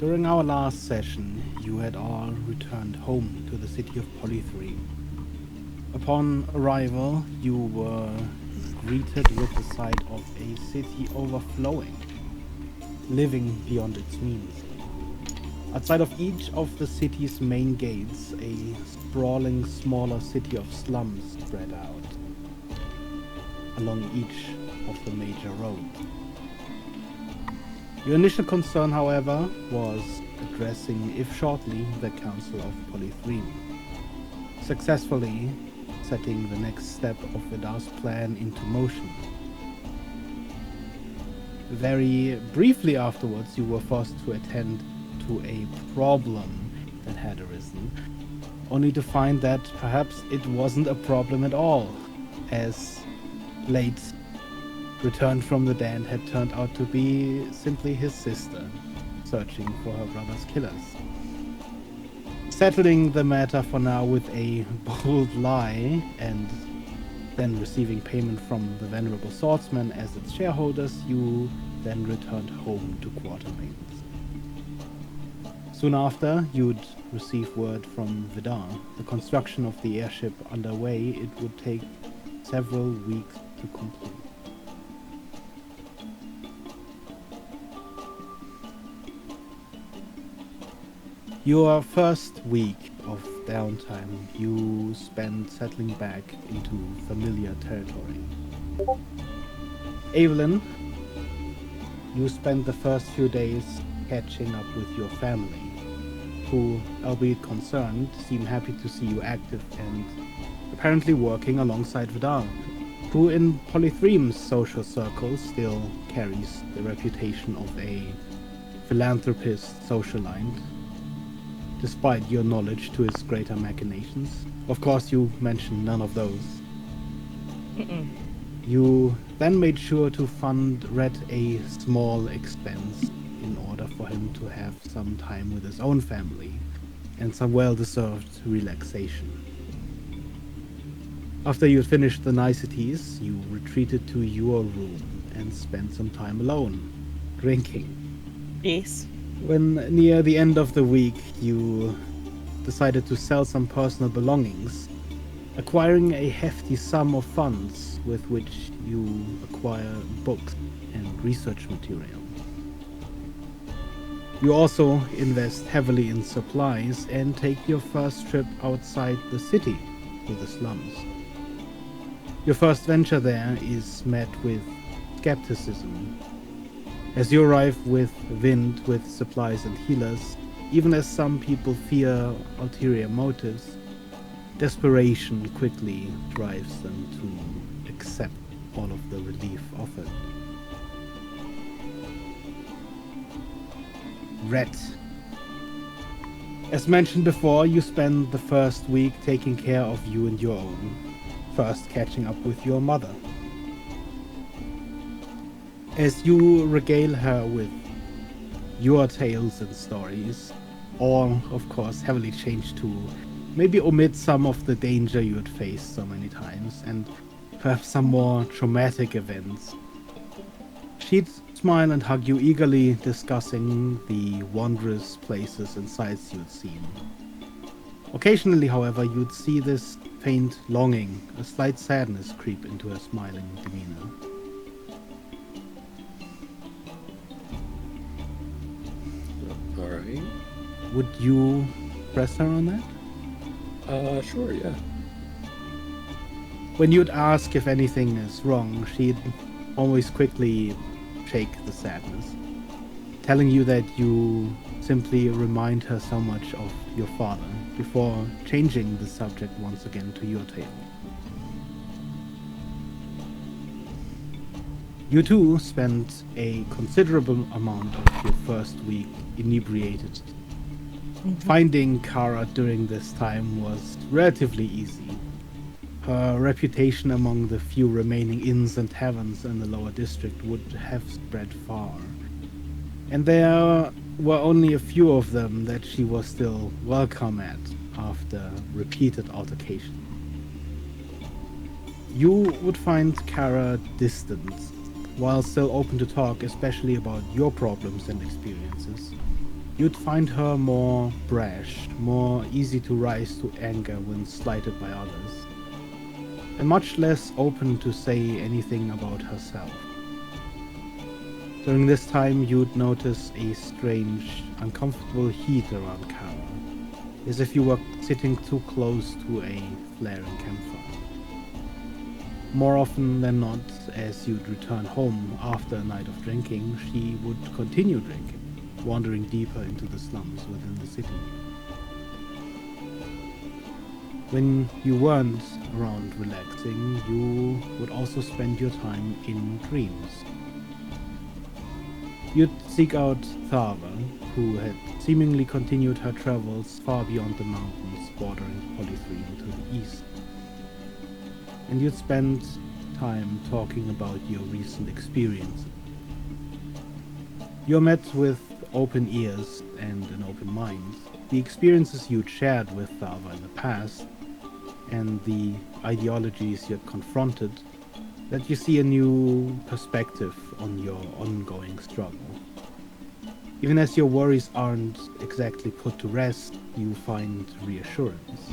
During our last session, you had all returned home to the city of Polythreme. Upon arrival, you were greeted with the sight of a city overflowing, living beyond its means. Outside of each of the city's main gates, a sprawling smaller city of slums spread out along each of the major roads. Your initial concern, however, was addressing, if shortly, the Council of Polythreme, successfully setting the next step of Vidar's plan into motion. Very briefly afterwards, you were forced to attend to a problem that had arisen, only to find that perhaps it wasn't a problem at all, as late returned from the dead had turned out to be simply his sister, searching for her brother's killers. Settling the matter for now with a bold lie, and then receiving payment from the Venerable Swordsman as its shareholders, you then returned home to Quartermains. Soon after, you'd receive word from Vidar. The construction of the airship underway, it would take several weeks to complete. Your first week of downtime you spent settling back into familiar territory. Evelyn, you spent the first few days catching up with your family, who, albeit concerned, seem happy to see you active and apparently working alongside Vidar, who in Polythreme's social circles still carries the reputation of a philanthropist socialite, despite your knowledge to his greater machinations. Of course, you mentioned none of those. You then made sure to fund Red a small expense in order for him to have some time with his own family and some well-deserved relaxation. After you had finished the niceties, you retreated to your room and spent some time alone, drinking. Yes. When near the end of the week, you decided to sell some personal belongings, acquiring a hefty sum of funds with which you acquire books and research material. You also invest heavily in supplies and take your first trip outside the city to the slums. Your first venture there is met with skepticism, as you arrive with Wind with supplies and healers. Even as some people fear ulterior motives, desperation quickly drives them to accept all of the relief offered. Red. As mentioned before, you spend the first week taking care of you and your own, first catching up with your mother. As you regale her with your tales and stories, all, of course, heavily changed to maybe omit some of the danger you had faced so many times, and perhaps some more traumatic events. She'd smile and hug you eagerly, discussing the wondrous places and sights you'd seen. Occasionally, however, you'd see this faint longing, a slight sadness creep into her smiling demeanor. Alright. Would you press her on that? Sure, yeah. When you'd ask if anything is wrong, she'd always quickly shake the sadness, telling you that you simply remind her so much of your father, before changing the subject once again to your tale. You two spent a considerable amount of your first week inebriated. Finding Kara during this time was relatively easy. Her reputation among the few remaining inns and taverns in the lower district would have spread far, and there were only a few of them that she was still welcome at after repeated altercation. You would find Kara distant, while still open to talk, especially about your problems and experiences, you'd find her more brash, more easy to rise to anger when slighted by others, and much less open to say anything about herself. During this time, you'd notice a strange, uncomfortable heat around Kara, as if you were sitting too close to a flaring campfire. More often than not, as you'd return home after a night of drinking, she would continue drinking, wandering deeper into the slums within the city. When you weren't around relaxing, you would also spend your time in dreams. You'd seek out Thava, who had seemingly continued her travels far beyond the mountains bordering Polythreme to the east. And you'd spend time talking about your recent experiences. You're met with open ears and an open mind. The experiences you'd shared with Thava in the past, and the ideologies you'd confronted, let you see a new perspective on your ongoing struggle. Even as your worries aren't exactly put to rest, you find reassurance.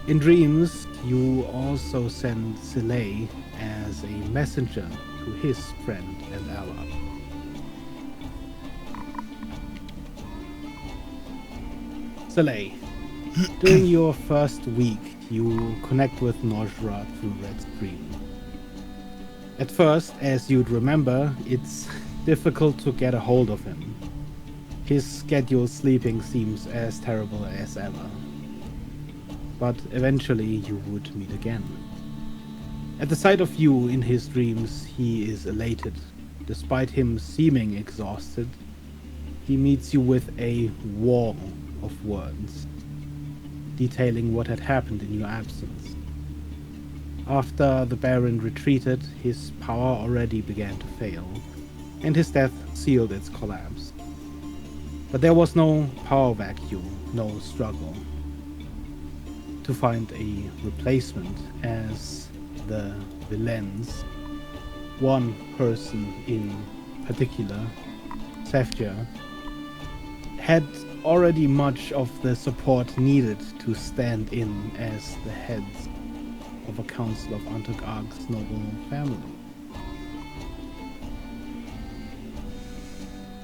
In dreams, you also send Soleil as a messenger to his friend and ally. Soleil, during your first week, you connect with Nojra through Red Stream. At first, as you'd remember, it's difficult to get a hold of him. His scheduled sleeping seems as terrible as ever. But eventually you would meet again. At the sight of you in his dreams, he is elated. Despite him seeming exhausted, he meets you with a wall of words, detailing what had happened in your absence. After the Baron retreated, his power already began to fail, and his death sealed its collapse. But there was no power vacuum, no struggle to find a replacement, as the villains, one person in particular, Sefja, had already much of the support needed to stand in as the heads of a council of Antokag's noble family.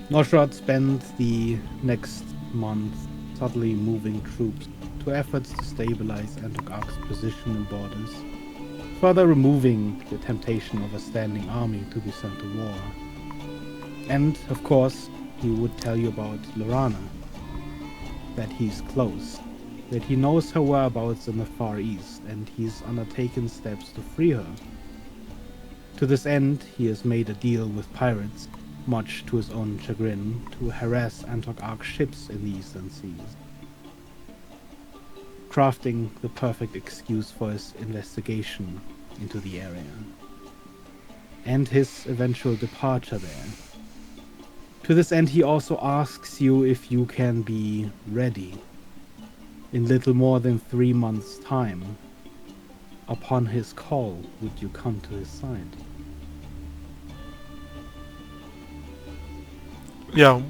Noshrad spent the next month subtly moving troops to efforts to stabilize Antokag's position and borders, further removing the temptation of a standing army to be sent to war. And, of course, he would tell you about Lorana, that he's close, that he knows her whereabouts in the Far East, and he's undertaken steps to free her. To this end, he has made a deal with pirates, much to his own chagrin, to harass Antokag's ships in the Eastern Seas, crafting the perfect excuse for his investigation into the area, and his eventual departure there. To this end, he also asks you if you can be ready in little more than 3 months' time. Upon his call, would you come to his side? Yeah,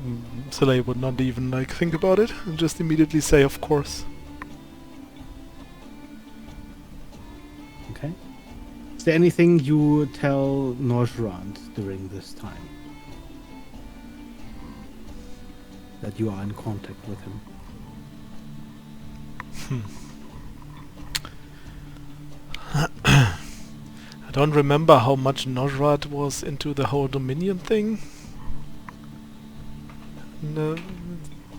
Soleil would not even think about it and just immediately say, of course. Okay. Is there anything you tell Nojrand during this time? That you are in contact with him? I don't remember how much Nojrad was into the whole Dominion thing. No,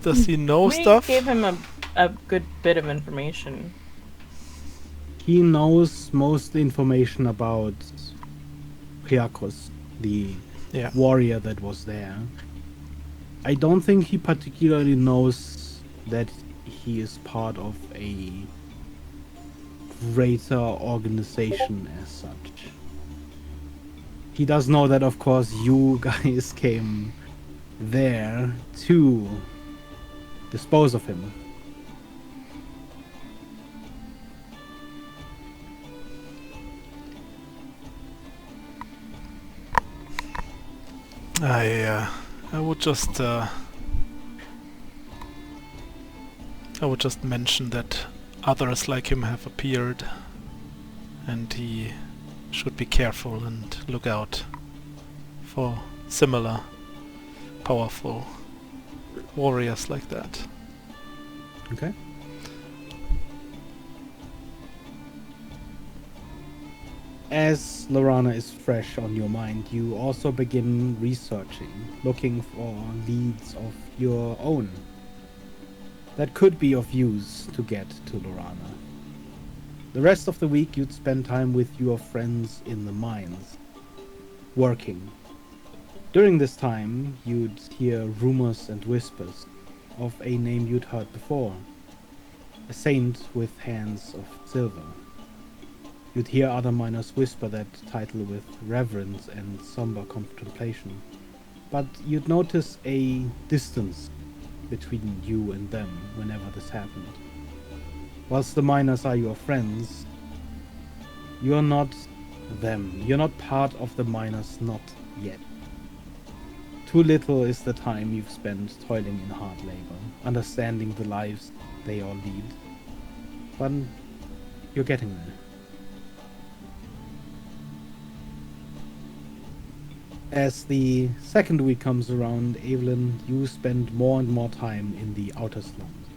does he know stuff? We gave him a good bit of information. He knows most information about Priakos, the warrior that was there. I don't think he particularly knows that he is part of a greater organization as such. He does know that, of course, you guys came there to dispose of him. I would just mention that others like him have appeared, and he should be careful and look out for similar powerful warriors like that. Okay. As Lorana is fresh on your mind, you also begin researching, looking for leads of your own that could be of use to get to Lorana. The rest of the week you'd spend time with your friends in the mines, working. During this time, you'd hear rumors and whispers of a name you'd heard before, a saint with hands of silver. You'd hear other miners whisper that title with reverence and somber contemplation, but you'd notice a distance between you and them whenever this happened. Whilst the miners are your friends, you're not them. You're not part of the miners, not yet. Too little is the time you've spent toiling in hard labor, understanding the lives they all lead. But you're getting there. As the second week comes around, Evelyn, you spend more and more time in the outer slums.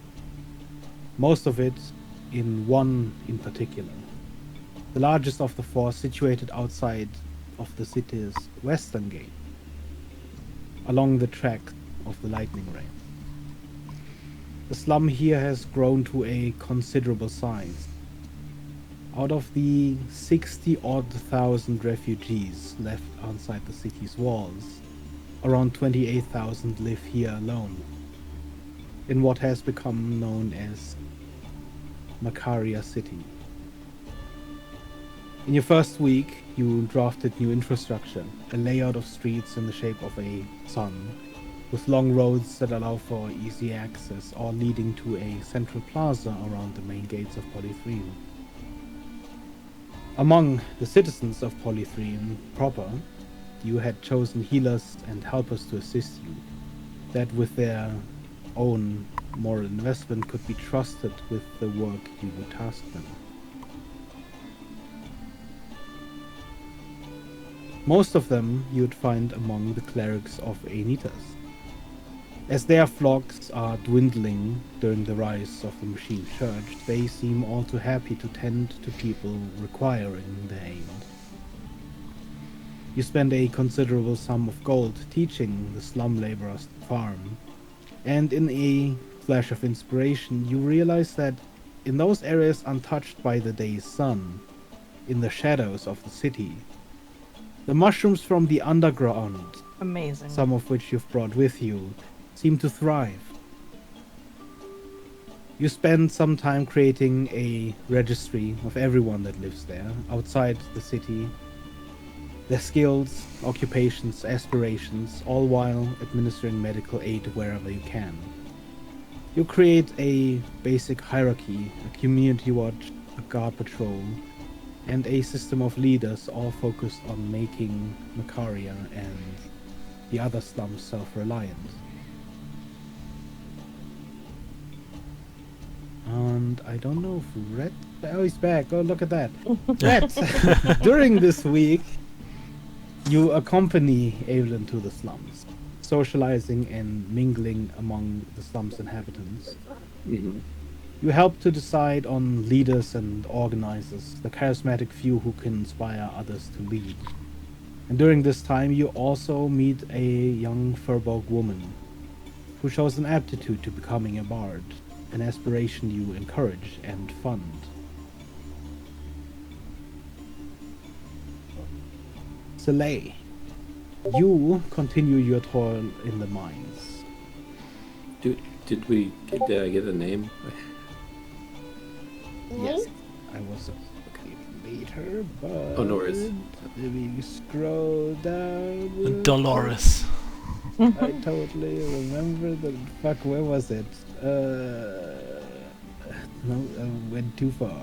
Most of it in one in particular. The largest of the four, situated outside of the city's western gate, along the track of the lightning rain. The slum here has grown to a considerable size. Out of the 60-odd thousand refugees left outside the city's walls, around 28,000 live here alone, in what has become known as Macaria City. In your first week, you drafted new infrastructure, a layout of streets in the shape of a sun, with long roads that allow for easy access, all leading to a central plaza around the main gates of Polythreme. Among the citizens of Polythreme proper, you had chosen healers and helpers to assist you, that with their own moral investment could be trusted with the work you would task them. Most of them you'd find among the clerics of Aenitas, as their flocks are dwindling during the rise of the Machine Church. They seem all too happy to tend to people requiring their aid. You spend a considerable sum of gold teaching the slum laborers to farm, and in a flash of inspiration you realize that in those areas untouched by the day's sun, in the shadows of the city, the mushrooms from the underground, Amazing. some of which you've brought with you, seem to thrive. You spend some time creating a registry of everyone that lives there, outside the city, their skills, occupations, aspirations, all while administering medical aid wherever you can. You create a basic hierarchy, a community watch, a guard patrol, and a system of leaders, all focused on making Macaria and the other slums self-reliant. And I don't know if Red... Oh, he's back. Oh, look at that. Red, during this week, you accompany Evelyn to the slums, socializing and mingling among the slum's inhabitants. Mm-hmm. You help to decide on leaders and organizers, the charismatic few who can inspire others to lead. And during this time, you also meet a young Furbolg woman who shows an aptitude to becoming a bard, an aspiration you encourage and fund. Soleil, you continue your toil in the mines. Did I get a name? Yes, I was okay later, but Oh, no worries. let me scroll down. Dolores. I totally remember the fuck. Where was it? No, I went too far.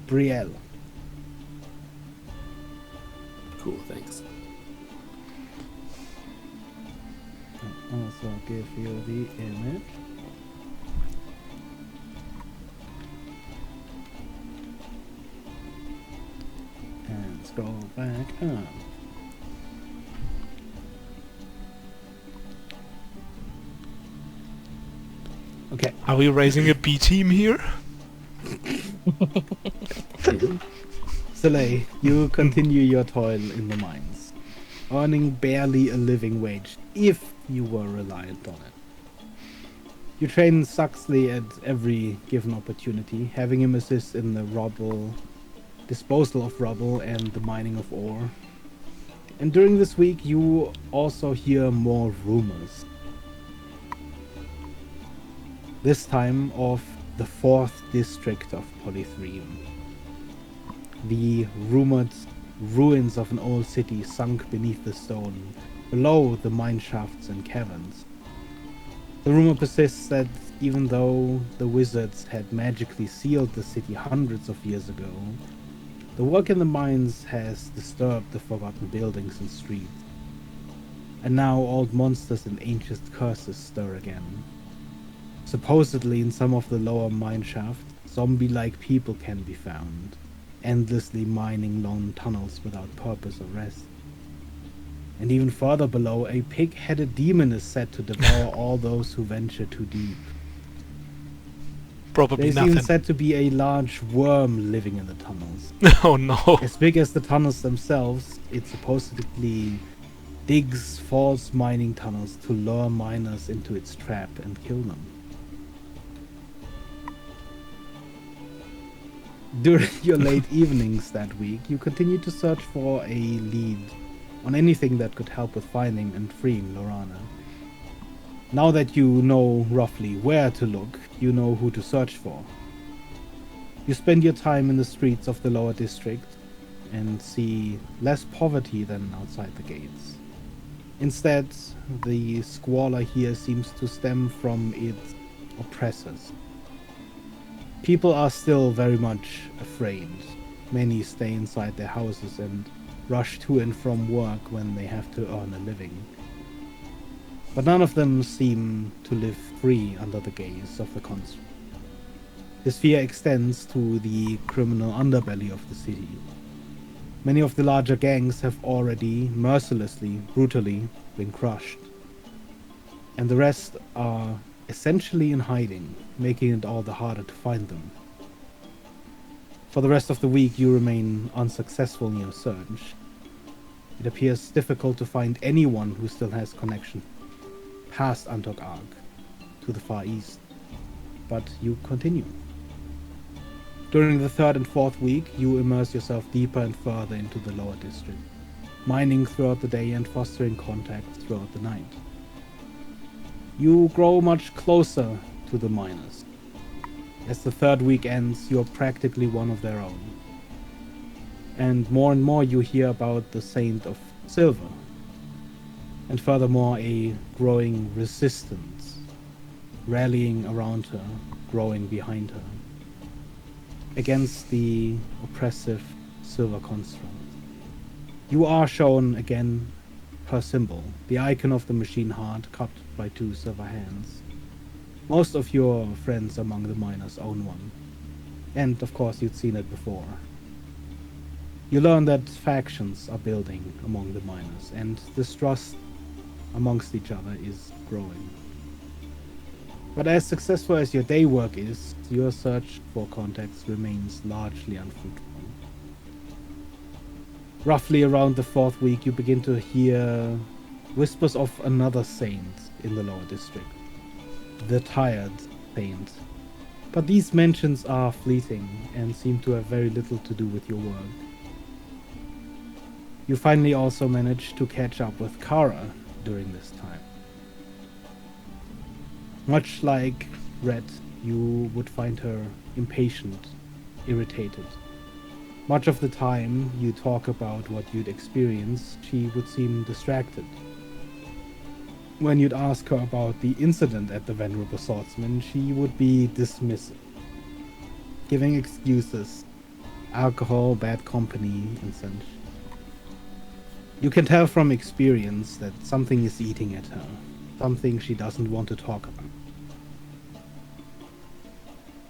Brielle. Cool, thanks. also give you the image. And scroll back up. Okay. Are we raising a B team here? Soleil, you continue your toil in the mines, earning barely a living wage if you were reliant on it. You train Suxley at every given opportunity, having him assist in the disposal of rubble and the mining of ore. And during this week you also hear more rumors. This time of the 4th district of Polythreme. The rumored ruins of an old city sunk beneath the stone, below the mine shafts and caverns. The rumor persists that even though the wizards had magically sealed the city hundreds of years ago, the work in the mines has disturbed the forgotten buildings and streets. And now old monsters and ancient curses stir again. Supposedly in some of the lower mine shafts, zombie-like people can be found, endlessly mining long tunnels without purpose or rest. And even further below, a pig-headed demon is said to devour all those who venture too deep. Probably There's nothing. even said to be a large worm living in the tunnels. Oh no. As big as the tunnels themselves, it supposedly digs false mining tunnels to lure miners into its trap and kill them. During your late evenings that week, you continue to search for a lead on anything that could help with finding and freeing Lorana. Now that you know roughly where to look, you know who to search for. You spend your time in the streets of the lower district and see less poverty than outside the gates. Instead, the squalor here seems to stem from its oppressors. People are still very much afraid. Many stay inside their houses and rush to and from work when they have to earn a living. But none of them seem to live free under the gaze of the construct. This fear extends to the criminal underbelly of the city. Many of the larger gangs have already mercilessly, brutally been crushed. And the rest are essentially in hiding, making it all the harder to find them. For the rest of the week you remain unsuccessful in your search. It appears difficult to find anyone who still has connection past Antok Arc to the Far East, but you continue. During the 3rd and 4th week you immerse yourself deeper and further into the lower district, mining throughout the day and fostering contacts throughout the night. You grow much closer to the miners. As the 3rd week ends, you're practically one of their own. And more you hear about the Saint of Silver. And furthermore, a growing resistance, rallying around her, growing behind her, against the oppressive Silver construct. You are shown again her symbol, the icon of the machine heart cut by 2 silver hands. Most of your friends among the miners own one. And of course you'd seen it before. You learn that factions are building among the miners, and distrust amongst each other is growing. But as successful as your day work is, your search for contacts remains largely unfruitful. Roughly around the 4th week you begin to hear whispers of another saint in the lower district. The Tired Saint. But these mentions are fleeting and seem to have very little to do with your work. You finally also manage to catch up with Kara during this time. Much like Red, you would find her impatient, irritated. Much of the time you talk about what you'd experienced, she would seem distracted. When you'd ask her about the incident at the Venerable Swordsman, she would be dismissive, giving excuses, alcohol, bad company, and such. You can tell from experience that something is eating at her, something she doesn't want to talk about.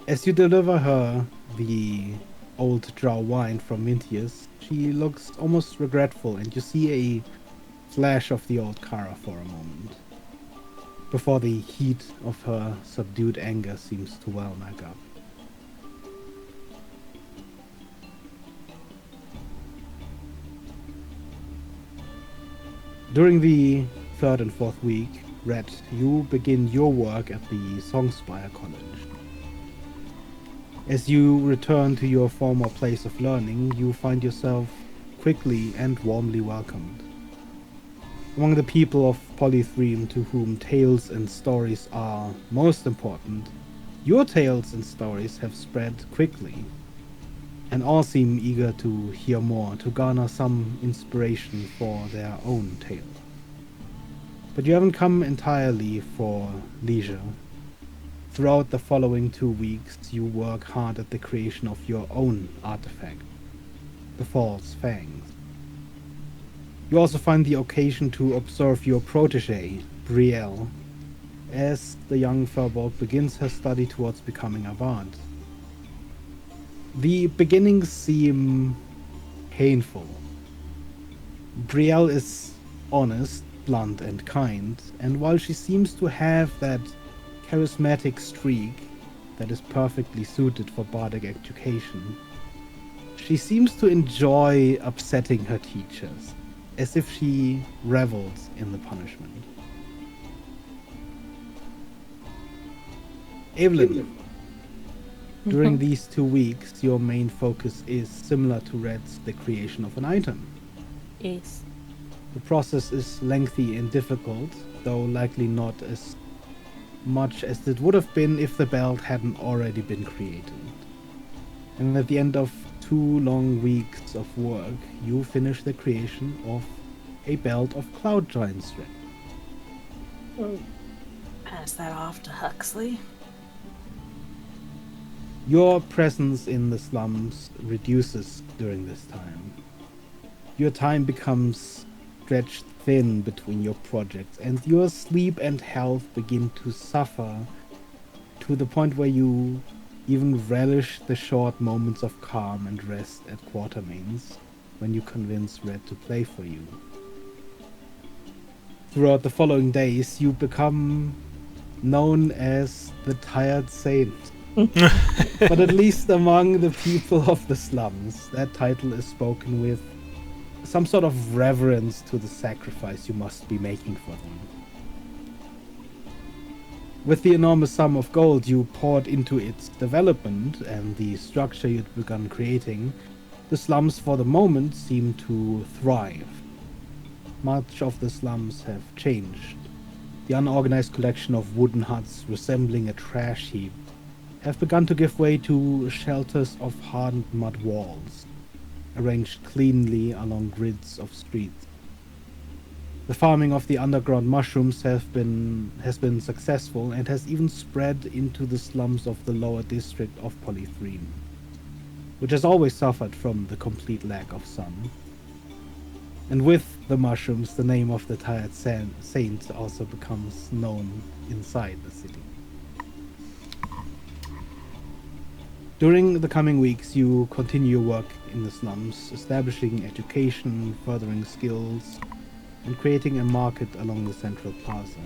As you deliver her the old drow wine from Mintius, she looks almost regretful, and you see a flash of the old Kara for a moment, before the heat of her subdued anger seems to well back up. During the third and fourth week, Red, you begin your work at the Songspire College. As you return to your former place of learning, you find yourself quickly and warmly welcomed. Among the people of Polythreme to whom tales and stories are most important, your tales and stories have spread quickly, and all seem eager to hear more, to garner some inspiration for their own tale. But you haven't come entirely for leisure. Throughout the following 2 weeks, you work hard at the creation of your own artifact, the False Fangs. You also find the occasion to observe your protege, Brielle, as the young Furbolg begins her study towards becoming a bard. The beginnings seem painful. Brielle is honest, blunt, and kind, and while she seems to have that charismatic streak that is perfectly suited for bardic education, she seems to enjoy upsetting her teachers, as if she revels in the punishment. Evelyn, during these 2 weeks, your main focus is similar to Red's, the creation of an item. Yes. The process is lengthy and difficult, though likely not as much as it would have been if the belt hadn't already been created. And at the end of 2 long weeks of work, you finish the creation of a belt of Cloud Giant's thread. Pass that off to Huxley. Your presence in the slums reduces during this time. Your time becomes stretched thin between your projects, and your sleep and health begin to suffer to the point where you even relish the short moments of calm and rest at Quartermains when you convince Red to play for you. Throughout the following days, you become known as the Tired Saint. But at least among the people of the slums, that title is spoken with some sort of reverence to the sacrifice you must be making for them. With the enormous sum of gold you poured into its development and the structure you'd begun creating, the slums for the moment seem to thrive. Much of the slums have changed. The unorganized collection of wooden huts resembling a trash heap have begun to give way to shelters of hardened mud walls, arranged cleanly along grids of streets. The farming of the underground mushrooms has been successful and has even spread into the slums of the lower district of Polythreme, which has always suffered from the complete lack of sun. And with the mushrooms, the name of the Tired Saint also becomes known inside the city. During the coming weeks, you continue your work in the slums, establishing education, furthering skills, and creating a market along the central plaza.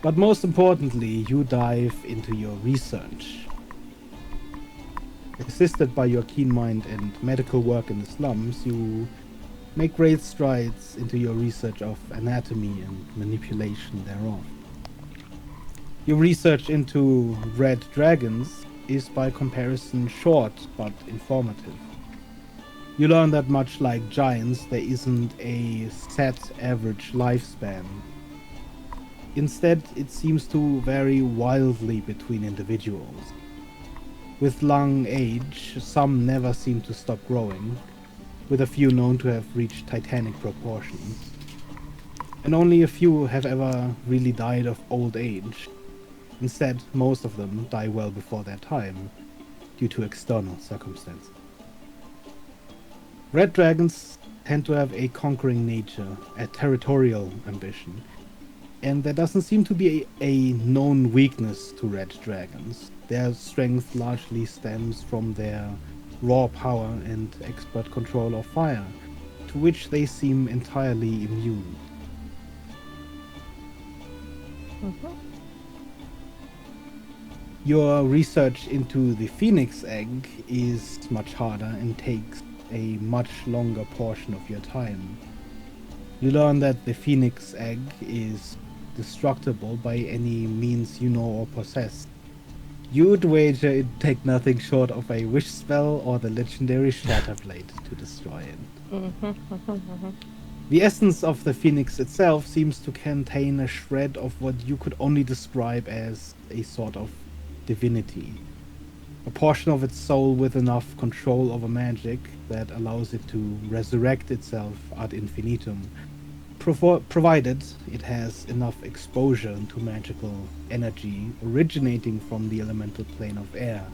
But most importantly, you dive into your research. Assisted by your keen mind and medical work in the slums, you make great strides into your research of anatomy and manipulation thereof. Your research into red dragons is by comparison short but informative. You learn that much like giants, there isn't a set average lifespan. Instead, it seems to vary wildly between individuals. With long age, some never seem to stop growing, with a few known to have reached titanic proportions. And only a few have ever really died of old age. Instead, most of them die well before their time, due to external circumstances. Red dragons tend to have a conquering nature, a territorial ambition, And there doesn't seem to be a known weakness to red dragons. Their strength largely stems from their raw power and expert control of fire, to which they seem entirely immune. Your research into the phoenix egg is much harder and takes a much longer portion of your time. You learn that the phoenix egg is destructible by any means you know or possess. You'd wager it'd take nothing short of a wish spell or the legendary Shatterblade to destroy it. The essence of the phoenix itself seems to contain a shred of what you could only describe as a sort of divinity. A portion of its soul with enough control over magic that allows it to resurrect itself ad infinitum, provided it has enough exposure to magical energy originating from the elemental plane of air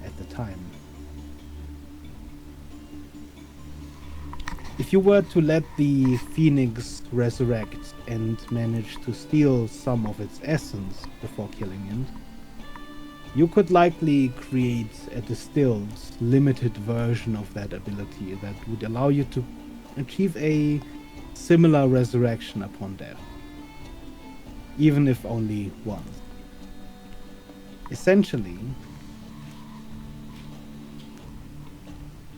at the time. If you were to let the phoenix resurrect and manage to steal some of its essence before killing it, you could likely create a distilled, limited version of that ability that would allow you to achieve a similar resurrection upon death, even if only once. Essentially,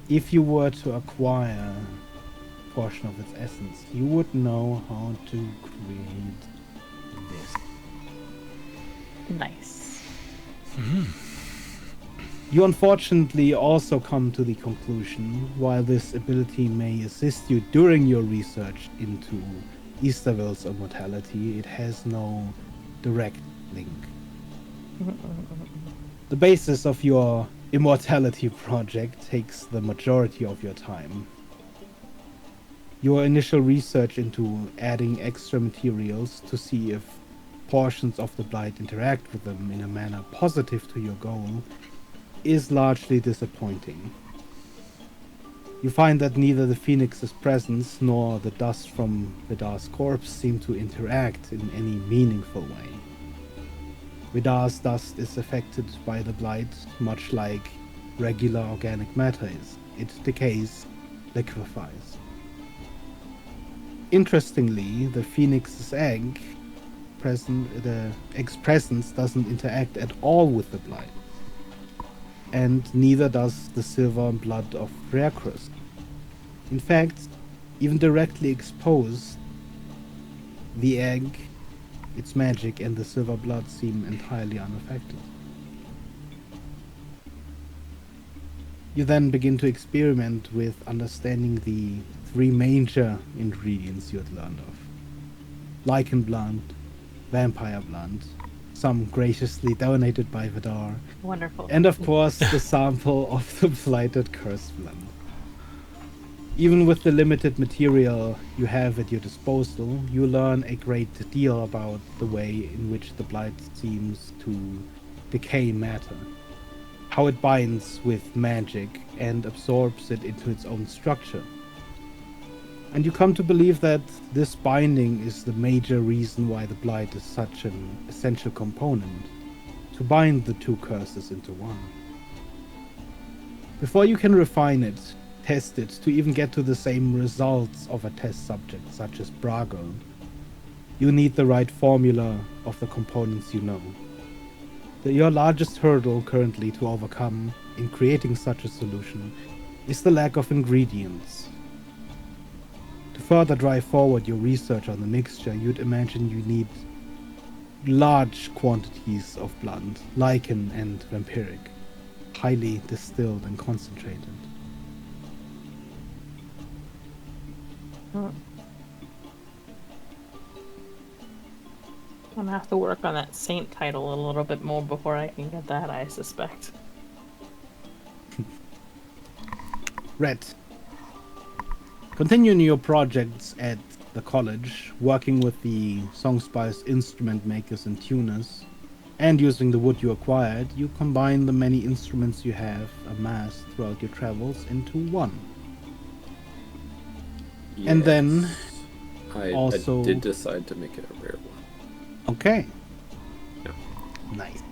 if you were to acquire a portion of its essence, you would know how to create this. Nice. You unfortunately also come to the conclusion, while this ability may assist you during your research into Easterville's immortality, it has no direct link. The basis of your immortality project takes the majority of your time. Your initial research into adding extra materials to see if portions of the blight interact with them in a manner positive to your goal is largely disappointing. You find that neither the phoenix's presence nor the dust from Vidar's corpse seem to interact in any meaningful way. Vidar's dust is affected by the blight much like regular organic matter is. It decays, liquefies. Interestingly, the phoenix's egg the egg's presence doesn't interact at all with the blight, and neither does the silver blood of Rarecrus. In fact, even directly exposed, the egg, its magic, and the silver blood seem entirely unaffected. You then begin to experiment with understanding the three major ingredients you had learned of: lichen blood, vampire blood, some graciously donated by Vidar, Wonderful. and of course the sample of the blighted curse blood. Even with the limited material you have at your disposal, you learn a great deal about the way in which the blight seems to decay matter, how it binds with magic and absorbs it into its own structure. And you come to believe that this binding is the major reason why the blight is such an essential component, to bind the two curses into one. Before you can refine it, test it, to even get to the same results of a test subject such as Brago, you need the right formula of the components you know. Your largest hurdle currently to overcome in creating such a solution is the lack of ingredients. To further drive forward your research on the mixture, you'd imagine you need large quantities of blood, lichen and vampiric, highly distilled and concentrated. I'm gonna have to work on that saint title a little bit more before I can get that, I suspect. Red. Continuing your projects at the college, working with the Songspice instrument makers and tuners, and using the wood you acquired, you combine the many instruments you have amassed throughout your travels into one. Yes. And then I also- did decide to make it a rare one. Okay. Yeah. Nice.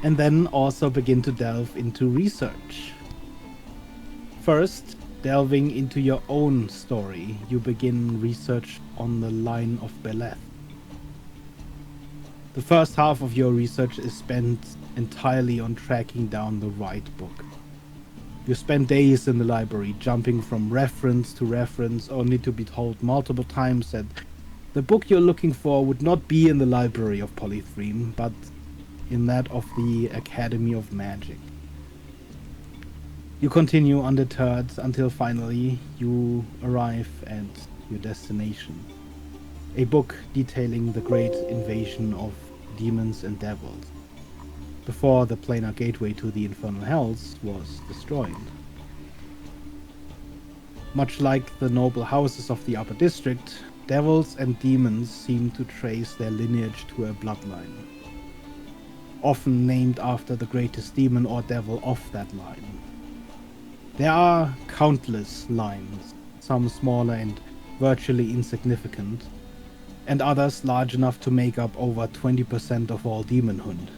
And then also begin to delve into research. First, delving into your own story, you begin research on the line of Beleth. The first half of your research is spent entirely on tracking down the right book. You spend days in the library, jumping from reference to reference, only to be told multiple times that the book you're looking for would not be in the library of Polythreme, but in that of the Academy of Magic. You continue undeterred until finally you arrive at your destination. A book detailing the great invasion of demons and devils, before the planar gateway to the infernal hells was destroyed. Much like the noble houses of the upper district, devils and demons seem to trace their lineage to a bloodline, often named after the greatest demon or devil of that line. There are countless lines, some smaller and virtually insignificant, and others large enough to make up over 20% of all demonhood.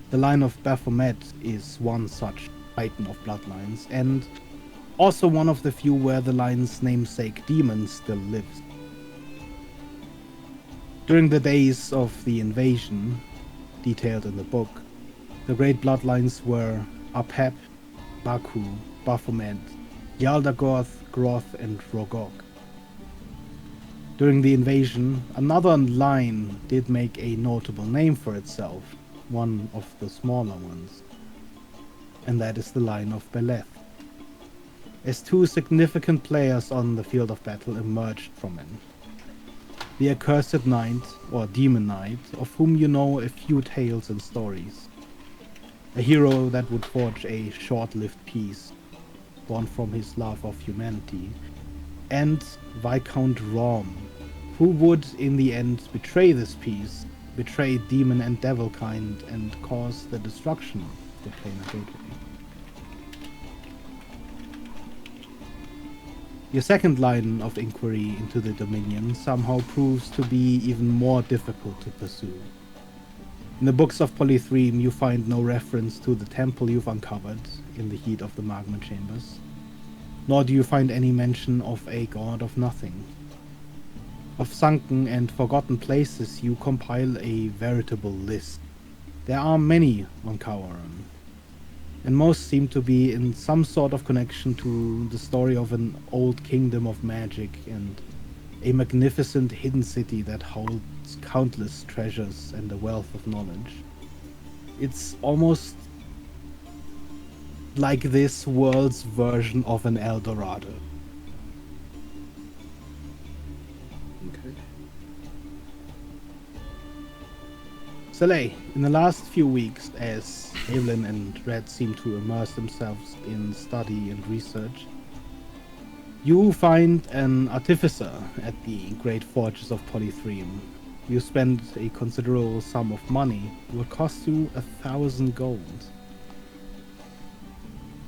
The line of Baphomet is one such titan of bloodlines, and also one of the few where the line's namesake demon still lives. During the days of the invasion, detailed in the book, the great bloodlines were Apep, Baku, Baphomet, Yaldagoth, Groth, and Rogok. During the invasion, another line did make a notable name for itself, one of the smaller ones, and that is the line of Beleth, as two significant players on the field of battle emerged from it. The Accursed Knight, or Demon Knight, of whom you know a few tales and stories. A hero that would forge a short-lived peace, born from his love of humanity, and Viscount Rom, who would in the end betray this peace, betray demon and devil kind, and cause the destruction of the planar gateway. Your second line of inquiry into the Dominion somehow proves to be even more difficult to pursue. In the books of Polythreme, you find no reference to the temple you've uncovered in the heat of the magma chambers, nor do you find any mention of a god of nothing. Of sunken and forgotten places, you compile a veritable list. There are many on Kauron, and most seem to be in some sort of connection to the story of an old kingdom of magic and a magnificent hidden city that holds countless treasures and a wealth of knowledge. It's almost like this world's version of an El Dorado. Okay. Soleil, in the last few weeks, as Evelyn and Red seem to immerse themselves in study and research, you find an artificer at the great forges of Polythreme. You spend a considerable sum of money. It will cost you 1,000 gold.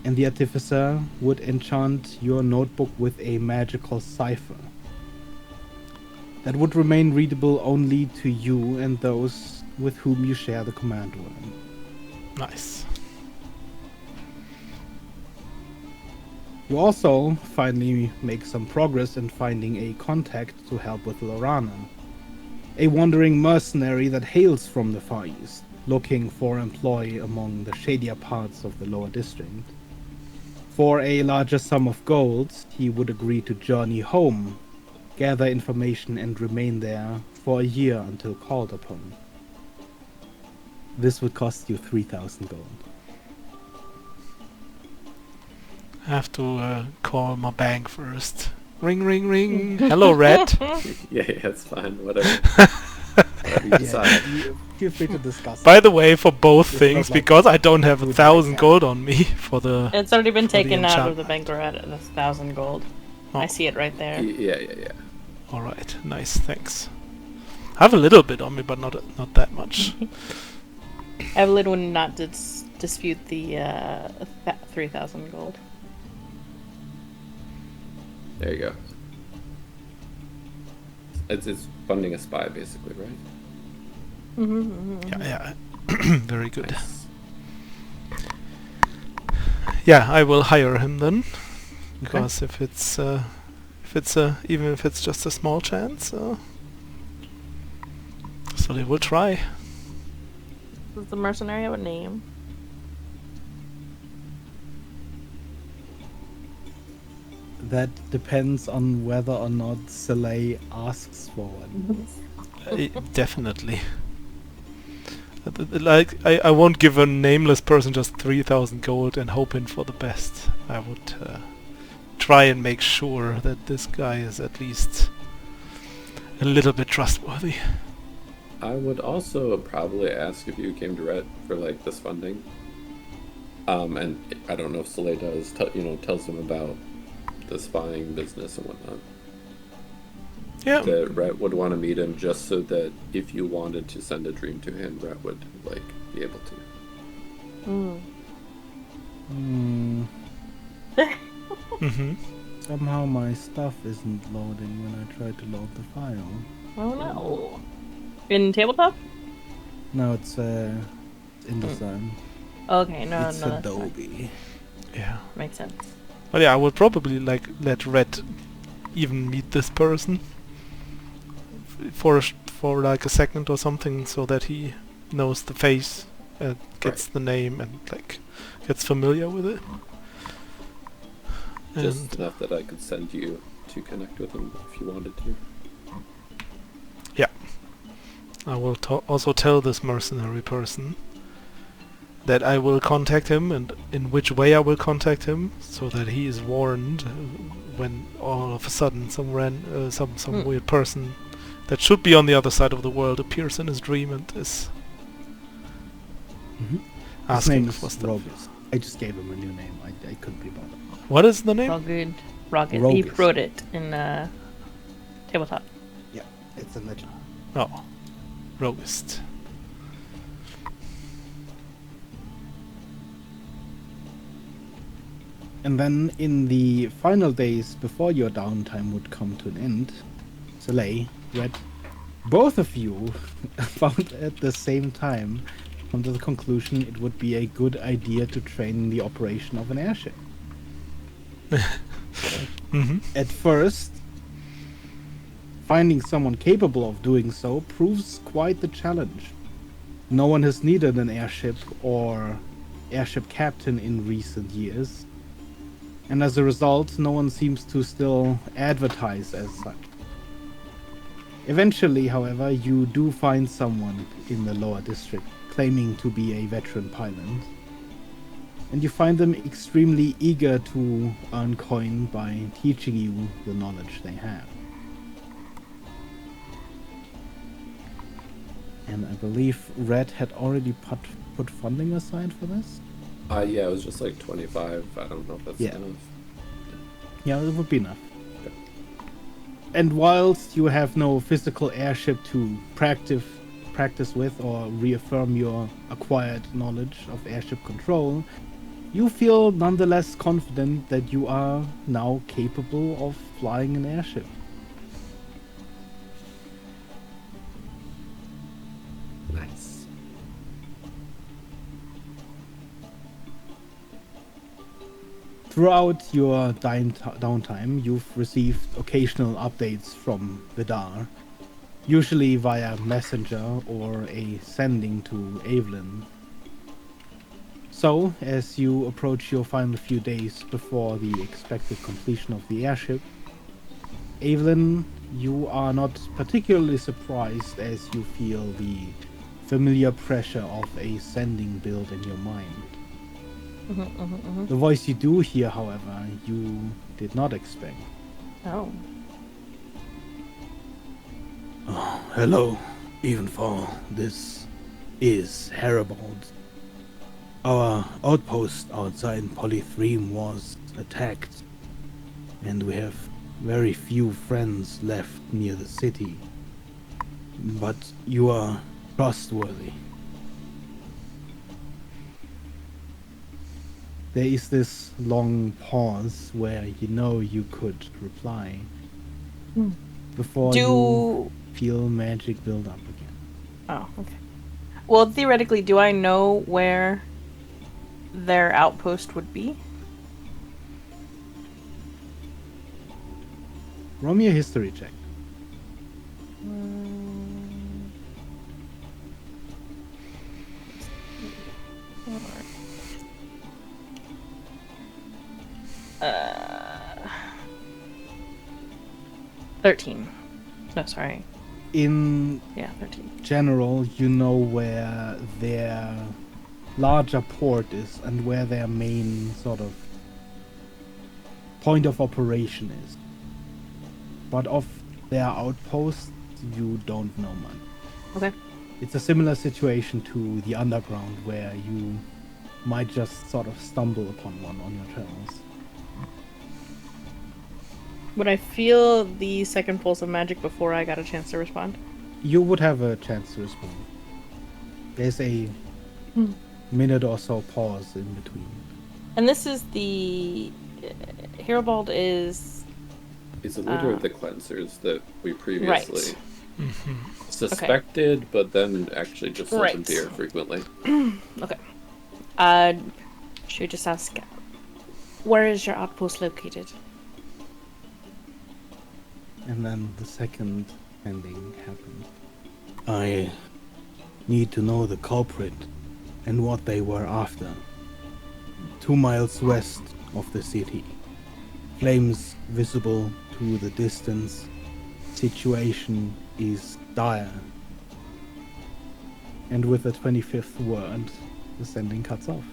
And the artificer would enchant your notebook with a magical cipher that would remain readable only to you and those with whom you share the command word. Nice. You also finally make some progress in finding a contact to help with Lorana, a wandering mercenary that hails from the Far East, looking for employ among the shadier parts of the lower district. For a larger sum of gold, he would agree to journey home, gather information and remain there for a year until called upon. This would cost you 3,000 gold. I have to call my bank first. Ring, ring, ring. Hello, Red. Yeah, it's fine. Whatever. Whatever you decide. Feel free to discuss. By the way, for both It's things, not like because I don't have would 1,000 like gold on me for the... It's already been For the taken out of the enchantment. bank. We're at 1,000 gold. Oh. I see it right there. Yeah. Alright, nice, thanks. I have a little bit on me, but not that much. Evelyn would not dispute the 3,000 gold. There you go. It's funding a spy, basically, right? Yeah. Very good. Nice. Yeah, I will hire him then, Okay. because if it's even if it's just a small chance, so they will try. Does the mercenary have a name? That depends on whether or not Soleil asks for one. Definitely. Like, I won't give a nameless person just 3,000 gold and hoping for the best. I would try and make sure that this guy is at least a little bit trustworthy. I would also probably ask if you came to Red for like this funding. And I don't know if Soleil does, tells him about the spying business and whatnot. Yeah. That Rhett would want to meet him just so that if you wanted to send a dream to him, Rhett would like be able to. Mm-hmm. Somehow my stuff isn't loading when I try to load the file. Oh no. In tabletop? No, it's InDesign. Okay, no, It's no, that's fine. Adobe. Yeah. Makes sense. But yeah, I would probably like let Red even meet this person for like a second or something, so that he knows the face and gets the name and like gets familiar with it. Just And enough that I could send you to connect with him if you wanted to. I will also tell this mercenary person that I will contact him and in which way I will contact him, so that he is warned when all of a sudden some weird person that should be on the other side of the world appears in his dream and is Mm-hmm. His asking name for is stuff. Rogus. I just gave him a new name. I couldn't be bothered. What is the name? Rugged. Rocket. Rogus. He wrote it in tabletop. Yeah, it's a legend. Oh, Roast. And then in the final days before your downtime would come to an end, Soleil, Red, both of you found at the same time come to the conclusion it would be a good idea to train in the operation of an airship. Mm-hmm. At first, finding someone capable of doing so proves quite the challenge. No one has needed an airship or airship captain in recent years, and as a result, no one seems to still advertise as such. Eventually, however, you do find someone in the lower district claiming to be a veteran pilot, and you find them extremely eager to earn coin by teaching you the knowledge they have. And I believe Red had already put funding aside for this? Yeah, it was just like 25. I don't know if that's Yeah. enough. Yeah, it would be enough. And whilst you have no physical airship to practice with or reaffirm your acquired knowledge of airship control, you feel nonetheless confident that you are now capable of flying an airship. Nice. Throughout your downtime, you've received occasional updates from Vidar, usually via messenger or a sending to Evelyn. So, as you approach your final few days before the expected completion of the airship, Evelyn, you are not particularly surprised as you feel the familiar pressure of a sending build in your mind. The voice you do hear, however, you did not expect. Oh. Oh, hello, Evenfall. This is Haribold. Our outpost outside Polythreme was attacked, and we have very few friends left near the city. But you are trustworthy. There is this long pause where you know you could reply. before you feel magic build up again. Oh, okay. Well, theoretically, do I know where their outpost would be? Roll me a history check. Mm. 13. No, sorry. In 13. general, you know where their larger port is and where their main sort of point of operation is. But of their outposts, you don't know much. Okay. It's a similar situation to the underground, where you might just sort of stumble upon one on your travels. Would I feel the second pulse of magic before I got a chance to respond? You would have a chance to respond. There's a minute or so pause in between. And this is the... Herobald is... He's a leader of the cleansers that we previously Mm-hmm. suspected, but then actually just let him be here frequently. Okay. Should we just ask, where is your outpost located? And then the second ending happened. I need to know the culprit and what they were after. 2 miles west of the city. Flames visible to the distance. Situation is dire. And with the 25th word, the sending cuts off.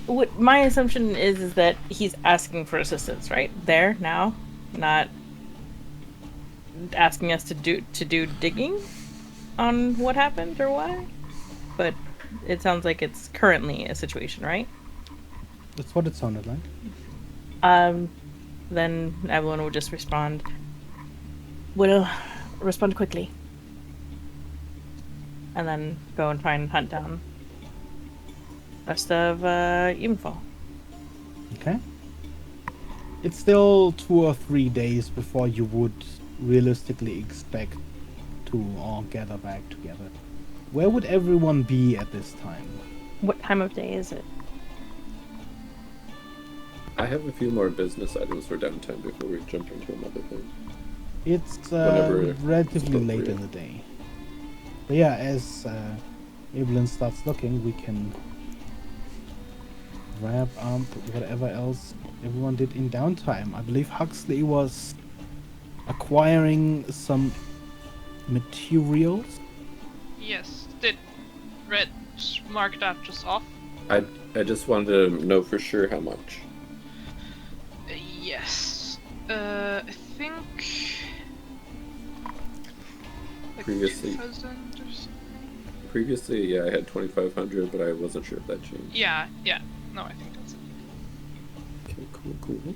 What my assumption is that he's asking for assistance, right? There, now, not asking us to do digging on what happened or why. But it sounds like it's currently a situation, right? That's what it sounded like. Then everyone will just respond. We'll respond quickly. And then go and try and hunt down rest of Evenfall. Okay. It's still 2 or 3 days before you would realistically expect to all gather back together. Where would everyone be at this time? What time of day is it? I have a few more business items for downtime before we jump into another thing. It's Whenever relatively it's late in the day. But yeah, as Evelyn starts looking, we can wrap up whatever else everyone did in downtime. I believe Huxley was acquiring some materials. Yes. Did Red mark that just off? I just wanted to know for sure how much. Yes. I think... like Previously- 2,000 or something? Previously, yeah, I had 2,500, but I wasn't sure if that changed. Yeah. No, I think that's it. Okay, cool.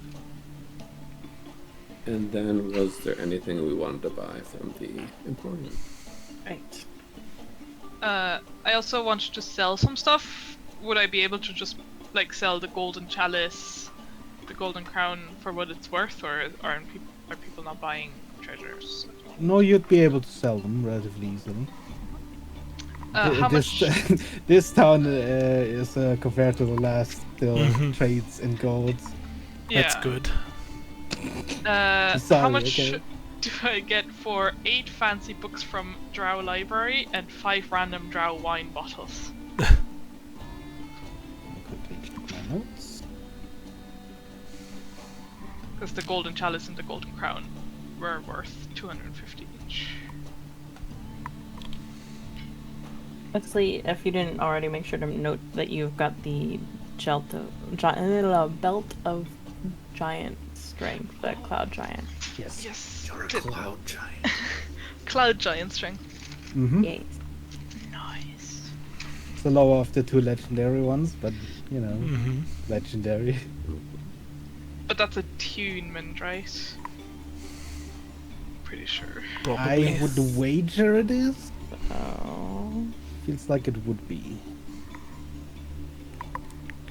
And then, was there anything we wanted to buy from the Emporium? Right. I also wanted to sell some stuff. Would I be able to just, like, sell the golden chalice, the golden crown for what it's worth, or are people not buying treasures? No, you'd be able to sell them relatively easily. How this, much? this town is compared to the last still trades in gold. That's good. How Sorry, much okay. do I get for 8 fancy books from Drow Library and 5 random Drow wine bottles? Let me quickly check my notes. Because the golden chalice and the golden crown were worth 250 each. Actually, if you didn't already, make sure to note that you've got the belt of giant strength, the cloud giant. Yes. Yes. You're a did- cloud giant. Cloud giant strength. Mm-hmm. Yay. Nice. It's the lower of the 2 legendary ones, but you know, Mm-hmm. legendary. But that's attunement, right? Pretty sure. Probably. I would wager it is. Oh. Feels like it would be.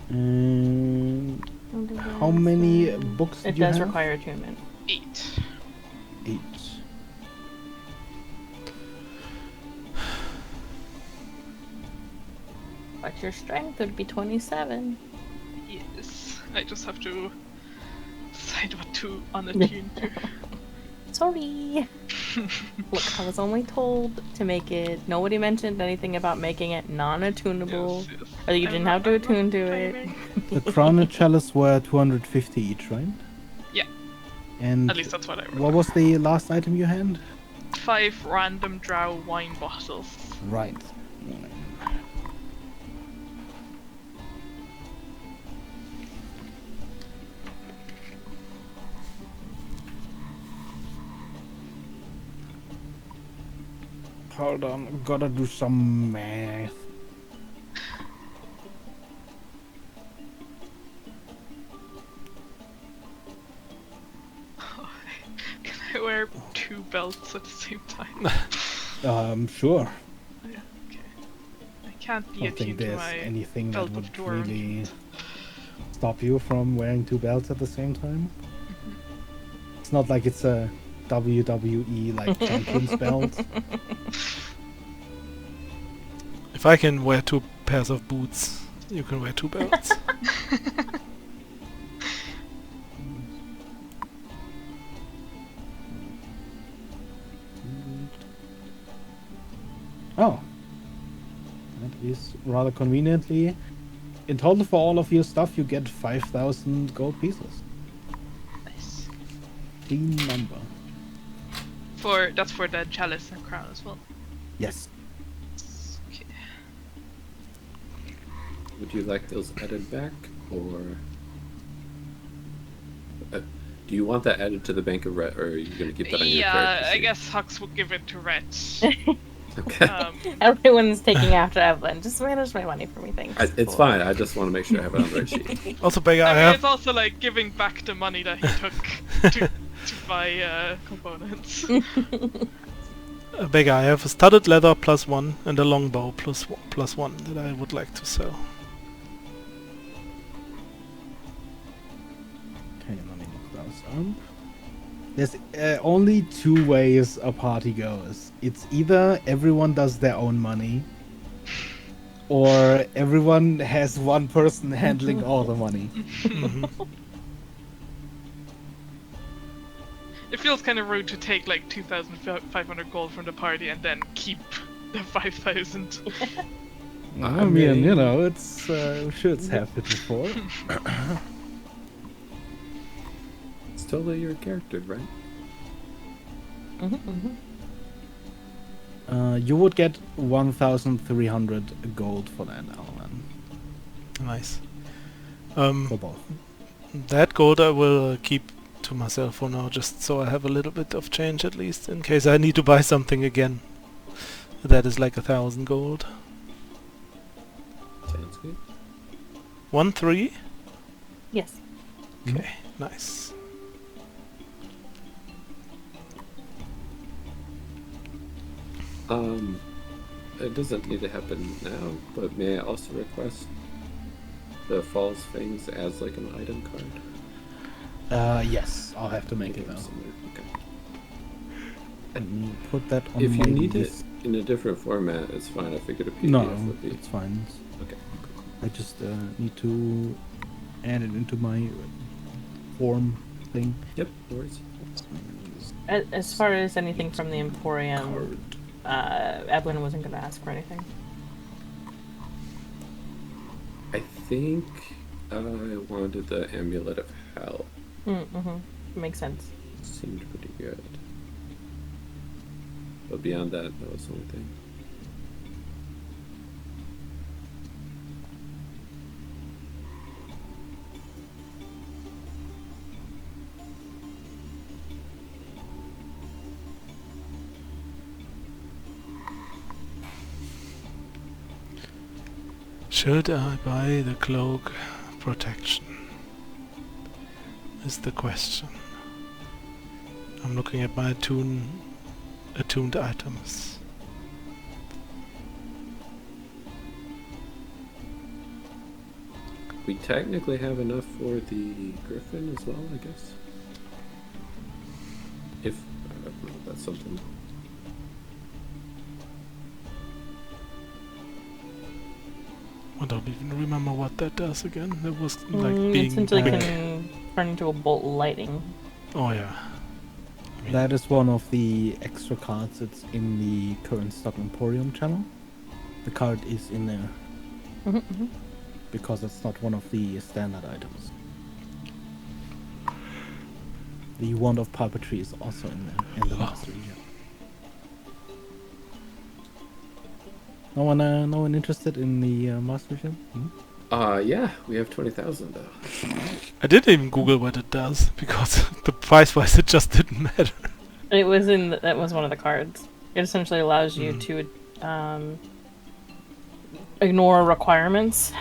And how many books It do you does have? require attunement. 8. 8. But your strength would be 27. Yes. I just have to decide what to unattune to. Sorry. Look, I was only told to make it. Nobody mentioned anything about making it non-attunable. Yes, yes. Or you didn't have to I'm not attune to it. claiming. The crown and chalice were 250 each, right? Yeah. And At least that's what I remember. what was the last item you had? 5 random drow wine bottles. Right. Hold on, gotta do some math. Can I wear 2 belts at the same time? Sure. Yeah, okay. I can't I be don't think attuned to there's my anything that belt would of dwarves. really stop you from wearing 2 belts at the same time. It's not like it's a WWE like champion's belt. If I can wear 2 pairs of boots, you can wear 2 belts. Oh. That is rather conveniently. In total for all of your stuff you get 5,000 gold pieces. Nice. Clean number. That's for the chalice and crown as well. Yes. Okay. Would you like those added back, or do you want that added to the bank of Rhett, or are you going to keep that on your character Yeah, I sheet? guess Hux will give it to Rhett. Okay. Everyone's taking after Evelyn. Just manage my money for me, thanks. It's fine. I just want to make sure I have it on the right sheet. Also, Beggar, I I mean, have it's also like giving back the money that he took to buy components. Beggar, I have a studded leather +1 and a longbow +1 that I would like to sell. Okay, let me look those up. There's only 2 ways a party goes. It's either everyone does their own money, or everyone has one person handling all the money. It feels kind of rude to take like 2,500 gold from the party and then keep the 5,000. I mean, you know, it's shit's happened before. It's totally your character, right? You would get 1,300 gold for that, Alan. Nice. For both. That gold I will keep to myself for now, just so I have a little bit of change at least, in case I need to buy something again. That is like 1,000 gold. Sounds good. 1-3? Yes. Okay, nice. It doesn't need to happen now, but may I also request the Falls Fangs as like an item card? Yes, I'll have to make it though. Okay. Let me put that on If my you need it list. in a different format, it's fine. I figured a PDF No, would be. it's fine. Okay. I just need to add it into my form thing. Yep. No worries. As far as anything from the Emporium, Card. Evelyn wasn't going to ask for anything. I think I wanted the Amulet of Hell. Makes sense. Seemed pretty good. But beyond that, that was the only thing. Should I buy the cloak protection? Is the question. I'm looking at my attuned items. We technically have enough for the griffin as well, I guess. If I don't know, that's something. I don't even remember what that does again. It was like It being essentially big. can turn into a bolt of lightning. Oh yeah. I mean, That is one of the extra cards that's in the current stock Emporium channel. The card is in there because it's not one of the standard items. The Wand of Puppetry is also in there in the mastery. Yeah. No one interested in the mastery gem? Yeah, we have 20,000 though. I didn't even Google what it does because the price-wise it just didn't matter. It was that was one of the cards. It essentially allows you to ignore requirements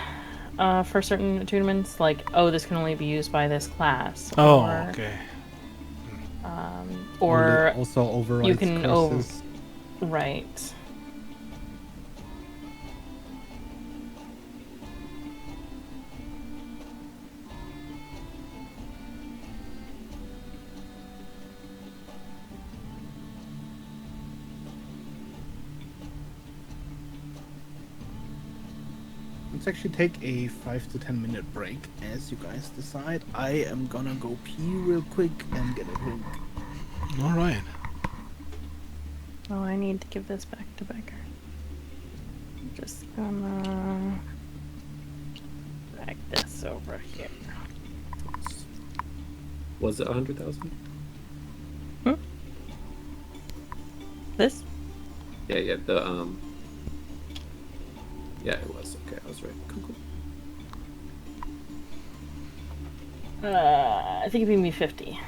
for certain attunements, like, oh, this can only be used by this class. Oh, or, okay. Or also overrides you can curses. right. Let's actually take a 5 to 10 minute break as you guys decide. I am gonna go pee real quick and get a drink. All right. Oh, I need to give this back to Becker. I'm just gonna drag this over here. Was it 100,000? This? Yeah, yeah. Yeah, it was. Okay, I was right. Cool. I think it'd be 50.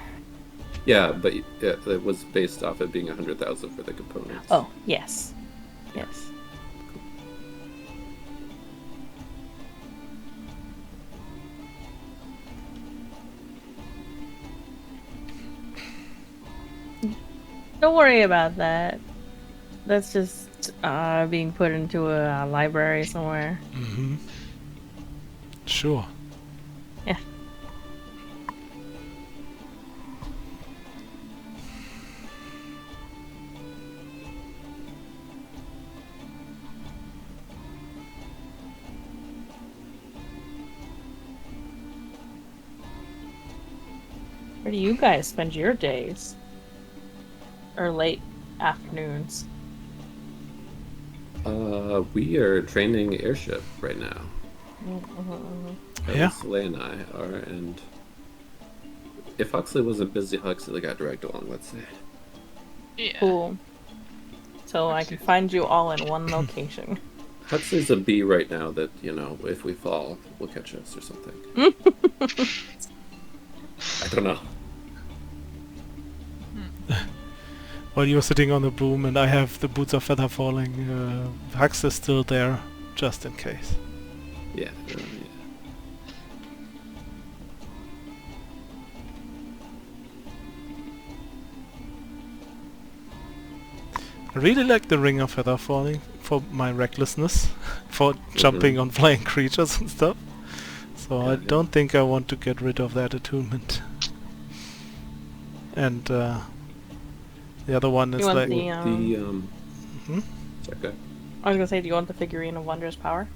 Yeah, but it was based off it being 100,000 for the components. Oh, yes. Yes. Don't worry about that. That's just being put into a library somewhere. Mm-hmm. Sure. Yeah. Where do you guys spend your days? Or late afternoons? We are training airship right now. At Yeah. least Leia and I are, and if Huxley wasn't busy, Huxley got dragged along, let's say. Yeah. Cool. So I can find you all in one location. Huxley's a bee right now that, if we fall, will catch us or something. I don't know. While you're sitting on the broom and I have the boots of feather falling, Hux is still there, just in case. Yeah. I really like the ring of feather falling for my recklessness, for jumping on flying creatures and stuff. So I don't think I want to get rid of that attunement. And the other one is You want like... Sorry, go ahead. I was gonna say, do you want the figurine of Wondrous Power?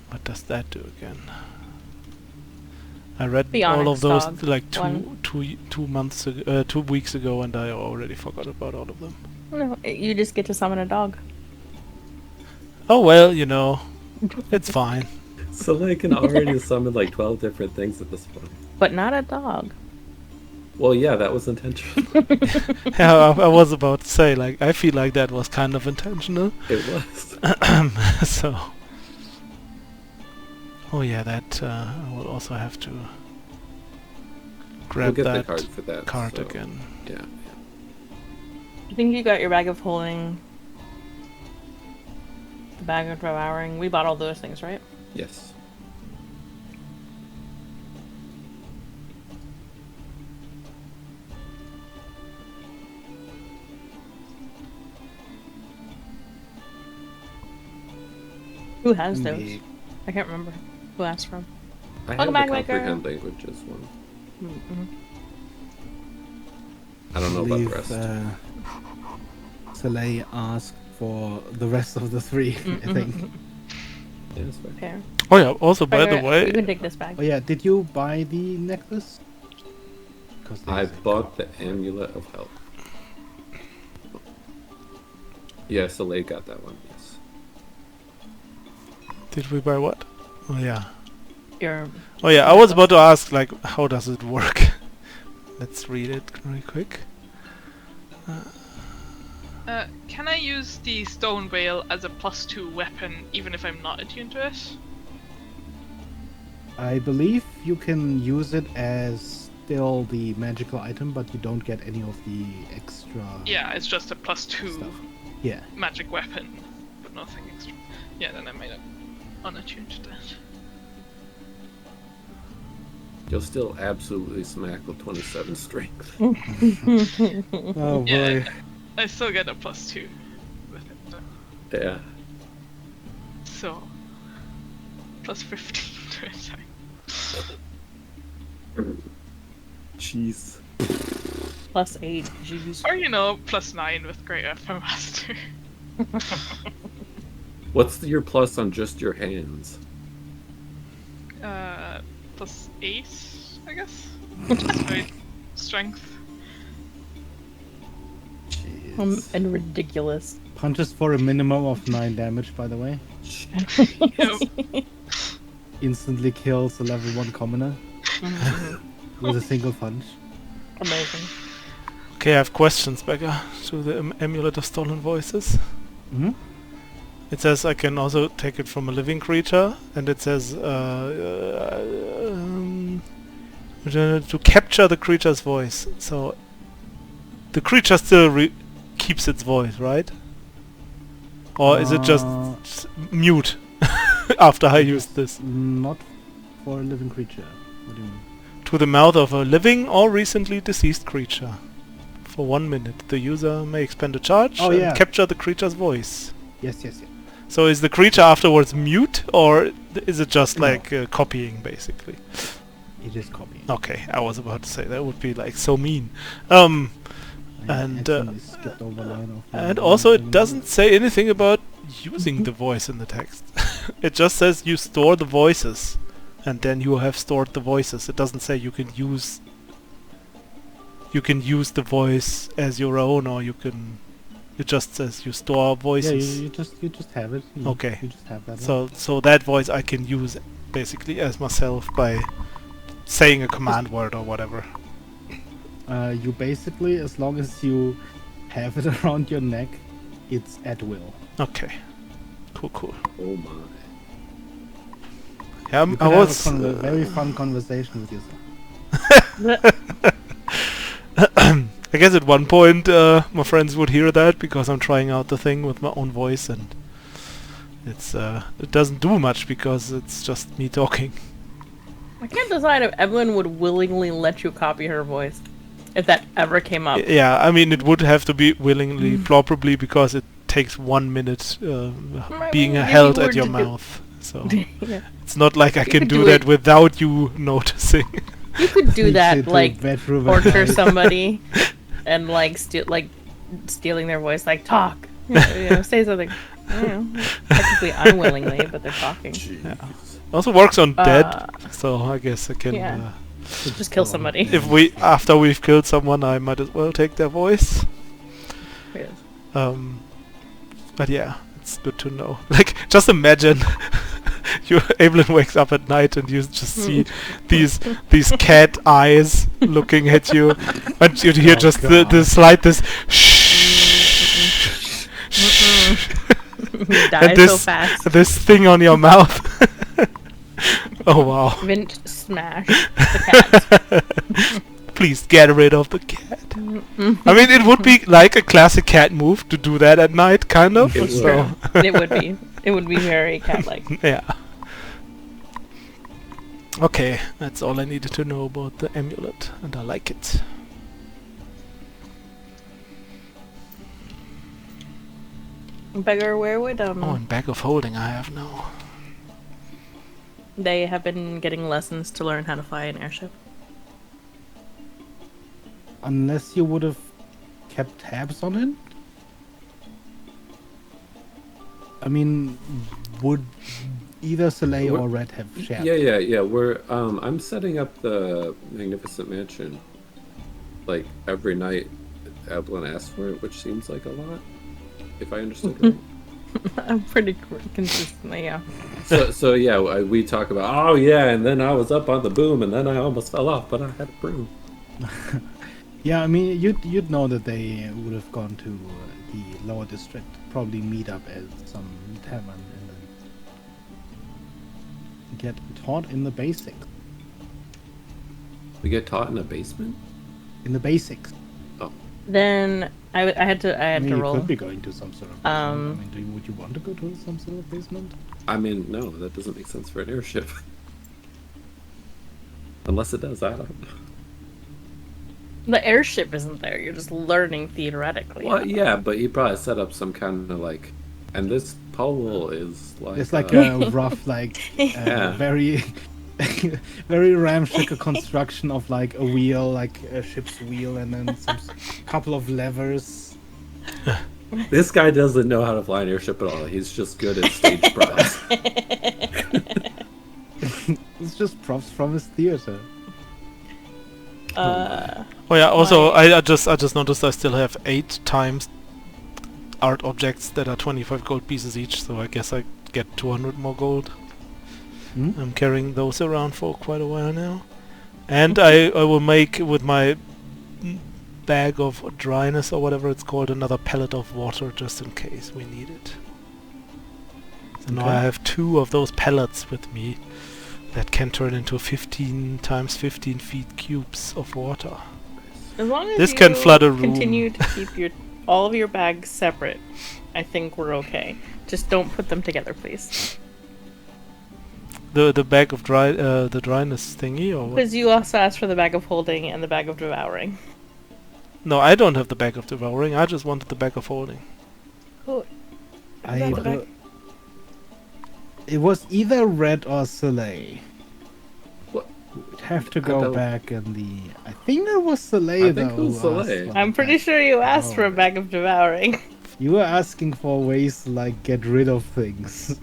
What does that do again? I read The all Onyx of those dog like one. 2 weeks ago, and I already forgot about all of them. No, you just get to summon a dog. Oh well, it's fine. So I can already summon like 12 different things at this point. But not a dog. Well, yeah, that was intentional. Yeah, I was about to say, like, I feel like that was kind of intentional. It was. So. Oh yeah, that I will also have to grab We'll get that the card for that. card so, again. Yeah. I think you got your bag of holding, the bag of devouring. We bought all those things, right? Yes. Who has Let those? me- I can't remember who asked from. I have Welcome the back, Maker. comprehend languages one. Mm-hmm. I don't know about the believe, rest. Soleil asked for the rest of the 3, I think. Yeah, that's fair. Fair. Oh yeah, also by the You way, can take this back. Oh yeah, did you buy the necklace? 'Cause I there's a bought the copy. amulet of health. Yeah, Soleil got that one, yes. did we buy what? Oh yeah. Your Oh yeah, I was about to ask, like, how does it work? Let's read it very quick. Can I use the stone veil as a +2 weapon even if I'm not attuned to it? I believe you can use it as still the magical item, but you don't get any of the extra Yeah, it's just a +2 stuff. Yeah. magic weapon, but nothing extra. Yeah, then I might have unattuned to that. You'll still absolutely smack with 27 strength. Oh boy. Yeah, I still get a +2 with it though. Yeah. So, +15 to attack. Jeez. +8. Jeez. Or, you know, +9 with Great Weapon Master. What's your plus on just your hands? +8, I guess? Just my strength. Jeez. And ridiculous. Punches for a minimum of 9 damage, by the way. Yep. Instantly kills a level 1 commoner with a single punch. Amazing. Okay, I have questions, Becca, to the Amulet of Stolen Voices. Mm-hmm. It says I can also take it from a living creature, and it says to capture the creature's voice. So the creature still keeps its voice, right? Or is it just mute after I use this? Not for a living creature. What do you mean? To the mouth of a living or recently deceased creature. For 1 minute, the user may expend a charge Oh, and yeah. capture the creature's voice. Yes, yes, yes. So is the creature afterwards mute, or is it just No. like copying, basically? It is copying. Okay, I was about to say that would be like so mean. I And, accidentally skipped over line of And also, it doesn't say anything about using the voice in the text. It just says you store the voices, and then you have stored the voices. It doesn't say you can use the voice as your own, or you can. It just says you store Yeah, voices. you just have it. Okay. You just have that. So that voice I can use basically as myself by saying a command word or whatever. You basically, as long as you have it around your neck, it's at will. Okay. Cool. Oh my. Yeah, You I could have was. a very fun conversation with yourself. I guess at one point my friends would hear that because I'm trying out the thing with my own voice, and it doesn't do much because it's just me talking. I can't decide if Evelyn would willingly let you copy her voice. If that ever came up. Yeah, I mean it would have to be willingly, probably because it takes 1 minute being if held you were at your to do- mouth. So Yeah. it's not like I You can could do do that it- without you noticing. You could do Sneaks that, into like, a bedroom at torture night. somebody and, like, stealing their voice, like, talk. You know, say something. I don't know. Technically unwillingly, but they're talking. Also works on dead, Uh, so I guess I can. yeah. Just kill somebody. If after we've killed someone, I might as well take their voice. Yes. But yeah, it's good to know. Like, just imagine Evelyn wakes up at night and you just see these cat eyes looking at you, and you hear Oh, just the God. slight this shh, You die so fast. this thing on your mouth. Oh wow! Vint smash the cat. Please get rid of the cat. I mean, it would be like a classic cat move to do that at night, kind of. It would. So It would be. It would be very cat-like. yeah. Okay, that's all I needed to know about the amulet, and I like it. Beggar, where would Oh, and bag of holding I have now. they have been getting lessons to learn how to fly an airship? Unless you would have kept tabs on it. I mean, would either Soleil or Red have shared? Yeah. We're I'm setting up the Magnificent Mansion. Like every night, Evelyn asks for it, which seems like a lot, if I understood right. I'm pretty consistently, yeah. So yeah, we talk about, oh yeah, and then I was up on the boom, and then I almost fell off, but I had a broom. Yeah, I mean, you'd know that they would have gone to the lower district, probably meet up at some tavern, and then get taught in the basics. We get taught in the basement. In the basics. Oh, Then I had to I mean, you roll. could be going to some sort of basement. I mean, would you want to go to some sort of basement? I mean, no, that doesn't make sense for an airship. Unless it does, I don't know. The airship isn't there. You're just learning theoretically. Well, yeah, but you probably set up some kind of like, and this pole is like. It's like a rough, like, Yeah. very, very ramshackle construction of like a wheel, like a ship's wheel, and then some couple of levers. This guy doesn't know how to fly an airship at all. He's just good at stage props. It's just props from his theater. Oh yeah. Also, I just noticed I still have 8 times art objects that are 25 gold pieces each. So I guess I get 200 more gold. Hmm? I'm carrying those around for quite a while now, and I will make with my bag of dryness or whatever it's called another pellet of water just in case we need it. So now Okay. I have 2 of those pellets with me that can turn into 15 times 15 feet cubes of water. As long as This you can flood a room. continue to keep all of your bags separate, I think we're okay. Just don't put them together, please. The bag of the dryness thingy or what? Because you also asked for the bag of holding and the bag of devouring. No, I don't have the bag of devouring. I just wanted the bag of holding. Oh, I got the bag. It was either Red or Soleil. What? We'd have to I go don't- back in the. I think it was Soleil I though. think it was who asked Soleil. for I'm the pretty bag. sure you asked for a Oh. bag of devouring. You were asking for ways to like get rid of things.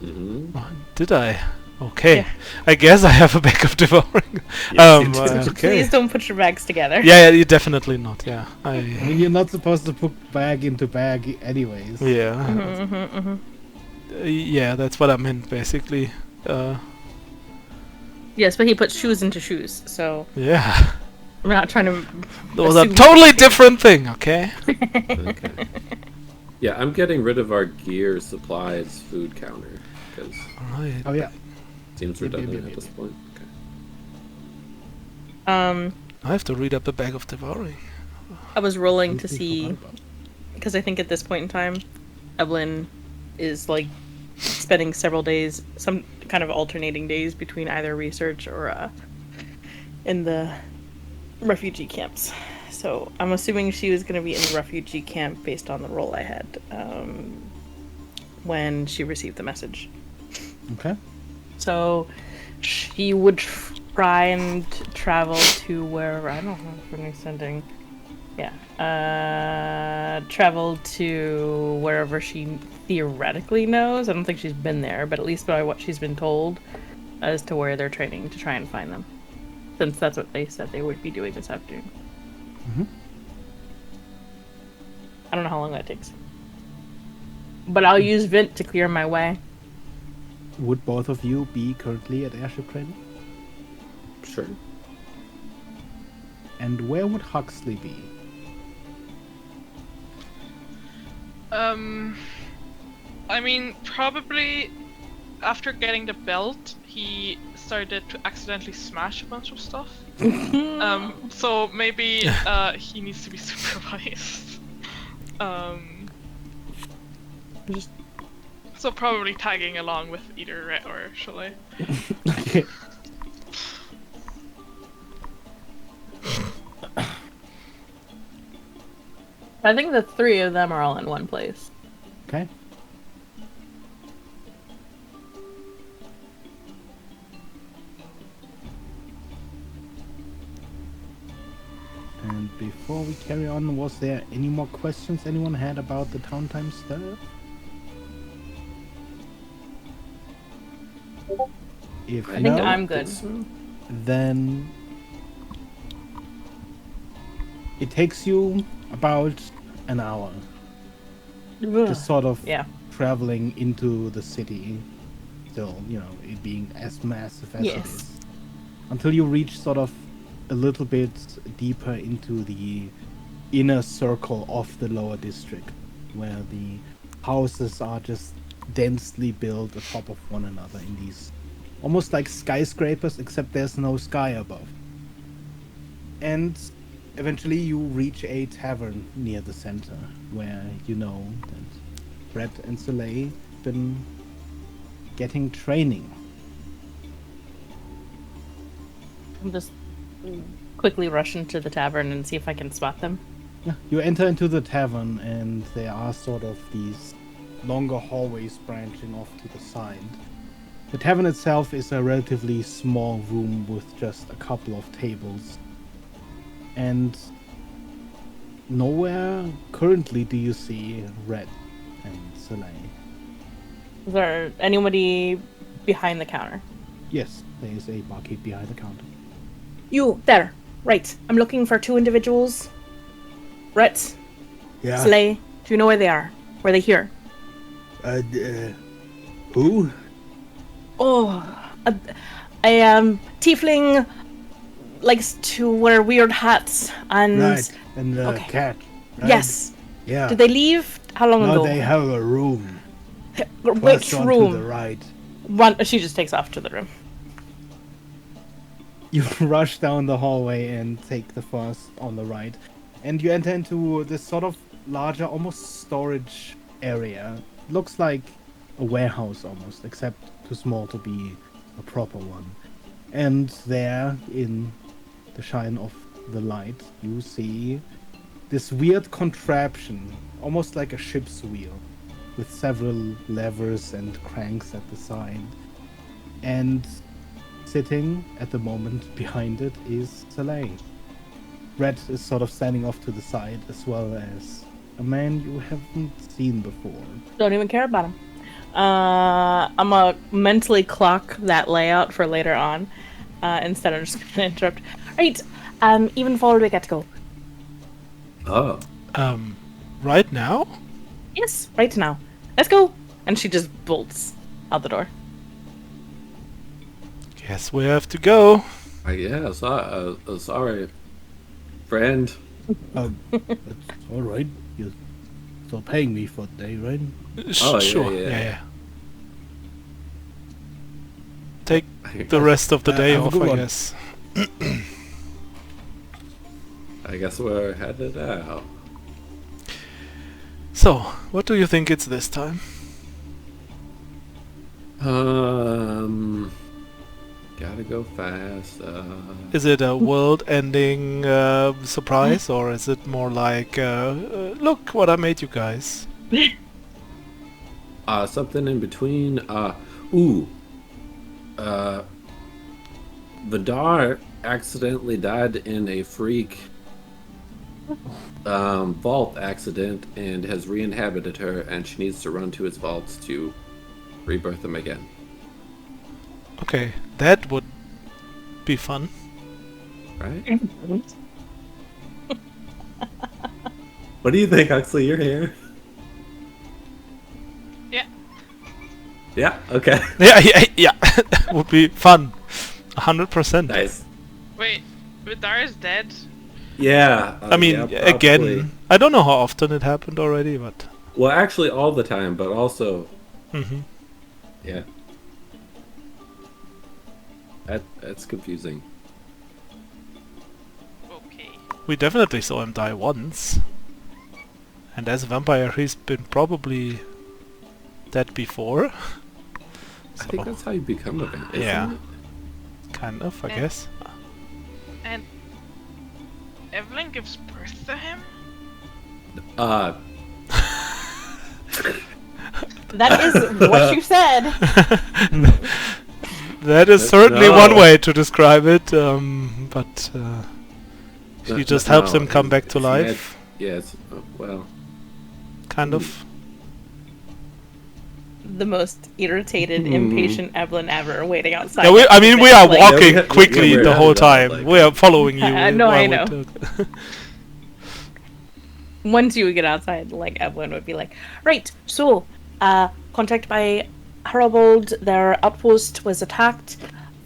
Mm-hmm. Oh, did I? Okay. Yeah. I guess I have a bag of devouring. Yes, you do. Okay. Please don't put your bags together. Yeah, you definitely not. Yeah. I mean, you're not supposed to put bag into bag, anyways. Yeah. Mm-hmm. Yeah, that's what I meant basically. Yes, but he put shoes into shoes, so Yeah. we're not trying to. Those are assume- totally different thing. Okay. Okay. Yeah, I'm getting rid of our gear, supplies, food counter because All right. Oh yeah. it seems Yep, yep, redundant yep, at this yep. point. Okay. I have to read up the bag of devouring. I was rolling to Completely see, forgot about it. because I think at this point in time, Evelyn is like spending several days, some kind of alternating days between either research or in the refugee camps. So I'm assuming she was going to be in the refugee camp based on the role I had when she received the message. Okay. So she would try and travel to wherever, I don't know if we're sending. Yeah. Travel to wherever she theoretically knows. I don't think she's been there, but at least by what she's been told as to where they're training to try and find them. Since that's what they said they would be doing this afternoon. Mhm. I don't know how long that takes. But I'll use Vint to clear my way. Would both of you be currently at airship training? Sure. And where would Huxley be? I mean, probably after getting the belt, he started to accidentally smash a bunch of stuff. So maybe he needs to be supervised. Just So probably tagging along with either Rhett or Chalet. I think the three of them are all in one place. Okay. And before we carry on, was there any more questions anyone had about the town time stuff? If I think no, I'm good. then it takes you about an hour, just sort of Yeah. traveling into the city, still, it being as massive as it Yes. is, until you reach sort of a little bit deeper into the inner circle of the lower district, where the houses are just densely built atop of one another in these almost like skyscrapers, except there's no sky above. And eventually you reach a tavern near the center, where you know that Brett and Soleil have been getting training. I'm just quickly rush into the tavern and see if I can spot them. Yeah, you enter into the tavern, and there are sort of these longer hallways branching off to the side. The tavern itself is a relatively small room with just a couple of tables. And nowhere currently do you see Red and Soleil. Is there anybody behind the counter? Yes, there is a barkeep behind the counter. You, there. Right. I'm looking for 2 individuals. Rhett, Yeah. Slay. Do you know where they are? Were they here? Who? Oh, a tiefling likes to wear weird hats and... Right, and the Okay. cat. Right? Yes. Yeah. Did they leave? How long No, ago? they have a room. Which First on room? to the right. One. She just takes off to the room. You rush down the hallway and take the first on the right. And you enter into this sort of larger, almost storage area. Looks like a warehouse almost, except too small to be a proper one. And there, in the shine of the light, you see this weird contraption, almost like a ship's wheel, with several levers and cranks at the side. And sitting at the moment behind it is Soleil. Red is sort of standing off to the side, as well as a man you haven't seen before. Don't even care about him. I'm gonna mentally clock that layout for later on, instead of just gonna interrupt. Right, even forward we get to go. Oh. Right now? Yes, right now. Let's go. And she just bolts out the door. Guess we have to go. Yeah, sorry, friend. It's all right. You're still paying me for the day, right? Oh, yeah, Sure. yeah. Yeah. Take the rest of the day have a off, good I one. guess. I guess we're headed out. So, what do you think it's this time? Gotta go fast. Is it a world-ending surprise, or is it more like, look what I made you guys? Something in between. Vidar accidentally died in a freak vault accident and has re-inhabited her, and she needs to run to his vaults to rebirth him again. Okay, that would be fun. Right? What do you think, Huxley? You're here. Yeah. Yeah. Okay. Yeah, that would be fun. 100%. Nice. Wait, Vidar is dead? Yeah. I mean, yeah, probably. again, I don't know how often it happened already, but... Well, actually, all the time, but also, Mhm. yeah. That's confusing. Okay. We definitely saw him die once. And as a vampire, he's been probably dead before. I think that's how you become a vampire. Yeah. Kind of, I Yeah. guess. And Evelyn gives birth to him? That is what you said. That is certainly one way to describe it, but she just helps him come back to life. Yes, well. Kind of. The most irritated, impatient Evelyn ever waiting outside. Yeah, we are like, walking Yeah, quickly we're the whole headed out, time. like- We are following you. No, while I we know. talk. Once you would get outside, like Evelyn would be like, right, so, contact by Harold, their outpost was attacked.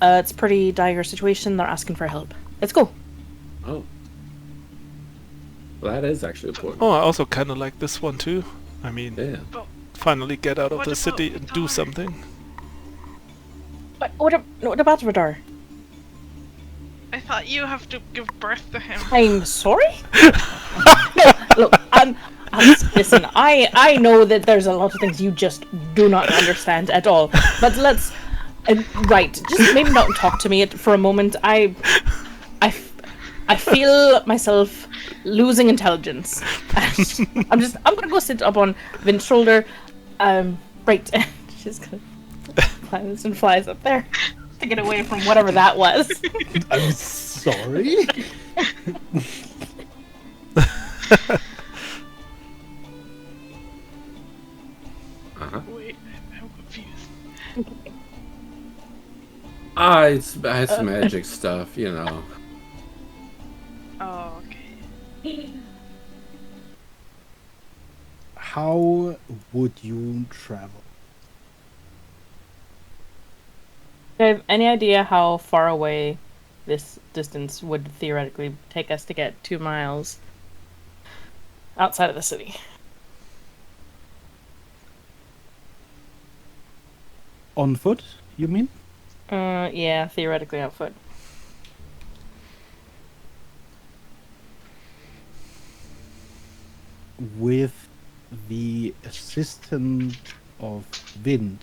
It's a pretty dire situation. They're asking for help. Let's go. Oh. Well, that is actually important. Oh, I also kind of like this one too. I mean, Yeah. finally get out of What the about city and do Radar? something. But what about Radar? I thought you have to give birth to him. I'm sorry? No, look, listen, I know that there's a lot of things you just do not understand at all. But let's, right, just maybe not talk to me for a moment. I feel myself losing intelligence. I'm gonna go sit up on Vin's shoulder. Right, she's gonna fly this and flies up there to get away from whatever that was. I'm sorry. Uh-huh. Wait, I'm confused. It's magic stuff, you know. Oh, okay. How would you travel? Do you have any idea how far away this distance would theoretically take us to get 2 miles outside of the city? On foot, you mean? Yeah, theoretically on foot. With the assistance of wind,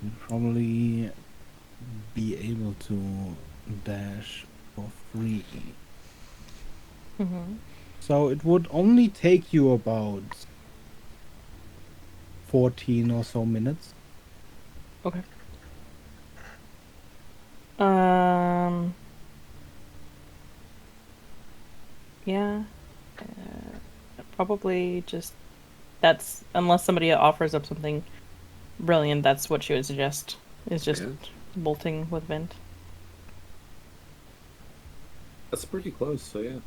you'd probably be able to dash for free. Mm-hmm. So it would only take you about 14 or so minutes. Okay. Yeah. Probably just that's unless somebody offers up something brilliant, that's what she would suggest. Is just Yeah. bolting with Vint. That's pretty close, so yeah.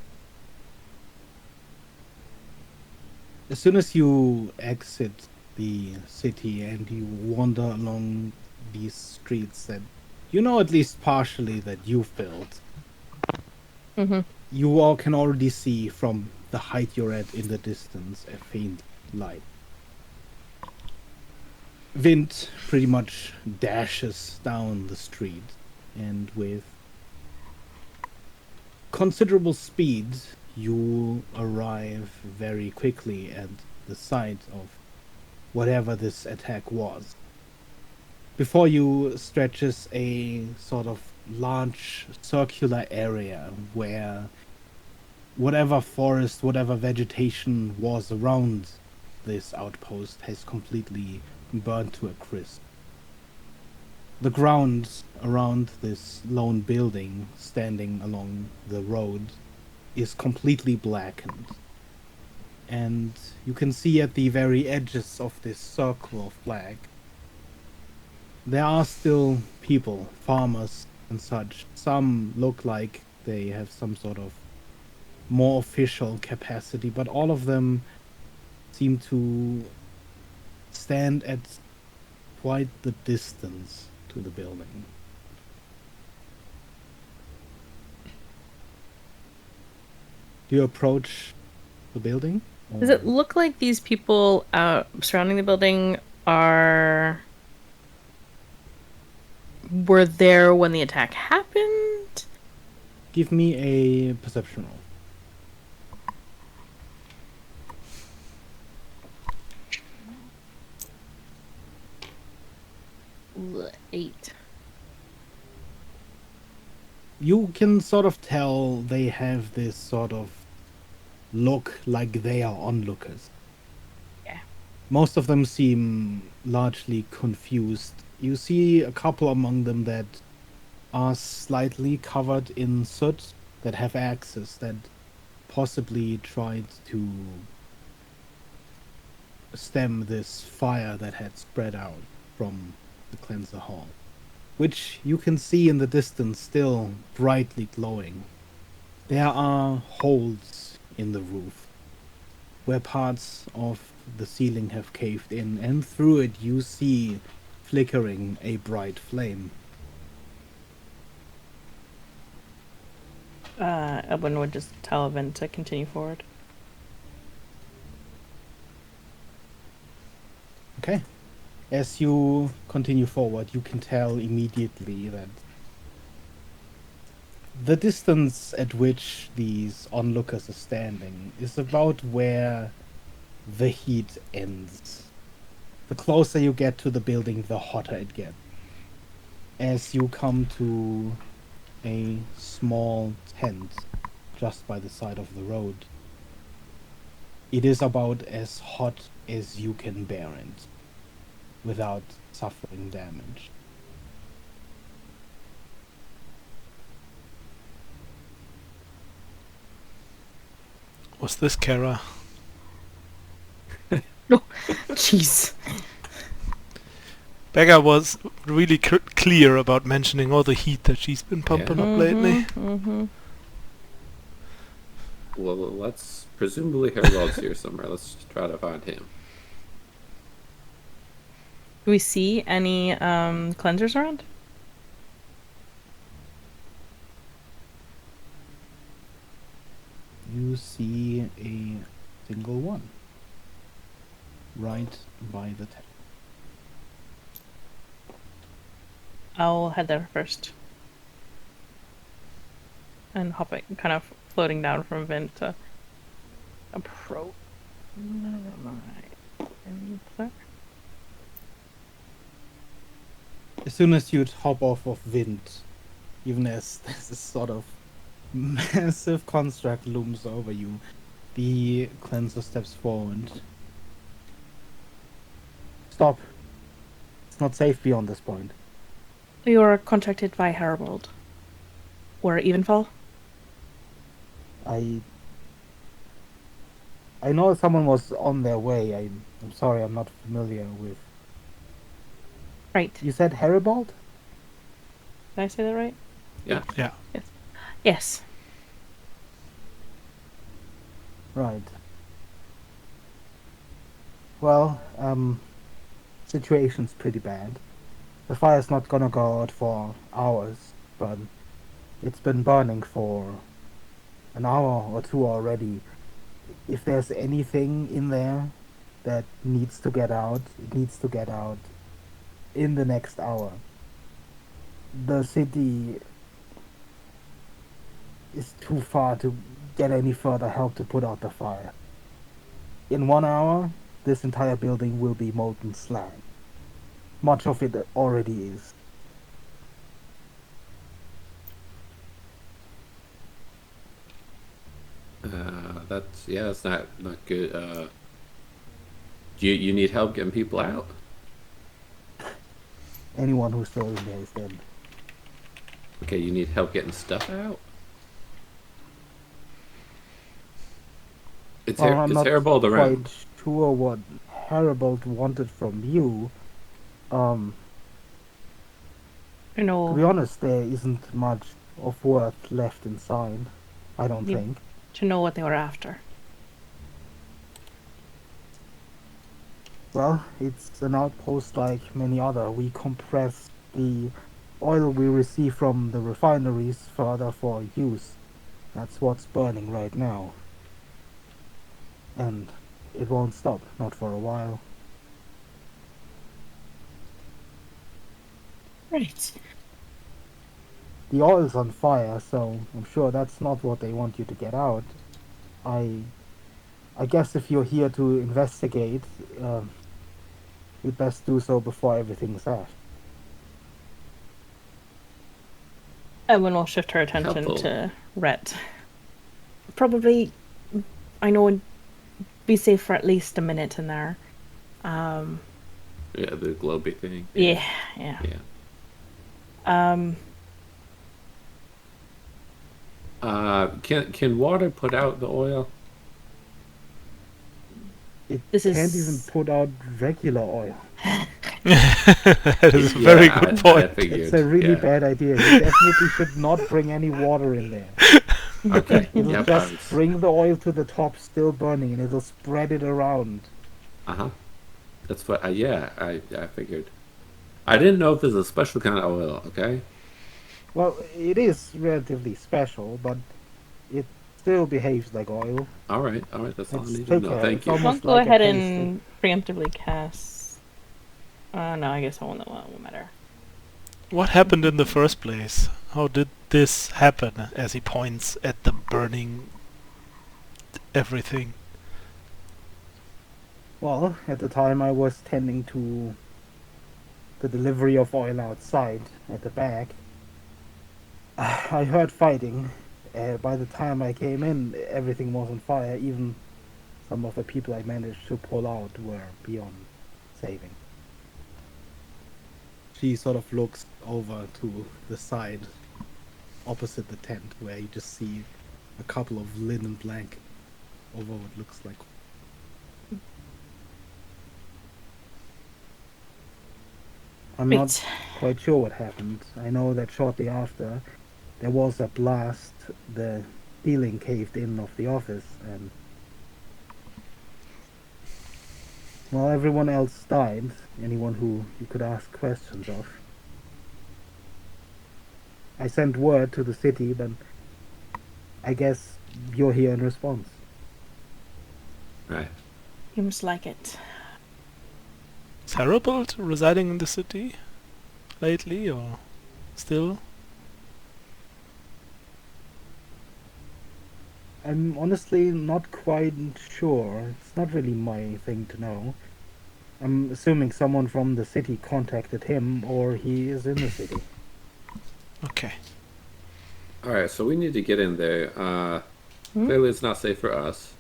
As soon as you exit the city and you wander along these streets that you know at least partially that you filled, Mm-hmm. you all can already see from the height you're at in the distance a faint light. Vint pretty much dashes down the street, and with considerable speed you arrive very quickly at the site of whatever this attack was. Before you stretches a sort of large circular area where whatever forest, whatever vegetation was around this outpost has completely burned to a crisp. The ground around this lone building standing along the road is completely blackened. And you can see at the very edges of this circle of black, there are still people, farmers and such. Some look like they have some sort of more official capacity, but all of them seem to stand at quite the distance to the building. Do you approach the building? Does it look like these people surrounding the building were there when the attack happened? Give me a perception roll. 8. You can sort of tell they have this sort of look like they are onlookers. Yeah. Most of them seem largely confused. You see a couple among them that are slightly covered in soot, that have axes, that possibly tried to stem this fire that had spread out from the cleanser hall, which you can see in the distance still brightly glowing. There are holes in the roof where parts of the ceiling have caved in, and through it you see flickering a bright flame. Edwin would just tell Vin to continue forward. Okay. As you continue forward, you can tell immediately that the distance at which these onlookers are standing is about where the heat ends. The closer you get to the building, the hotter it gets. As you come to a small tent just by the side of the road, it is about as hot as you can bear it without suffering damage. Was this Kara? Jeez. Becca was really clear about mentioning all the heat that she's been pumping up lately. Mm-hmm. Well, let's presumably Harold's here somewhere. Let's try to find him. Do we see any cleansers around? You see a single one right by the tent. I'll head there first. And hopping, kind of floating down from Vin to approach. As soon as you'd hop off of Wind, even as this sort of massive construct looms over you, the cleanser steps forward. Stop. It's not safe beyond this point. You are contacted by Harold. Or Evenfall? I know someone was on their way. I'm sorry, I'm not familiar with... Right. You said Haribold? Did I say that right? Yeah. Yeah. Yes. Right. Well, situation's pretty bad. The fire's not gonna go out for hours, but it's been burning for an hour or two already. If there's anything in there that needs to get out, it needs to get out in the next hour. The city is too far to get any further help to put out the fire. In 1 hour, this entire building will be molten slag. Much of it already is. That's not good. You need help getting people out? Anyone who's still in there is dead. Okay, you need help getting stuff out? It's Well, I'm not Haribold around. quite sure what Haribold wanted from you. I To know. be honest, there isn't much of worth left inside. I don't Yeah. think. To know what they were after. Well, it's an outpost like many other. We compress the oil we receive from the refineries further for use. That's what's burning right now. And it won't stop, not for a while. Right. The oil's on fire, so I'm sure that's not what they want you to get out. I guess if you're here to investigate, you'd best do so before everything's out. Evelyn will shift her attention Helpful. to Rhett. Probably, I know it'd be safe for at least a minute in there. Yeah, the globy thing. Yeah. Yeah. Can water put out the oil? It This can't is- even put out regular oil. That is a very good I point. figured. It's a really yeah. bad idea. You definitely should not bring any water in there. Okay. It'll Yep. just bring the oil to the top, still burning, and it'll spread it around. That's what. I figured. I didn't know if there's a special kind of oil. Okay. Well, it is relatively special, but it still behaves like oil. All right. That's all I It's need to know. thicker. Thank It's you. I'll almost go like a ahead paste. and preemptively cast. No, I guess I won't matter. What happened in the first place? How did this happen? As he points at the burning everything. Well, at the time I was tending to the delivery of oil outside at the back. I heard fighting. By the time I came in, everything was on fire. Even some of the people I managed to pull out were beyond saving. She sort of looks over to the side opposite the tent, where you just see a couple of linen blankets over what looks like. I'm not Right. quite sure what happened. I know that shortly after, there was a blast. The ceiling caved in of the office, and well, everyone else died. Anyone who you could ask questions of. I sent word to the city, but I guess you're here in response. Right. Seems like it. Is Harold residing in the city lately, or still? I'm honestly not quite sure. It's not really my thing to know. I'm assuming someone from the city contacted him, or he is in the city. Okay. All right. So we need to get in there. Clearly, it's not safe for us.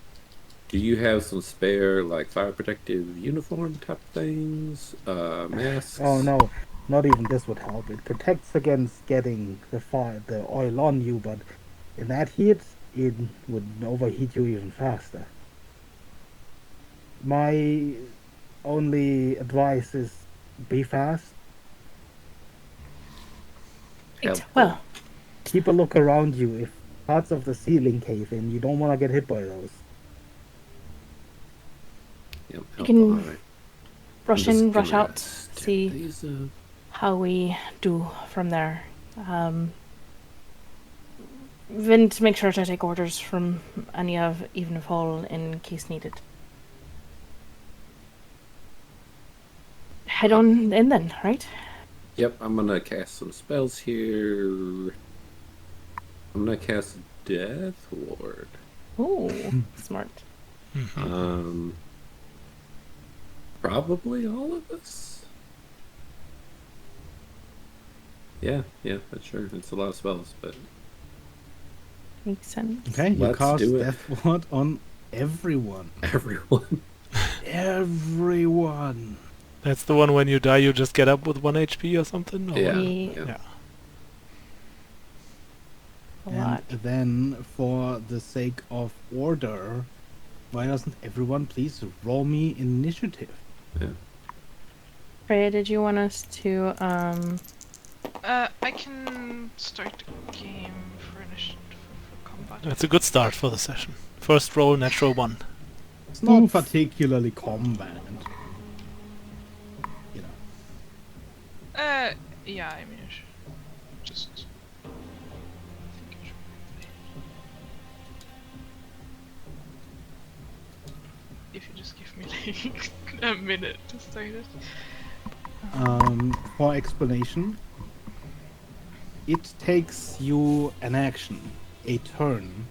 Do you have some spare, like, fire protective uniform type things? Masks? Oh no, not even this would help. It protects against getting the oil on you, but in that heat, it would overheat you even faster. My only advice is be fast. Right. Helpful. Well, Keep a look around you. If parts of the ceiling cave in, you don't want to get hit by those. Yep. You can All right. rush I'm just in, rush gonna out, step see these up. how we do from there. Then to make sure to take orders from any of Evening Fall in case needed. Head on in then, right? Yep, I'm gonna cast some spells here. I'm gonna cast Death Ward. Ooh, smart. Probably all of us. Yeah, that's sure. It's a lot of spells, but Makes sense. Okay, you Let's cast do it. Death Ward on everyone. everyone. Everyone. That's the one when you die, you just get up with 1 HP or something? Or Yeah. Yeah. A And lot. then, for the sake of order, why doesn't everyone please roll me initiative? Yeah. Freya, did you want us to I can start the game for initiative for combat. That's a good start for the session. First roll, natural 1. It's not Oof. particularly combat. You know. Yeah, I mean, I should just. I think I should probably- If you just give me like a minute to start it. For explanation, it takes you an action, a turn,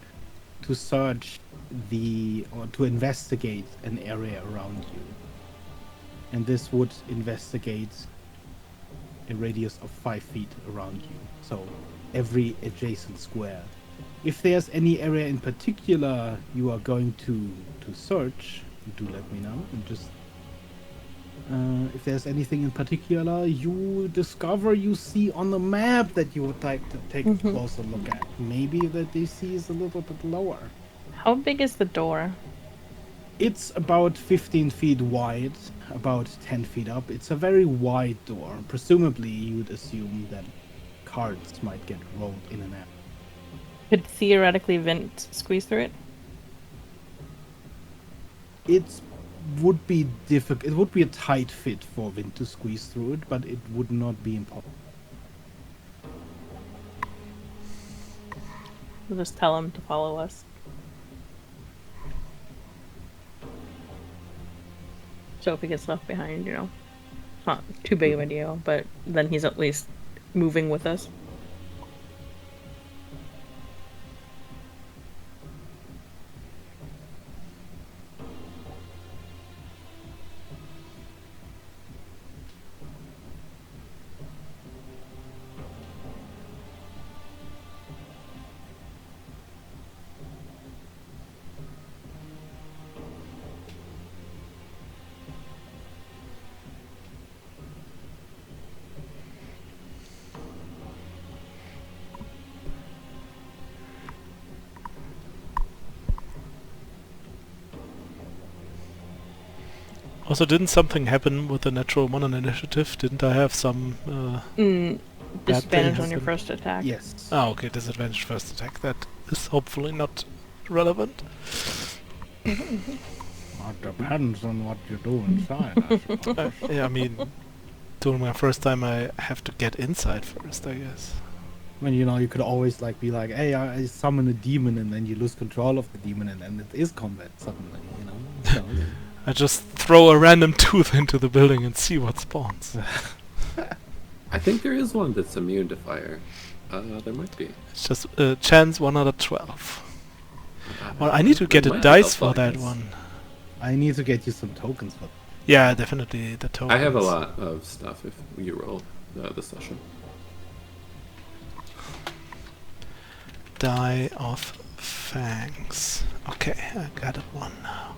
to search or to investigate an area around you. And this would investigate a radius of 5 feet around you. So every adjacent square. If there's any area in particular you are going to search, do let me know. And just if there's anything in particular you discover you see on the map that you would like to take a closer look at, maybe the DC is a little bit lower. How big is the door? It's about 15 feet wide, about 10 feet up. It's a very wide door. Presumably, you would assume that carts might get rolled in and out. Could theoretically Vint squeeze through it? It would be difficult. It would be a tight fit for Vint to squeeze through it, but it would not be impossible. We'll just tell him to follow us. So if he gets left behind, you know, it's not too big of a deal, but then he's at least moving with us. Also, didn't something happen with the natural one on initiative? Didn't I have some Disadvantage on your happen? first attack. Yes. Ah, okay, disadvantage first attack. That is hopefully not relevant. It depends on what you do inside, I suppose. Yeah, I mean, during my first time I have to get inside first, I guess. When, you know, you could always like be like, hey, I summon a demon, and then you lose control of the demon, and then it is combat suddenly, you know? So, I just throw a random tooth into the building and see what spawns. I think there is one that's immune to fire. There might be. It's just chance 1 out of 12. Well, I need to get a dice for that one. I need to get you some tokens for that. Yeah, definitely the tokens. I have a lot of stuff if you roll the session. Die of Fangs. Okay, I got it one now.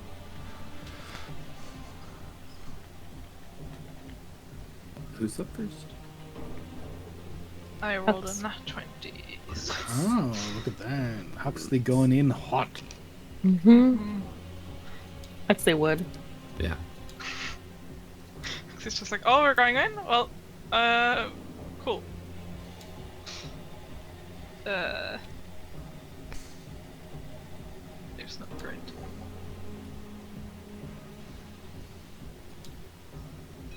Who's up first? I rolled a nat 20. Oh, look at that. Huxley going in hot. I'd say wood. Yeah. It's just like, oh, we're going in? Well, cool. There's not great.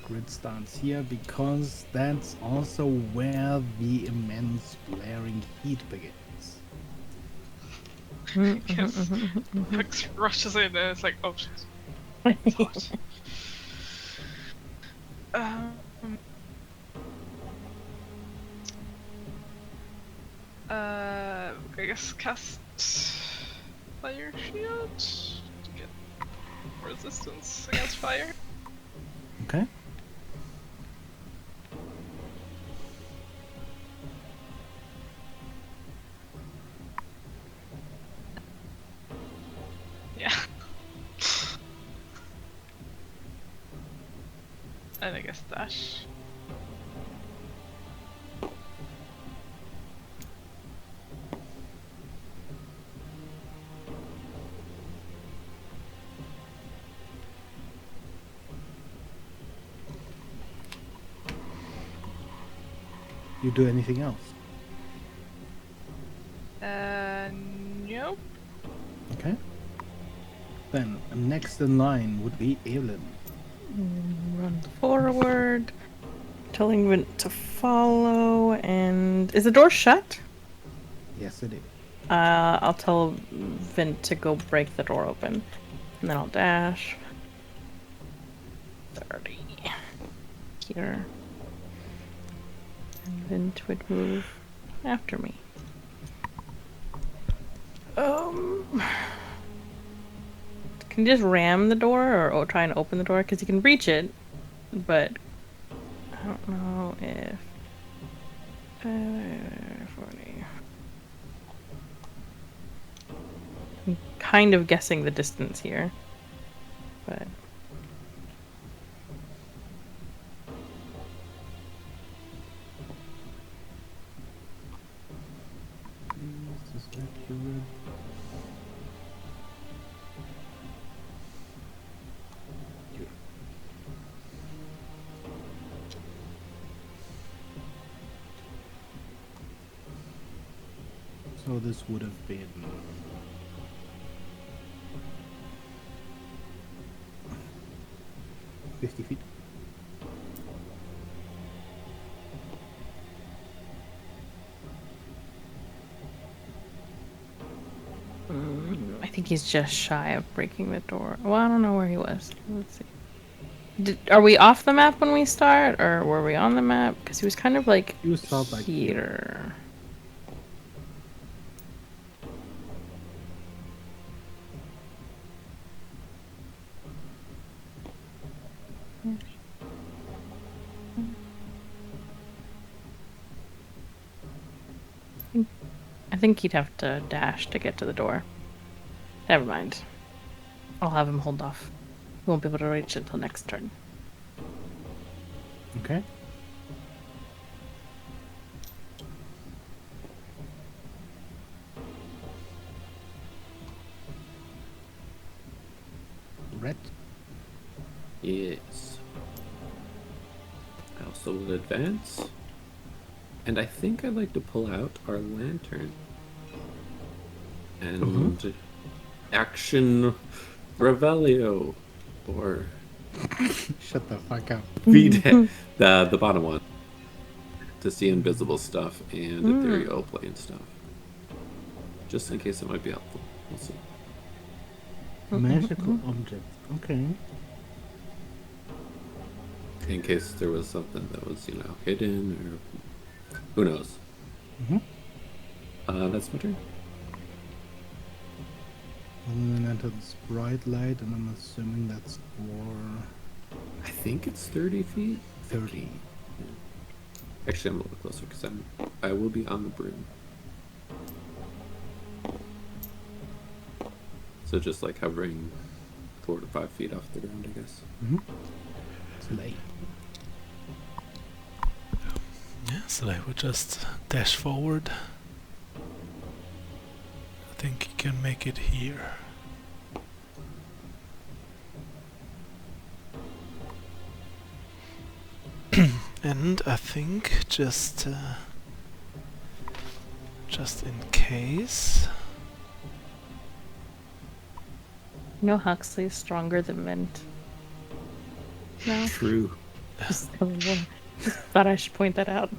Grid starts here because that's also where the immense blaring heat begins. Yes. Hux rushes in and it's like, oh shit. It's hot. I guess cast Fire Shield to get resistance against fire. Okay. Yeah. And I guess dash. You do anything else? Nope. Okay. Then next in line would be Evelyn. Run forward, telling Vint to follow, and is the door shut? Yes, it is. I'll tell Vint to go break the door open, and then I'll dash. 30 here, and Vint would move after me. Can you just ram the door or try and open the door? Because you can reach it, but I don't know if 40. I'm kind of guessing the distance here, but Is this accurate? So this would have been 50 feet. I think he's just shy of breaking the door. Well, I don't know where he was. Let's see. Are we off the map when we start, or were we on the map? Because he was kind of like You start like here. I think he'd have to dash to get to the door. Never mind. I'll have him hold off. He won't be able to reach it until next turn. Okay. Red. Yes. I also will advance. And I think I'd like to pull out our lantern. And action Revelio. Or Shut the fuck up. the bottom one. To see invisible stuff and ethereal plane stuff. Just in case it might be helpful. We'll see. Magical object. Okay. In case there was something that was, hidden or who knows. That's my turn. And then enter this bright light, and I'm assuming that's for I think it's 30 feet. 30. Actually, I'm a little closer because I will be on the broom. So just like hovering 4 to 5 feet off the ground, I guess. Slay. Yeah, so I would just dash forward. I think he can make it here. And I think just in case. No, Huxley's stronger than Mint. No, True. just thought I should point that out.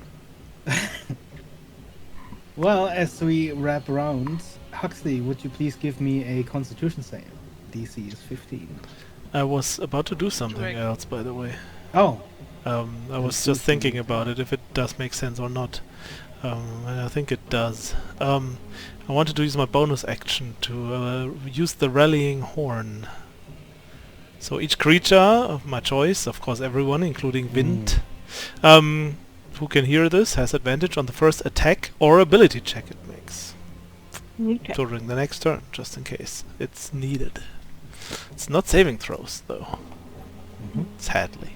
Well, as we wrap around, Huxley, would you please give me a Constitution save? DC is 15. I was about to do something Right. else, by the way. Oh, I was just thinking about it, if it does make sense or not. And I think it does. I wanted to use my bonus action to use the rallying horn. So each creature of my choice, of course everyone, including Wind, who can hear this, has advantage on the first attack or ability check it makes Okay. during the next turn, just in case it's needed. It's not saving throws, though. Sadly.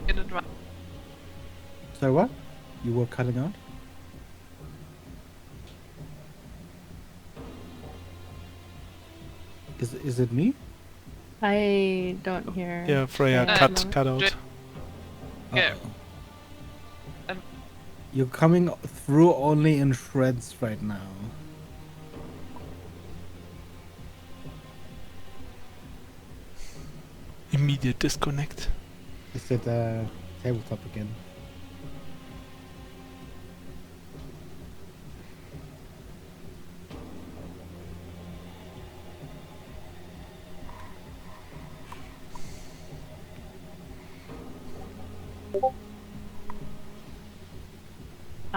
In advance. so what? You were cutting out? Is it me? I don't hear. Yeah, Freya, anything. cut out. Yeah. Uh-oh. You're coming through only in shreds right now. Immediate disconnect. Is it tabletop again?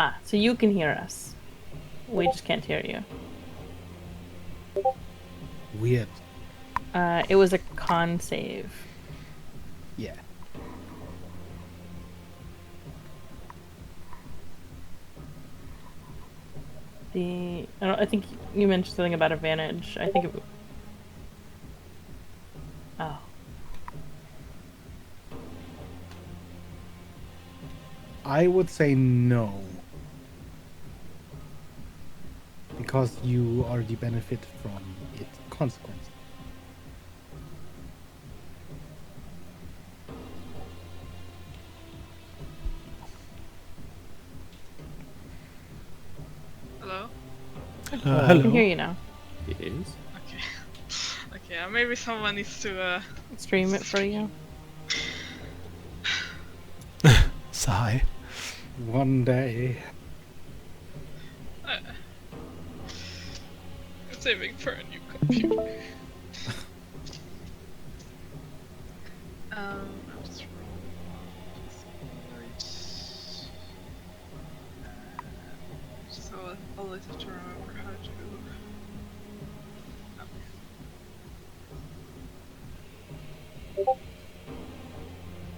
Ah, so you can hear us. We just can't hear you. Weird. It was a con save. Yeah. I think you mentioned something about advantage. I think it. Oh. I would say no. Because you already benefit from its consequence. Hello? Oh. I can Hello. hear you now. Yes. Okay. Okay, maybe someone needs to Stream it for you. Sigh. One day. saving for a new computer. I'm just so I'll always have to remember how to. Okay.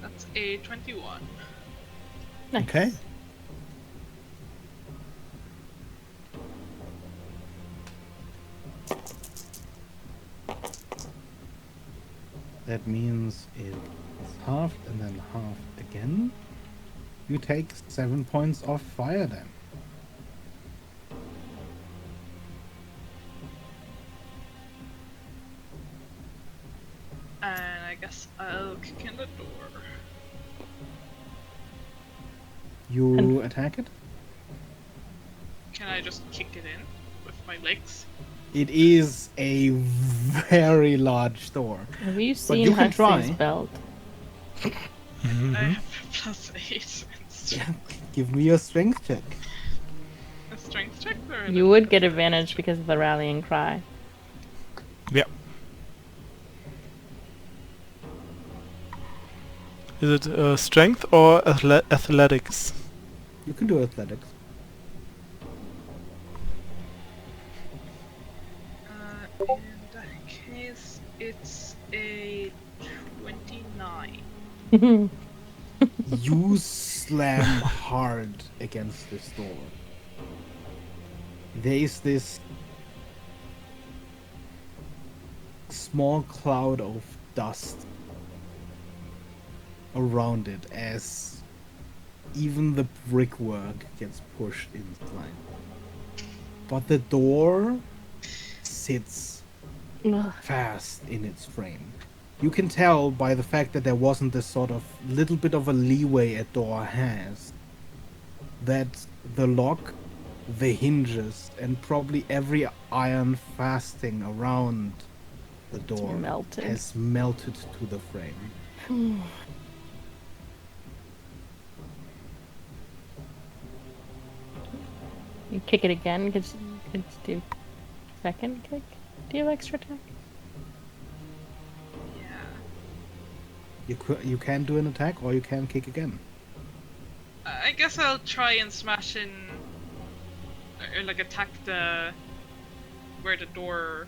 That's a 21. Nice. Okay. That means it's halved and then halved again. You take 7 points of fire then. And I guess I'll kick in the door. You attack it? Can I just kick it in with my legs? It is a very large door. Have you you seen can Huxley's try. belt? I have plus 8 Yeah, give me your strength check. a strength check or You would get advantage because of the rallying cry. Yeah. Is it strength or athletics? You can do athletics. In that case, it's a 29. You slam hard against this door. There is this small cloud of dust around it as even the brickwork gets pushed inside. But the door sits Ugh. fast in its frame. You can tell by the fact that there wasn't this sort of little bit of a leeway a door has, that the lock, the hinges, and probably every iron fastening around the door melted. has melted to the frame. You kick it again, could do second kick? Do you have extra attack? Yeah. You can do an attack or you can kick again. I guess I'll try and smash in, or like attack where the door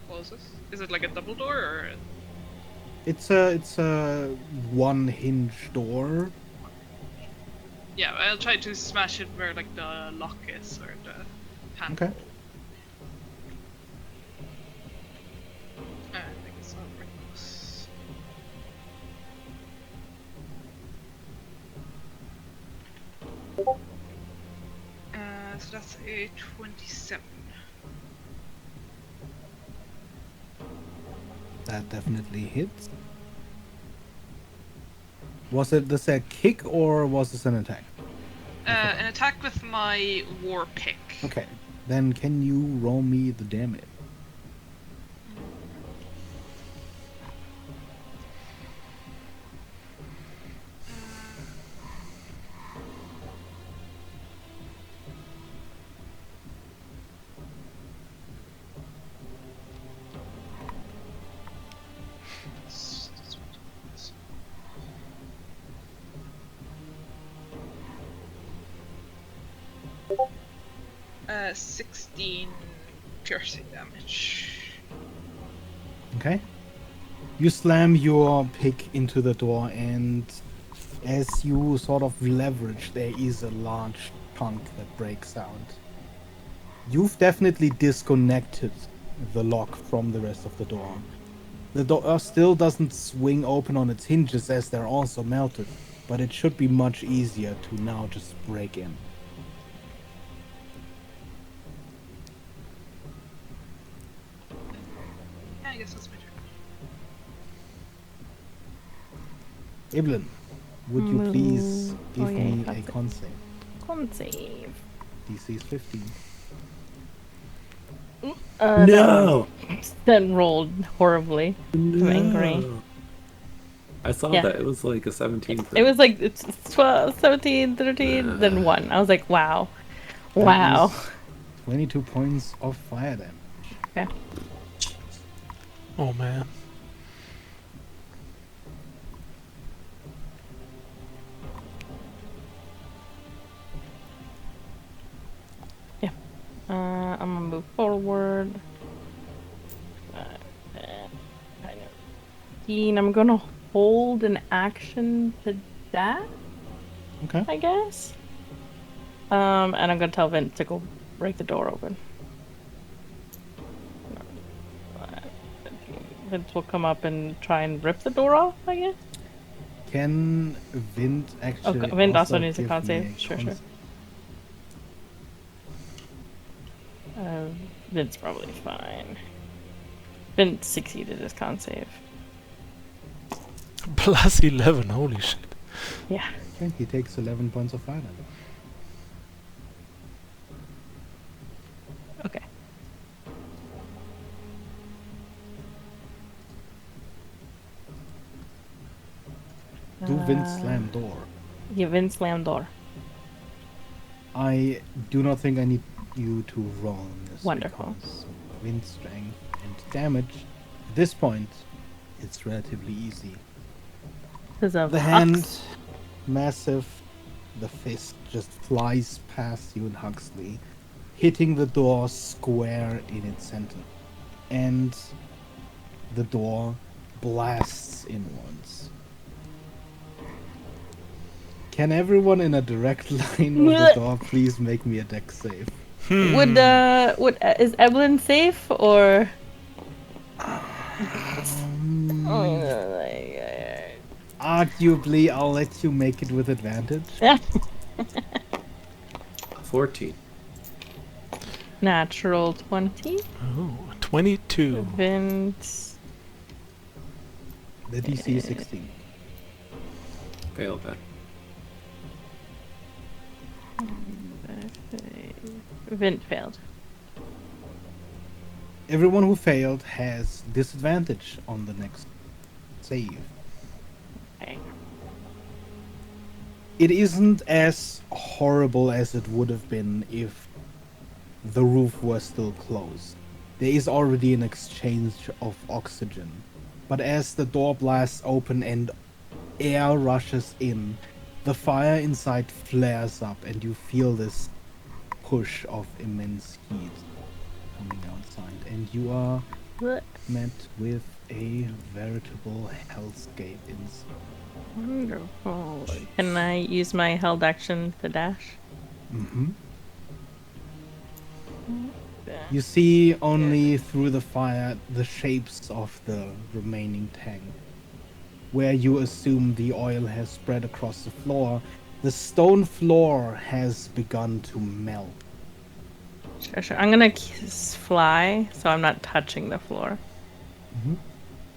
closes. Is it like a double door or? It's a one hinge door. Yeah, I'll try to smash it where like the lock is or the handle. Okay. I think it's not very close. So that's a 27. That definitely hits. Was it this a kick or was this an attack? An attack with my war pick. Okay. Then can you roll me the damage? 16 piercing damage. Okay. You slam your pick into the door, and as you sort of leverage, there is a large chunk that breaks out. You've definitely disconnected the lock from the rest of the door. The door still doesn't swing open on its hinges as they're also melted, but it should be much easier to now just break in. Yeah, I guess that's my turn. Evelyn, would you please give yeah, me a that's it. con save? Con save. DC is 15. No! That rolled horribly. I'm angry. I saw Yeah. that. It was like a 17. It was like it's 12, 17, 13, then 1. I was like, wow. Wow. That is 22 points of fire damage. Okay. Oh man. I'm gonna move forward. I'm gonna hold an action to dash, Okay. I guess. And I'm gonna tell Vince to go break the door open. Vince will come up and try and rip the door off, I guess. Can Vint actually Okay, Vint also needs a give con me save. Sure. con- Vince probably fine. Vince succeeded his con save. Plus 11, holy shit. Yeah. Okay, he takes 11 points of fire damage. Okay. Do Vint slam door? Yeah, Vince slam door. I do not think I need you to roll on this. Wonderful. Because wind strength and damage. At this point, it's relatively easy. Because of The hand, massive. The fist just flies past you and Huxley, hitting the door square in its center. And the door blasts inwards. Can everyone in a direct line of the door please make me a dex save? Would is Evelyn safe or? Arguably, I'll let you make it with advantage. 14. Natural 20. Oh, 22. Vince. The DC is 16. Failed that. Vint failed. Everyone who failed has disadvantage on the next save. Okay. It isn't as horrible as it would have been if the roof was still closed. There is already an exchange of oxygen. But as the door blasts open and air rushes in, the fire inside flares up and you feel this push of immense heat coming outside. And you are met with a veritable hellscape inside. Wonderful. Can I use my held action to dash? Mm-hmm. You see only through the fire the shapes of the remaining tank. Where you assume the oil has spread across the floor, the stone floor has begun to melt. Sure. I'm gonna fly, so I'm not touching the floor. Mm-hmm.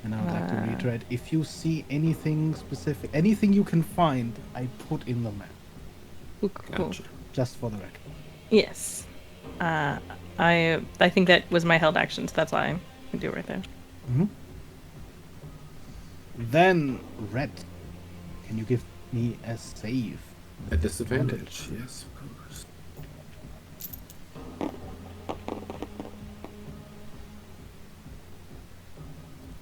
And I would like to reiterate, if you see anything specific, anything you can find, I put in the map. Ooh, cool. Gotcha. Just for the record. Yes. I think that was my held action, so that's why I can do it right there. Mm-hmm. Then, Red, can you give me a save? At disadvantage, yes, of course.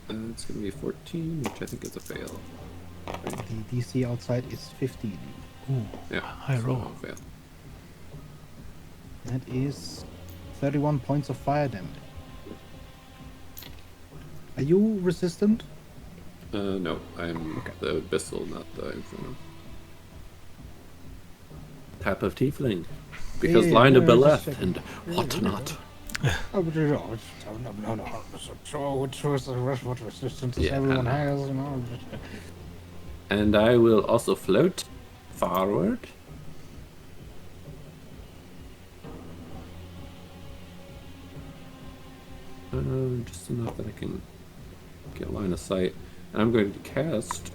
It's going to be 14, which I think is a fail. Right? The DC outside is 15. Ooh, Yeah, high so roll. I'll fail. That is 31 points of fire damage. Are you resistant? No, I'm Okay. the Abyssal, not the Inferno. Type of Tiefling. Because Yeah, line of just Beleth checking. and whatnot. Oh, but no, what resistance Yeah. everyone has, you know. And I will also float forward. Just enough that I can get line of sight. And I'm going to cast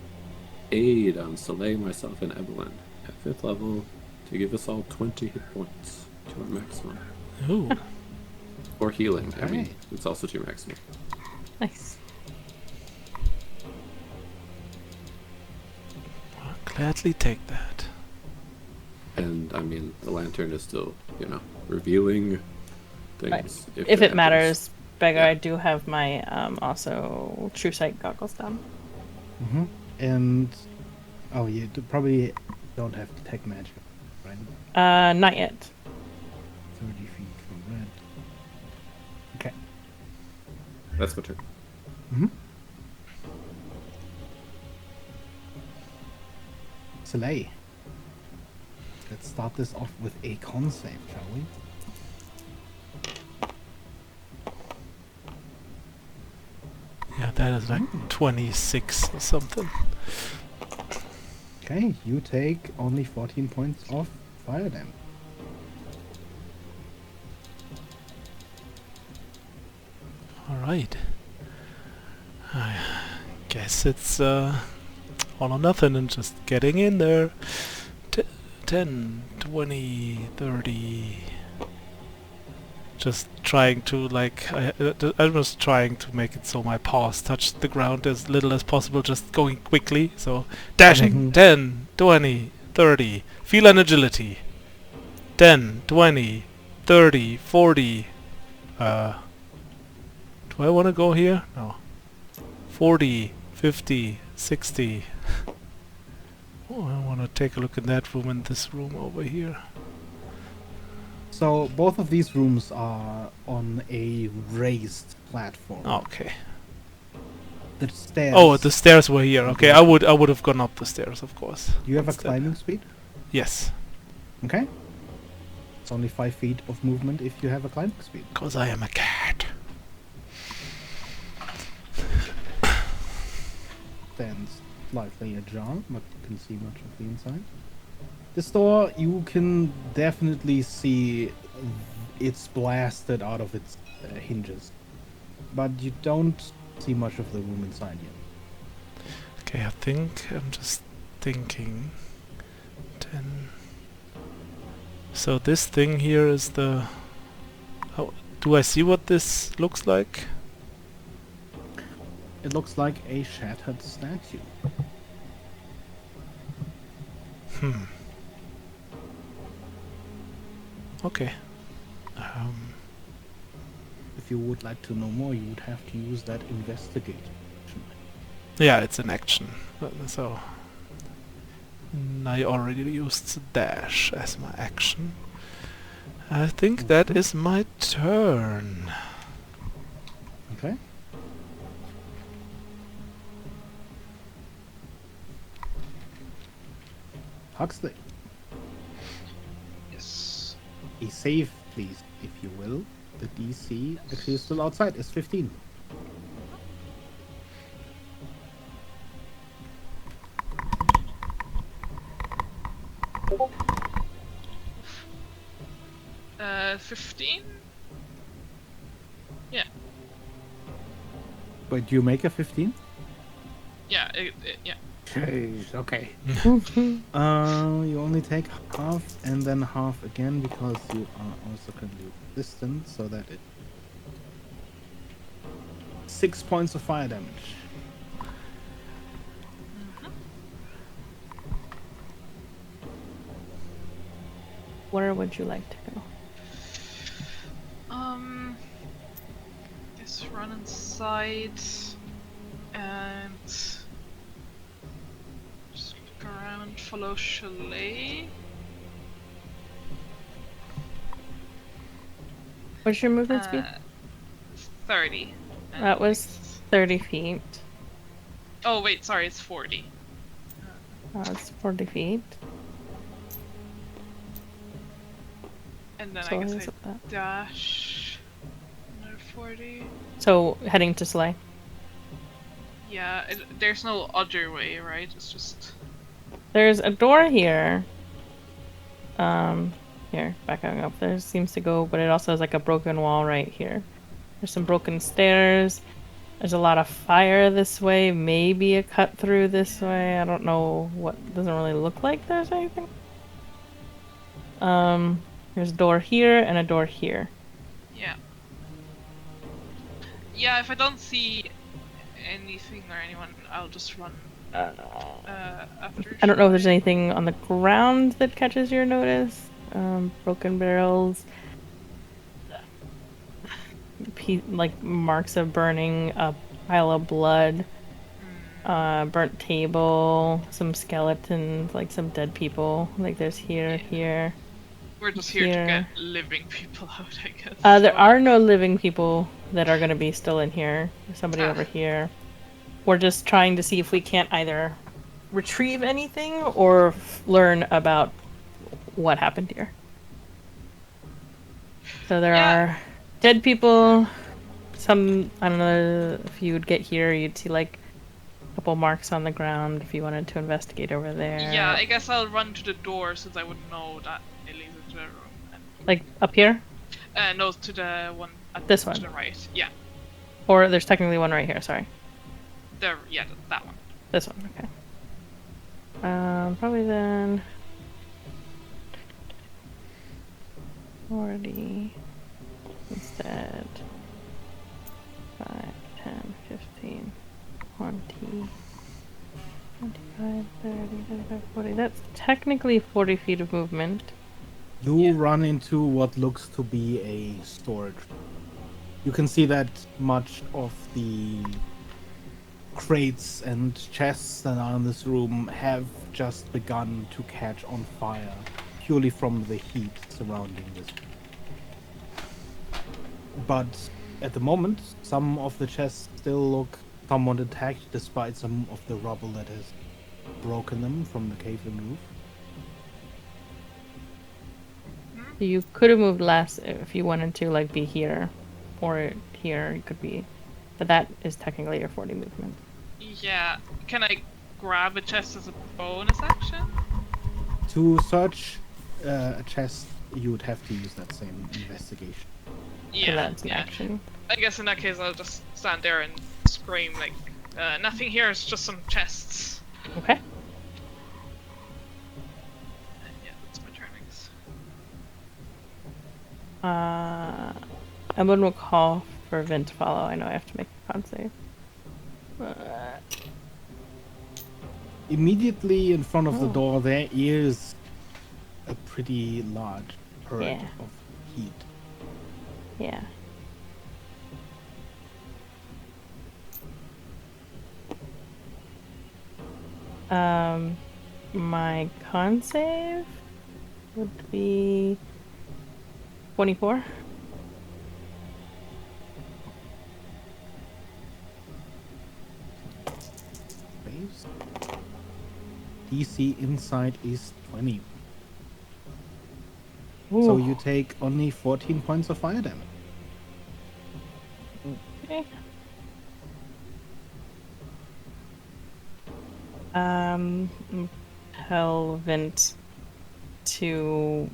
Aid on Soleil, myself, and Evelyn at 5th level to give us all 20 hit points to our maximum. Ooh. Or healing. I mean, Okay. it's also to your maximum. Nice. I'll gladly take that. And I mean, the lantern is still, revealing things. Right. If that it happens. matters, Beggar, Yeah. I do have my also True Sight goggles down. Mm-hmm. And oh, you probably don't have detect magic, right? Not yet. 30 feet from red. Okay. That's my turn. Mm-hmm. Soleil. Let's start this off with a con save, shall we? Yeah, that is like 26 or something. Okay, you take only 14 points of fire damage. Alright. I guess it's all or nothing and just getting in there. 10, 20, 30. Just trying to, like, I was trying to make it so my paws touch the ground as little as possible, just going quickly. So, dashing, Mhm. 10, 20, 30. Feel an agility. 10, 20, 30, 40. Do I want to go here? No. 40, 50, 60. Oh, I want to take a look in that room and this room over here. So both of these rooms are on a raised platform. Okay. The stairs. Oh, the stairs were here. Okay, I would have gone up the stairs, of course. Do you have a instead. climbing speed? Yes, Okay. It's only 5 feet of movement if you have a climbing speed. because I am a cat. Stands slightly ajar, but you can see much of the inside. This door, you can definitely see it's blasted out of its hinges, but you don't see much of the room inside yet. Okay, I think I'm just thinking. 10. So this thing here is the... Oh, do I see what this looks like? It looks like a shattered statue. Hmm. Okay. If you would like to know more, you would have to use that investigate. Yeah, it's an action. So... I already used dash as my action. I think that is my turn. Okay. Huxley, Yes. a save, please, if you will. The DC, actually, is still outside, is 15. Uh, 15? Yeah. Wait, do you make a 15? Yeah, yeah. Jeez, okay. You only take half and then half again because you are also currently resistant, so that it 6 points of fire damage. Where would you like to go? Guess run inside and just look around, follow Chalet. What's your movement speed? 30. That was 30 feet. Oh wait, sorry, it's 40. It's 40 feet. And then So I guess is I it that? dash another 40. So heading to Slay. Yeah, there's no other way, right? It's just... There's a door here. Here, backing up. There seems to go, but it also has like a broken wall right here. There's some broken stairs. There's a lot of fire this way. Maybe a cut through this way. I don't know what. Doesn't really look like there's anything. There's a door here and a door here. Yeah. Yeah, if I don't see anything or anyone, I'll just run after. I don't know if there's anything on the ground that catches your notice. Broken barrels. Like marks of burning, a pile of blood, burnt table, some skeletons, like some dead people. Like there's here. We're just here to get living people out, I guess. There are no living people that are gonna be still in here. There's somebody over here. We're just trying to see if we can't either retrieve anything or learn about what happened here. So there are dead people. Some, I don't know, if you would get here, you'd see like a couple marks on the ground if you wanted to investigate over there. Yeah, I guess I'll run to the door since I would know that it leads into the room. Like up here? No, to the one at This to one? the right. Yeah. Or there's technically one right here, sorry. That one. This one, okay. Probably then 40 instead. 5, 10, 15, 20, 25, 30, 35, 40. That's technically 40 feet of movement. You run into what looks to be a storage. You can see that much of the crates and chests that are in this room have just begun to catch on fire, purely from the heat surrounding this. But at the moment, some of the chests still look somewhat intact, despite some of the rubble that has broken them from the cave-in roof. You could have moved less if you wanted to, like, be here. Or here, you could be. But that is technically your 40 movement. Yeah. Can I grab a chest as a bonus action? To search a chest, you would have to use that same investigation. Yeah. So that's an action. I guess in that case I'll just stand there and scream like, nothing here, it's just some chests. Okay. And yeah, that's my turn, I guess. I'm gonna call for Vin to follow. I know I have to make a con save. Immediately in front of the door, there is a pretty large herd of heat. Yeah. My con save would be 24. DC inside is 20. Ooh. So you take only 14 points of fire damage. Okay. Tell Vint to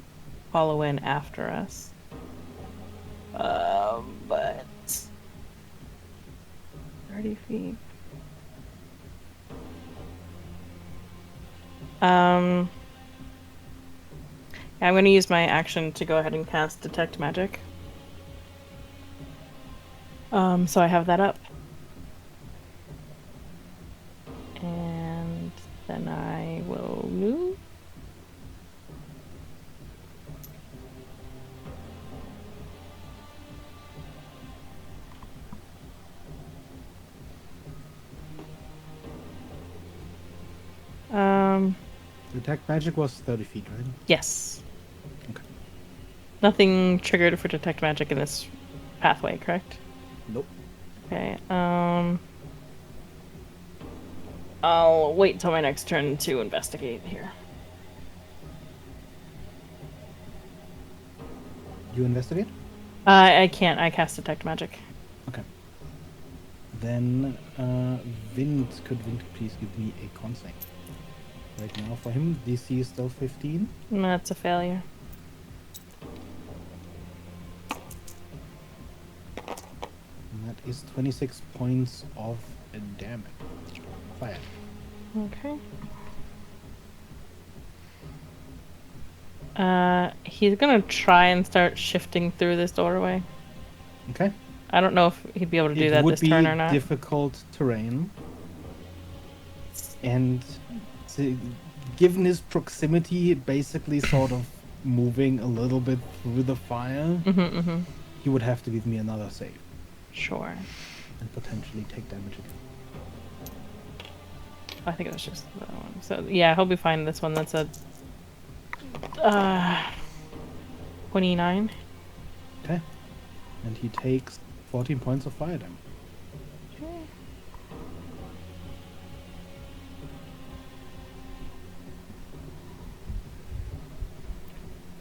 follow in after us. But 30 feet. I'm going to use my action to go ahead and cast Detect Magic. So I have that up. And then I will move. Detect magic was 30 feet, right? Yes. Okay. Nothing triggered for detect magic in this pathway, correct? Nope. Okay. I'll wait till my next turn to investigate here. You investigate? I can't. I cast detect magic. Okay. Then, Vind, could Vind please give me a con save? Right now for him, DC is still 15. That's a failure. And that is 26 points of damage. Fire. Okay. He's gonna try and start shifting through this doorway. Okay. I don't know if he'd be able to do It that would this be turn or not. difficult terrain. And given his proximity, basically sort of moving a little bit through the fire, he would have to give me another save Sure. and potentially take damage again. I think it was just that one. So yeah, he'll be fine. This one. That's a 29. Okay. And he takes 14 points of fire damage.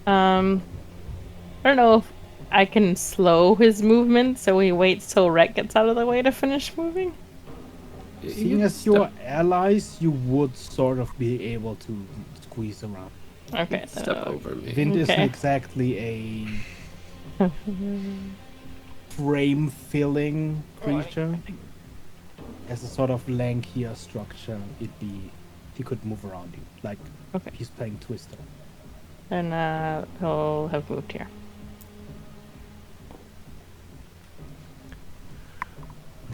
I don't know if I can slow his movement so he waits till Rhett gets out of the way to finish moving. Seeing as you're allies, you would sort of be able to squeeze around. Okay. Step over me. Vind isn't Okay. exactly a frame-filling creature. As a sort of lankier structure, he could move around you, like Okay. he's playing Twister. Then he'll have moved here.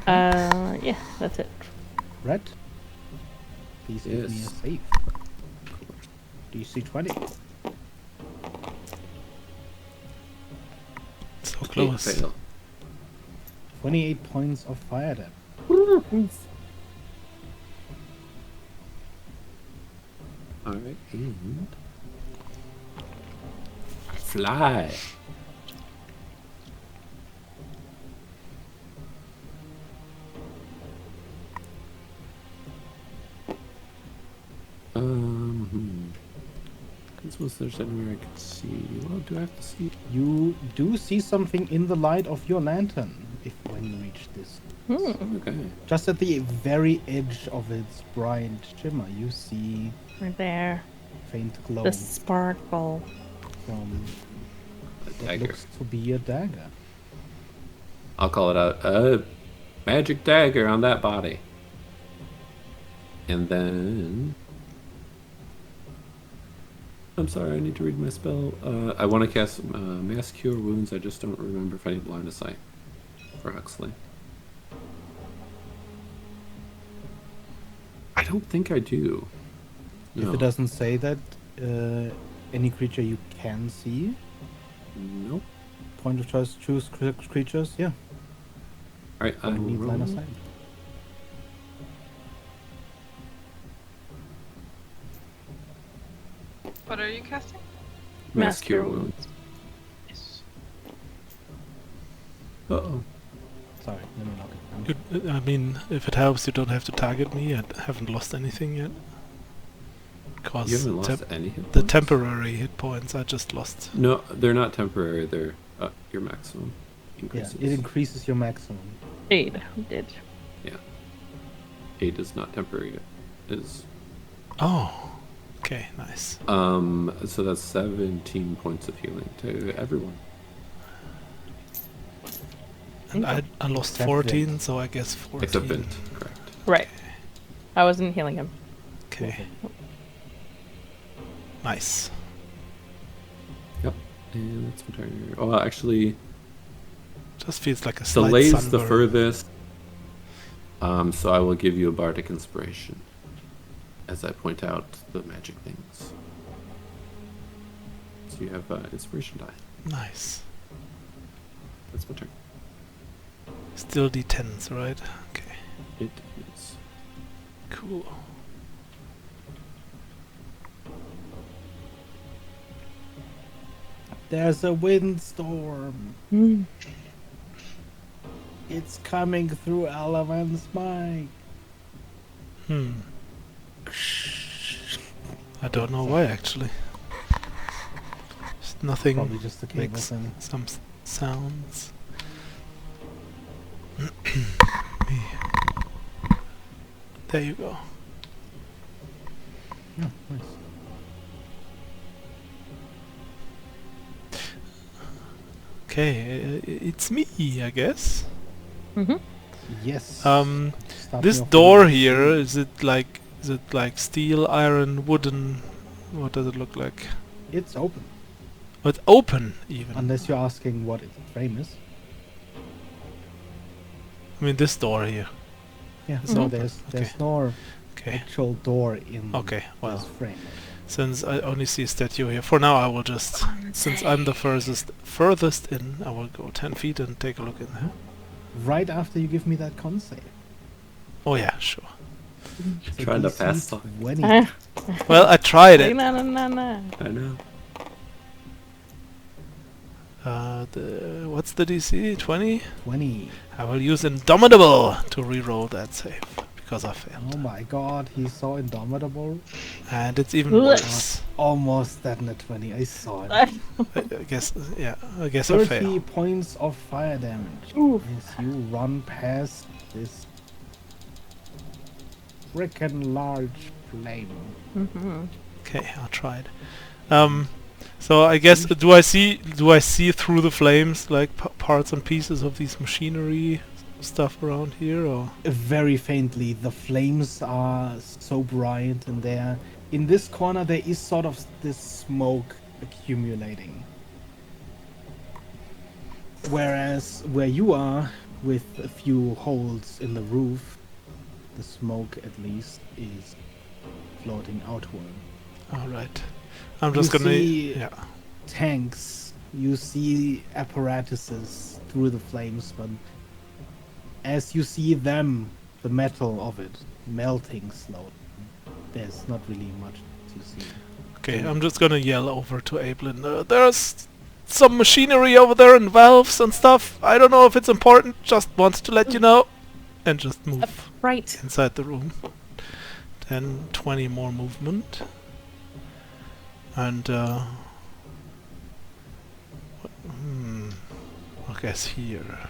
Yeah, that's it. Red, please give me a Yes. save. DC 20. So close. Fail. 28 points of fire damage. Alright, and fly. Was there anywhere I could see? Well, do I have to see? You do see something in the light of your lantern if when you reach this. Okay. Just at the very edge of its bright shimmer, you see Right there. faint glow The sparkle. from A what dagger. looks to be a dagger. I'll call it out. Magic dagger on that body. And then... I'm sorry, I need to read my spell. I want to cast Mass Cure Wounds. I just don't remember if I need Blind of Sight for Huxley. I don't think I do. If No. it doesn't say that, any creature you can see, Nope. point of choice, choose creatures, yeah. Alright, I I need will line of roll. sight. What are you casting? Mass Cure Cure Wounds. Yes. Uh-oh. Sorry, let me log it. I mean, if it helps, you don't have to target me. I haven't lost anything yet. You Because haven't lost any hit the points? temporary hit points I just lost. No, they're not temporary. They're your maximum Yeah, increases. it increases your maximum. Jade did. 8 is not temporary. It is. Oh, okay, nice. So that's 17 points of healing to everyone. And I lost Except 14, so I guess 14. Except Vint, correct. Right. I wasn't healing him. Okay, nice. Yep. And that's my turn. Oh, actually, Just feels like a slight Soleil's the sunburn. furthest. So I will give you a bardic inspiration as I point out the magic things. So you have inspiration die. Nice. That's my turn. Still D10s, right? Okay, It is. cool. There's a windstorm. Mm. It's coming through Element's mic. I don't know why actually. Just nothing Probably just the cable makes thing. some sounds. There you go. Yeah, nice. Okay, it's me, I guess. Yes. Start me This off door with- here, is it like steel, iron, wooden? What does it look like? It's open. Oh, it's open even. Unless you're asking what its frame is. I mean this door here. Yeah, It's no, open. there's Okay. no Okay. actual door in Okay, this well, frame. since I only see a statue here, for now I will just, since I'm the furthest in, I will go 10 feet and take a look in there. Right after you give me that con save. Oh yeah, sure. So Trying to DC fast talk. 20. Well, I tried it. Na, na, na, na. I know. What's the DC? 20? 20. I will use Indomitable to reroll that save, because I failed. Oh my god, he's so indomitable. And it's even Ugh. worse. Almost that in a 20. I saw it. I guess, yeah, I guess I 30 failed. points of fire damage. Oof. As you run past this frickin' large flame. Okay, I'll try it. So I guess do I see through the flames like parts and pieces of these machinery stuff around here, or? Very faintly, the flames are so bright, and there, in this corner, there is sort of this smoke accumulating. Whereas where you are, with a few holes in the roof, the smoke at least is floating outward. All right. I'm just You gonna. see- Yeah. Tanks, you see apparatuses through the flames, but as you see them, the metal of it melting slowly, there's not really much to see. Okay, I'm just gonna yell over to Ablin. There's some machinery over there and valves and stuff. I don't know if it's important. Just wanted to let you know, and just move Right. inside the room. 10, 20 more movement. And I guess here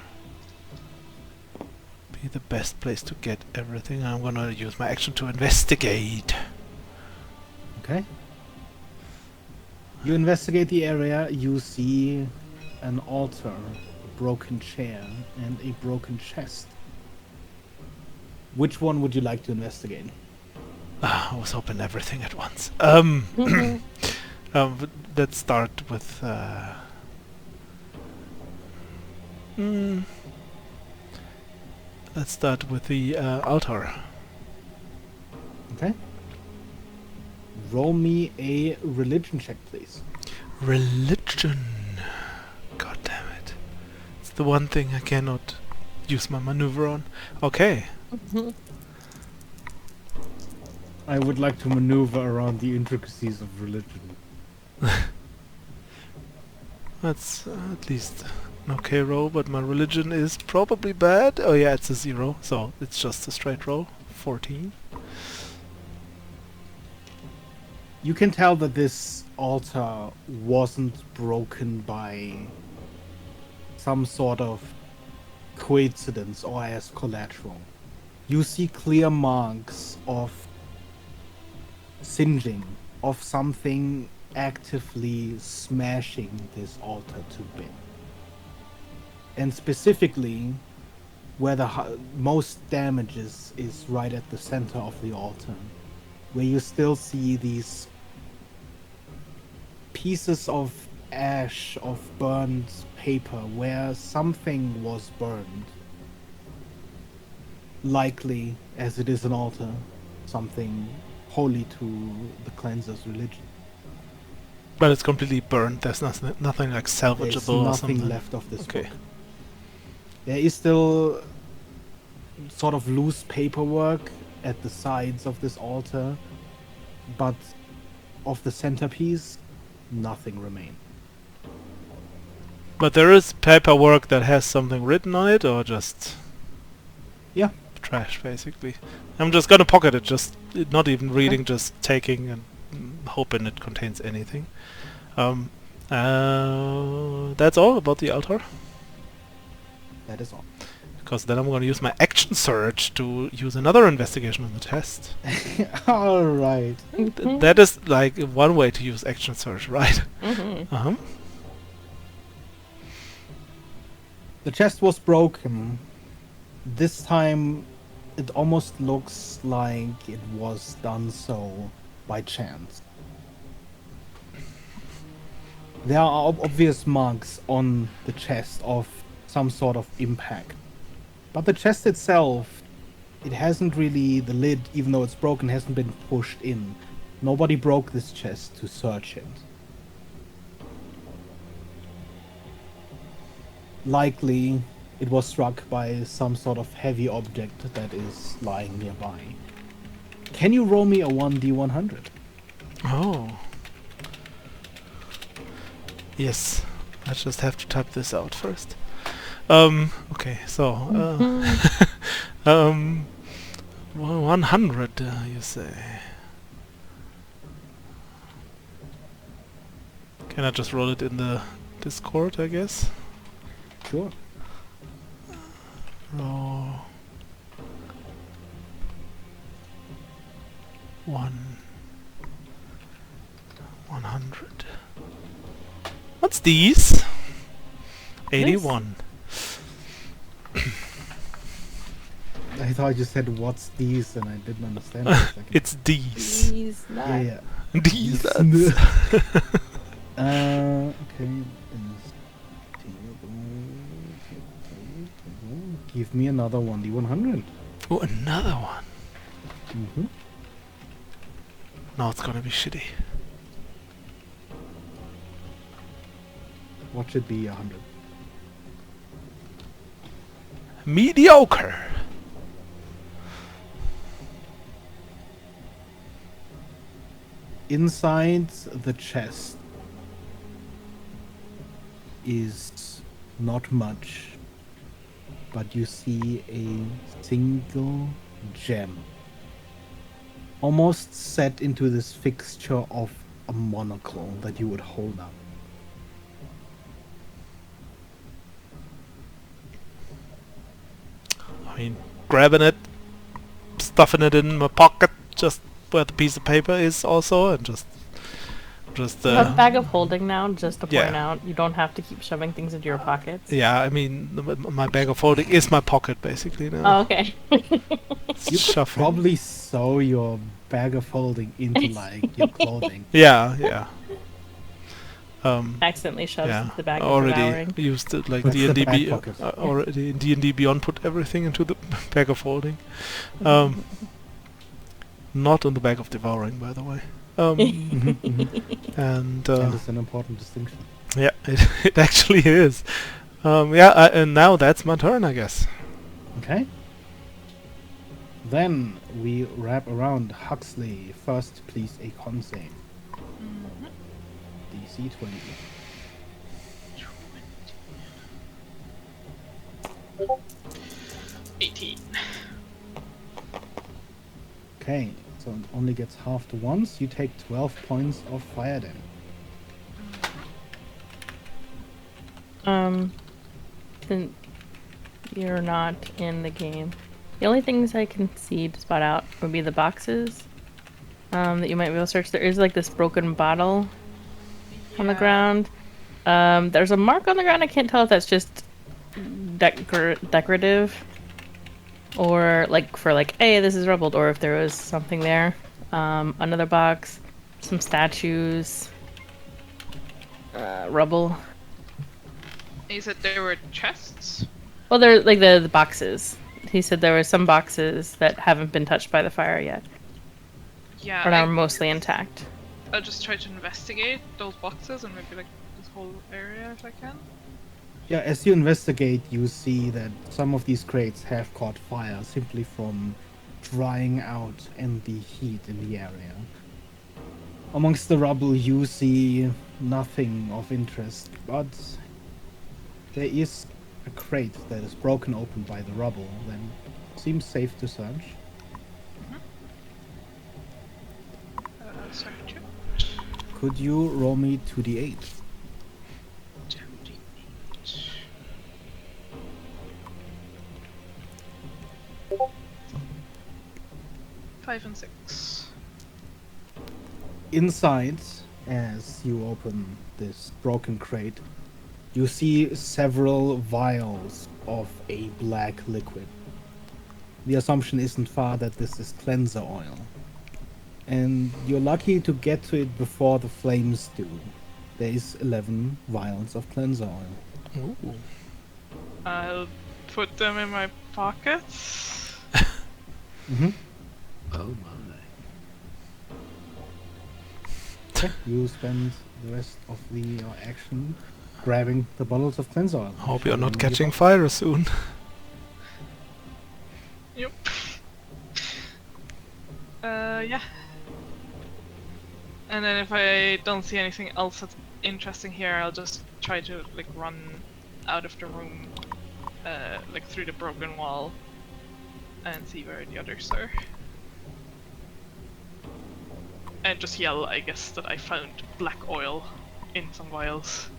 be the best place to get everything. I'm gonna use my action to investigate. Okay. You investigate the area, you see an altar, a broken chair, and a broken chest. Which one would you like to investigate? I was hoping everything at once. But let's start with. Let's start with the altar. Okay. Roll me a religion check, please. Religion. God damn it! It's the one thing I cannot use my maneuver on. Okay. I would like to maneuver around the intricacies of religion. That's at least an okay roll, but my religion is probably bad. Oh yeah, it's a 0, so it's just a straight roll. 14. You can tell that this altar wasn't broken by some sort of coincidence or as collateral. You see clear marks of singeing, of something actively smashing this altar to bits. And specifically, where the most damage is right at the center of the altar, where you still see these pieces of ash, of burned paper, where something was burned. Likely, as it is an altar, something holy to the cleanser's religion. But it's completely burnt. There's nothing like There's salvageable or nothing something. left of this Okay. book. There is still sort of loose paperwork at the sides of this altar, but of the centerpiece, nothing remained. But there is paperwork that has something written on it, or just Yeah. trash, basically. I'm just gonna pocket it, just not even reading, just taking and hoping it contains anything. That's all about the altar. That is all. Because then I'm gonna use my action surge to use another investigation on the test. All right. That is like one way to use action surge, right? Mm-hmm. The chest was broken. This time, it almost looks like it was done so by chance. There are obvious marks on the chest of some sort of impact. But the chest itself, it hasn't really, the lid, even though it's broken, hasn't been pushed in. Nobody broke this chest to search it. Likely, it was struck by some sort of heavy object that is lying nearby. Can you roll me a 1d100? Oh. Yes. I just have to type this out first. Okay, so, 100, you say. Can I just roll it in the Discord, I guess? Sure. Roll 100. What's these? 81. I thought you said what's these and I didn't understand for a second. It's these. He's not. Yeah. These. Okay. Give me another 1d100. Oh, another one. Mm-hmm. Now it's gonna be shitty. What should be 100? Mediocre. Inside the chest is not much, but you see a single gem almost set into this fixture of a monocle that you would hold up. I mean, grabbing it, stuffing it in my pocket, just where the piece of paper is also, and just A bag of holding now, just to point Yeah. out, you don't have to keep shoving things into your pockets. yeah, I mean, my bag of holding is my pocket, basically, now. Oh, okay. You could Shuffle. probably sew your bag of holding into like your clothing. Yeah. Accidentally shoves Yeah, the bag of already devouring. used it like That's the D&D. back pocket. Already in D&D Beyond put everything into the bag of holding. Not on the bag of devouring, by the way. Mhm, mhm. And That is an important distinction. yeah, it actually is. And now that's my turn, I guess. Okay. Then we wrap around Huxley. First, please, a con save. DC 20. Okay, so it only gets halved once. You take 12 points of fire damage. Since you're not in the game, the only things I can see to spot out would be the boxes that you might be able to search. There is like this broken bottle on the ground. There's a mark on the ground. I can't tell if that's just decorative or like for like, hey, this is rubbled, or if there was something there. Another box, some statues, rubble. You said there were chests? Well, they're like the boxes. He said there were some boxes that haven't been touched by the fire yet, Yeah, but are mostly intact. I'll just try to investigate those boxes and maybe like this whole area if I can. Yeah, as you investigate, you see that some of these crates have caught fire simply from drying out and the heat in the area. Amongst the rubble, you see nothing of interest, but there is a crate that is broken open by the rubble, then seems safe to search. Search it. Could you roll me 2d8? 2d8. Five and 6. Inside, as you open this broken crate, you see several vials of a black liquid. The assumption isn't far that this is cleanser oil. And you're lucky to get to it before the flames do. There is 11 vials of cleanser oil. Ooh. I'll put them in my pockets. Mm-hmm. Oh my. Okay, you spend the rest of the action grabbing the bottles of cleanser oil. Hope you're not Shoving them in your catching pocket. fire soon. Yep. Yeah. And then if I don't see anything else that's interesting here, I'll just try to like run out of the room, like through the broken wall, and see where the others are. And just yell, I guess, that I found black oil in some vials.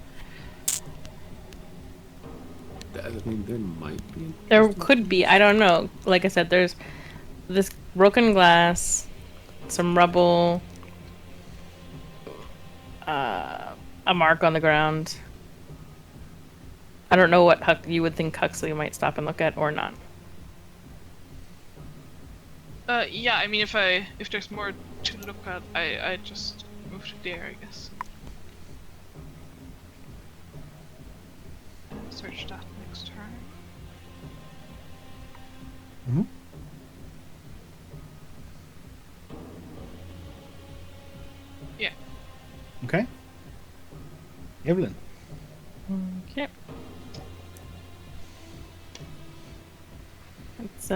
I mean, there might be. There could be, I don't know. Like I said, there's this broken glass, some rubble, a mark on the ground. I don't know what you would think Huxley might stop and look at or not. Yeah, I mean, if there's more to look at, I just move to there, I guess. Search that next turn. Mm-hmm. Yeah. Okay. Evelyn. Okay. It's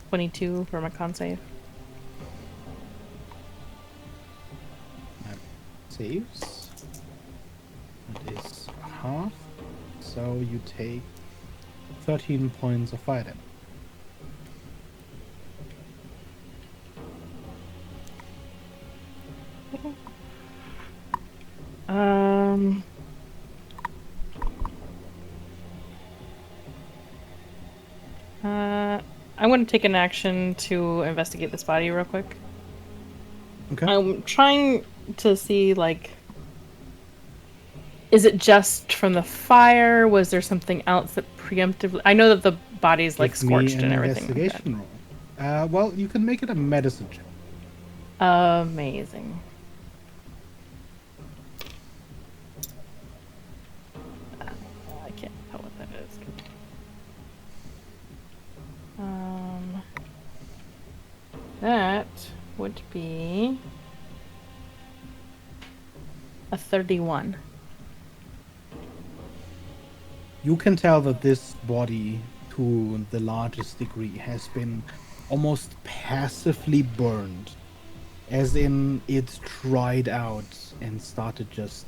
22 for my con save. That saves. That is half. So you take 13 points of fire damage. I'm going to take an action to investigate this body real quick. Okay. I'm trying to see, like, is it just from the fire? Was there something else that preemptively... I know that the body's, like, Give me scorched an and everything like that. investigation roll. Well, you can make it a medicine check. Amazing. I can't tell what that is. That would be a 31. You can tell that this body, to the largest degree, has been almost passively burned. As in, it dried out and started just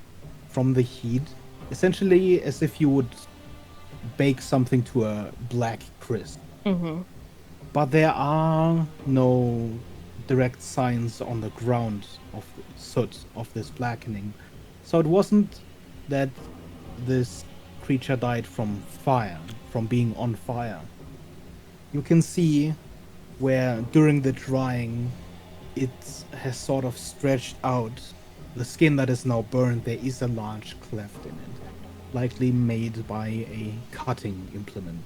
from the heat. Essentially, as if you would bake something to a black crisp. Mm-hmm. But there are no direct signs on the ground of the soot, of this blackening. So it wasn't that this creature died from fire, from being on fire. You can see where during the drying it has sort of stretched out. The skin that is now burned, there is a large cleft in it, likely made by a cutting implement.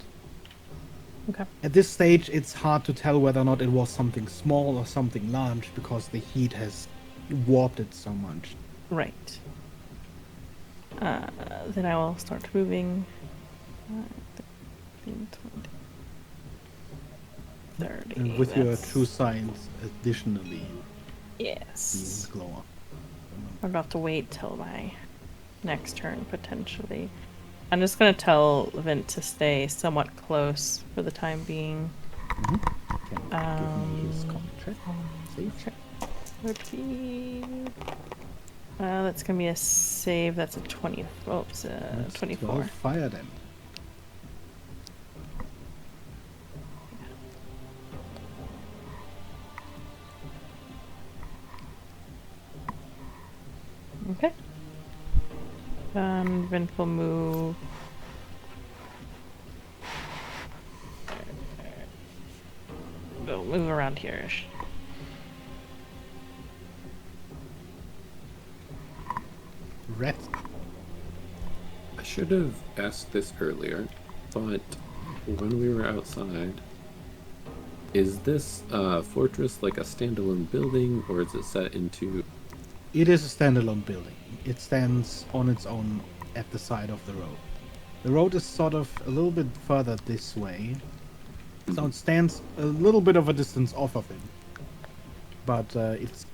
Okay. At this stage, it's hard to tell whether or not it was something small or something large because the heat has warped it so much. Right. Then I will start moving. 15, 20, 30. And with your that's- true signs additionally Yes. being glow up. I'm about to wait till my next turn, potentially. I'm just going to tell Vint to stay somewhat close for the time being. Can give me his con check. Save. Would be That's gonna be a save. That's a 20. Oh, it's a That's 24. 12 fire damage. Okay. Vengeful move. We'll move around here-ish. Ret. I should have asked this earlier, but when we were outside, is this fortress like a standalone building, or is it set into... It is a standalone building. It stands on its own at the side of the road. The road is sort of a little bit further this way, so it stands a little bit of a distance off of it. But it's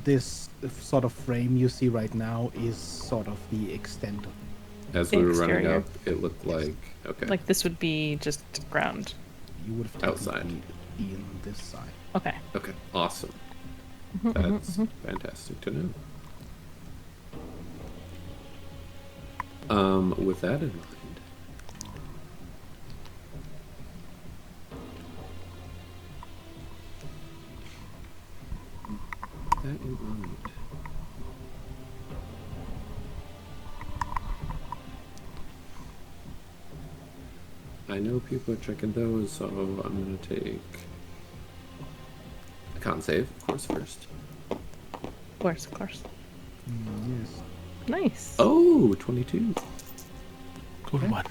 this sort of frame you see right now is sort of the extent of it. As we were running Exterior. up, it looked like... Okay. Like this would be just ground. You would have Outside. be in this side. Okay. Okay, awesome. That's fantastic to know. With that in mind, I know people are checking those, so I'm gonna take a con save, of course, first. Of course, of course. Yes. Nice. Oh, 22. Good one.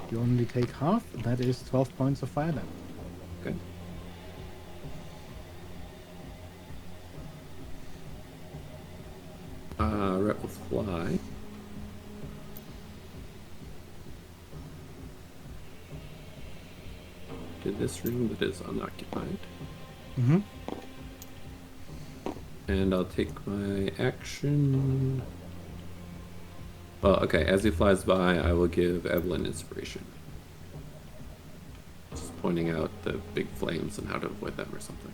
You only take half. That is 12 points of fire damage. Okay. Rep will fly. To this room that is unoccupied. Mm-hmm. And I'll take my action. Well, okay, as he flies by, I will give Evelyn inspiration. Just pointing out the big flames and how to avoid them or something.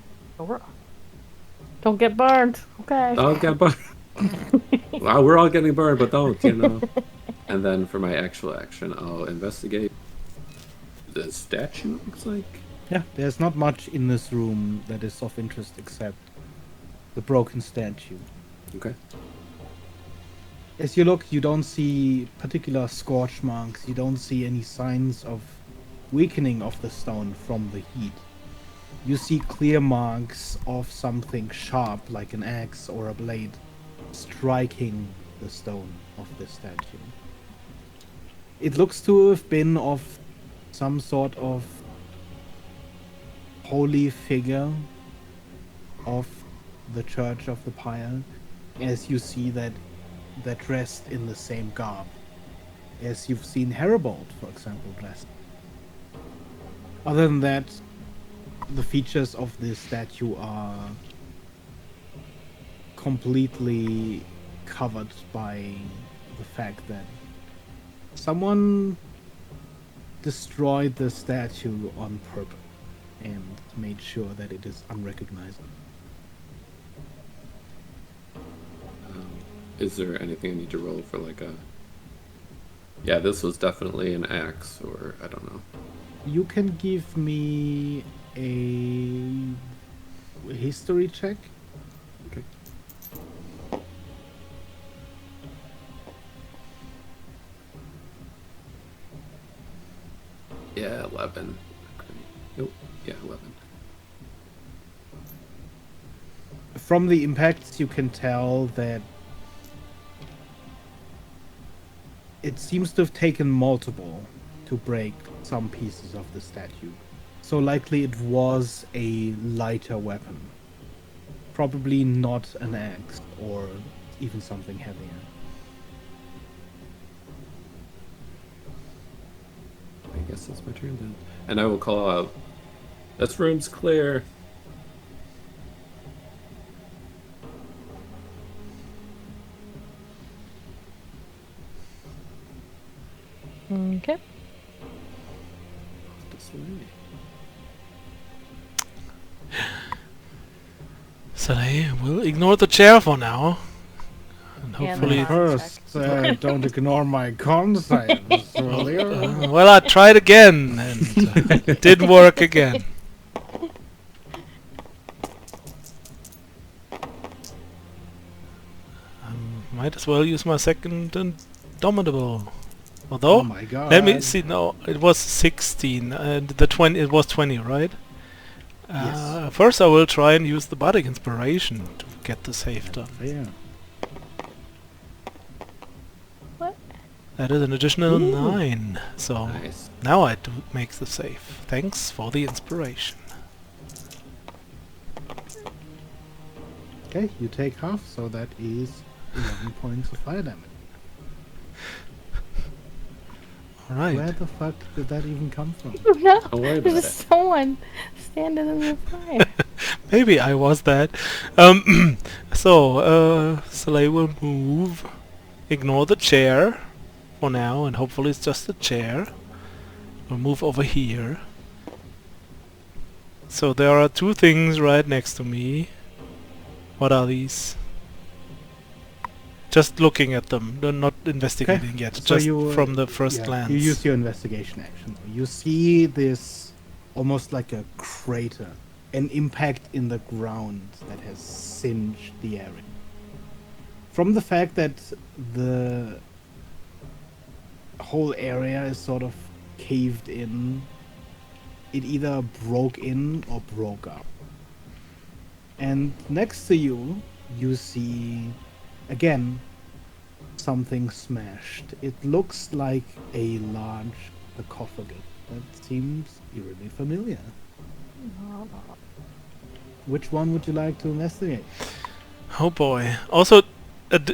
Don't get burned. Okay. Oh, get burned. Wow, we're all getting burned, but don't, you know. And then for my actual action, I'll investigate the statue, it looks like. Yeah, there's not much in this room that is of interest except the broken statue. Okay. As you look, you don't see particular scorch marks. You don't see any signs of weakening of the stone from the heat. You see clear marks of something sharp, like an axe or a blade, striking the stone of the statue. It looks to have been of some sort of holy figure of the Church of the Pyre, as you see that dressed in the same garb as you've seen Heribold, for example, dressed. Other than that, the features of this statue are completely covered by the fact that someone destroyed the statue on purpose and made sure that it is unrecognizable. Is there anything I need to roll for like a... Yeah, this was definitely an axe, or I don't know. You can give me a history check. Okay. Yeah, 11. Okay. Nope. Yeah, 11. From the impacts, you can tell that it seems to have taken multiple to break some pieces of the statue. So likely it was a lighter weapon. Probably not an axe or even something heavier. I guess that's my turn then. And I will call out, "This room's clear." Okay. This way. So they will ignore the chair for now. And And hopefully... the First, don't ignore my con science earlier. well, I tried again, and it didn't work again. Might as well use my second Indomitable. Although, Oh my god. let me see. No, it was 16, and the 20. It was 20, right? Yes. First, I will try and use the Bardic Inspiration to get the save done. Yeah. What? That is an additional Ooh. 9. So Nice. now I do make the save. Thanks for the inspiration. Okay, you take half, so that is 11 points of fire damage. All right. Where the fuck did that even come from? No, Don't worry about there's it. someone standing in the fire. Maybe I was that. Soleil will move. Ignore the chair for now, and hopefully it's just a chair. We'll move over here. So there are two things right next to me. What are these? Just looking at them, not investigating yet. So Just you, from the first glance. You use your investigation action. You see this almost like a crater, an impact in the ground that has singed the area. From the fact that the whole area is sort of caved in, it either broke in or broke up. And next to you, you see, again, something smashed. It looks like a large sarcophagus that seems eerily familiar. Which one would you like to investigate? Oh boy. Also,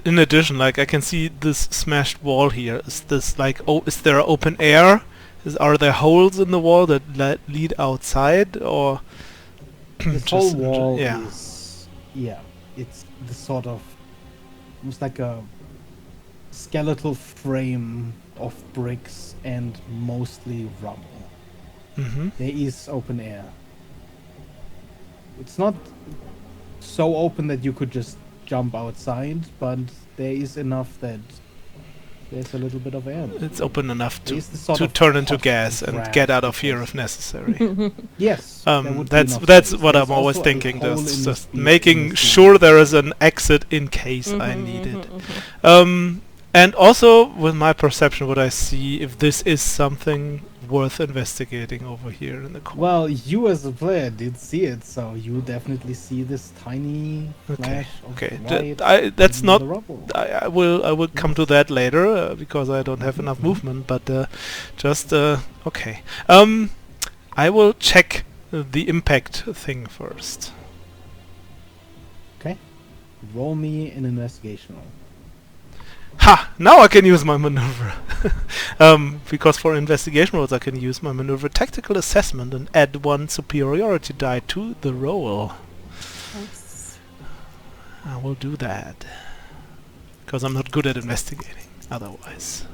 in addition, like, I can see this smashed wall here. Is this like, is there open air? Are there holes in the wall that lead outside, or This just whole in wall yeah. is, it's the sort of, almost like a skeletal frame of bricks and mostly rubble. Mm-hmm. There is open air. It's not so open that you could just jump outside, but there is enough that there's a little bit of air. It's open enough to There's the sort of turn into hot gas and grass get out of that here goes- if necessary. Yes, there would be That's enough that's space. what There's I'm always also a thinking. hole in Just the in making the sure ceiling. there is an exit in case I need it. And also with my perception, would I see if this is something worth investigating over here in the corner? Well, you as a player did see it, so you definitely see this tiny Okay, flash of okay. light That's in not. the rubble. I will come to that later because I don't have enough movement. But just okay. I will check the impact thing first. Okay, roll me an investigation roll. Ha! Now I can use my maneuver. Because for investigation rolls I can use my maneuver tactical assessment and add 1 superiority die to the roll. Nice. I will do that. Because I'm not good at investigating otherwise.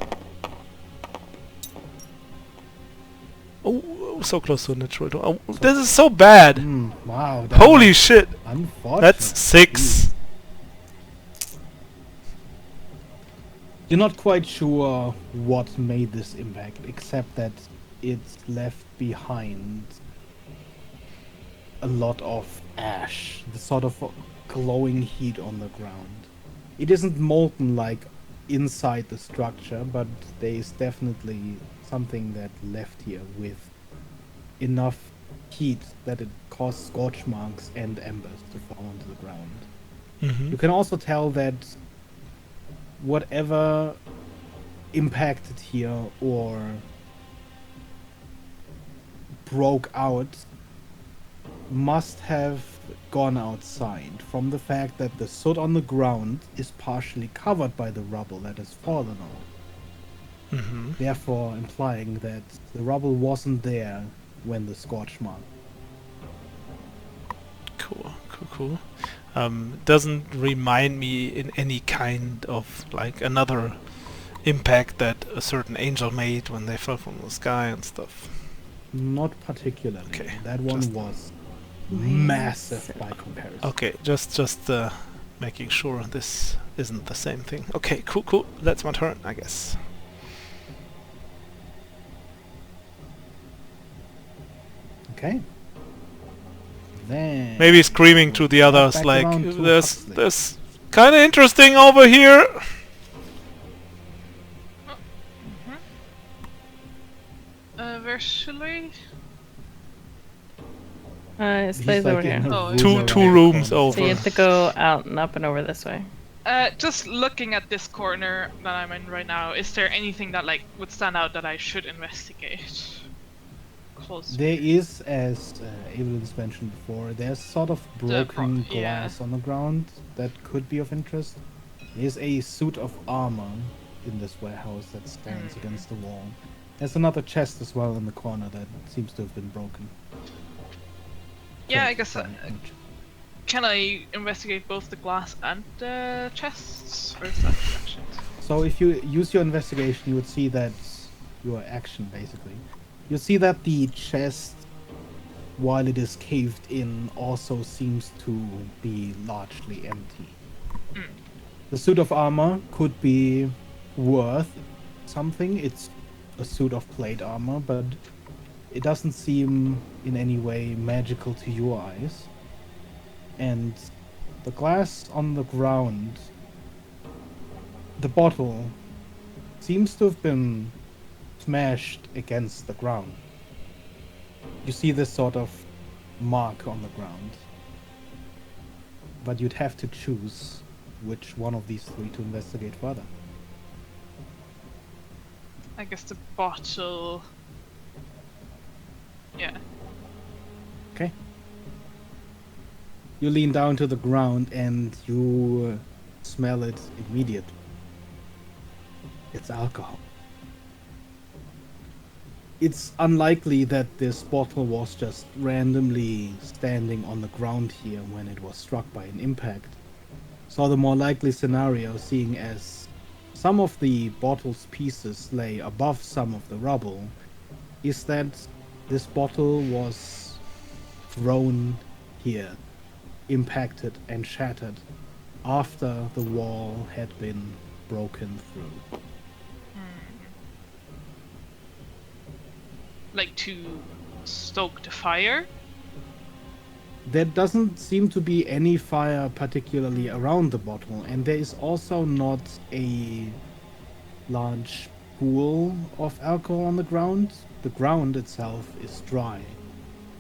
Oh, so close to a natural. Oh, this is so bad! Wow. Holy shit! Unfortunate. That's 6. You're not quite sure what made this impact, except that it left behind a lot of ash, the sort of glowing heat on the ground. It isn't molten like inside the structure, but there is definitely something that left here with enough heat that it caused scorch marks and embers to fall onto the ground. Mm-hmm. You can also tell that whatever impacted here or broke out must have gone outside, from the fact that the soot on the ground is partially covered by the rubble that has fallen on, Mm-hmm. therefore implying that the rubble wasn't there when the scorch mark. Cool. Doesn't remind me in any kind of like another impact that a certain angel made when they fell from the sky and stuff. Not particularly. Okay, That one just- was massive by comparison. Okay, just making sure this isn't the same thing. Okay, cool. That's my turn, I guess. Okay. Then Maybe screaming to the others back like, around to there's Huxley. kind of interesting over here. Where should we? It He's stays like over in here. a Oh, room Two around two the rooms corner. So you over. have to go out and up and over this way. Just looking at this corner that I'm in right now, is there anything that like would stand out that I should investigate? Close. There is, as Evelyn's mentioned before, there's sort of broken glass on the ground that could be of interest. There's a suit of armor in this warehouse that stands against the wall. There's another chest as well in the corner that seems to have been broken. Yeah, I Couldn't guess. find much. Can I investigate both the glass and the chests, or is that action? So if you use your investigation, you would see that your action basically. You see that the chest, while it is caved in, also seems to be largely empty. The suit of armor could be worth something. It's a suit of plate armor, but it doesn't seem in any way magical to your eyes. And the glass on the ground, the bottle, seems to have been smashed against the ground. You see this sort of mark on the ground. But you'd have to choose which one of these three to investigate further. I guess the bottle. Yeah. Okay. You lean down to the ground and you smell it immediately. It's alcohol. It's unlikely that this bottle was just randomly standing on the ground here when it was struck by an impact. So the more likely scenario, seeing as some of the bottle's pieces lay above some of the rubble, is that this bottle was thrown here, impacted and shattered after the wall had been broken through. Like to stoke the fire? There doesn't seem to be any fire particularly around the bottle, and there is also not a large pool of alcohol on the ground. The ground itself is dry,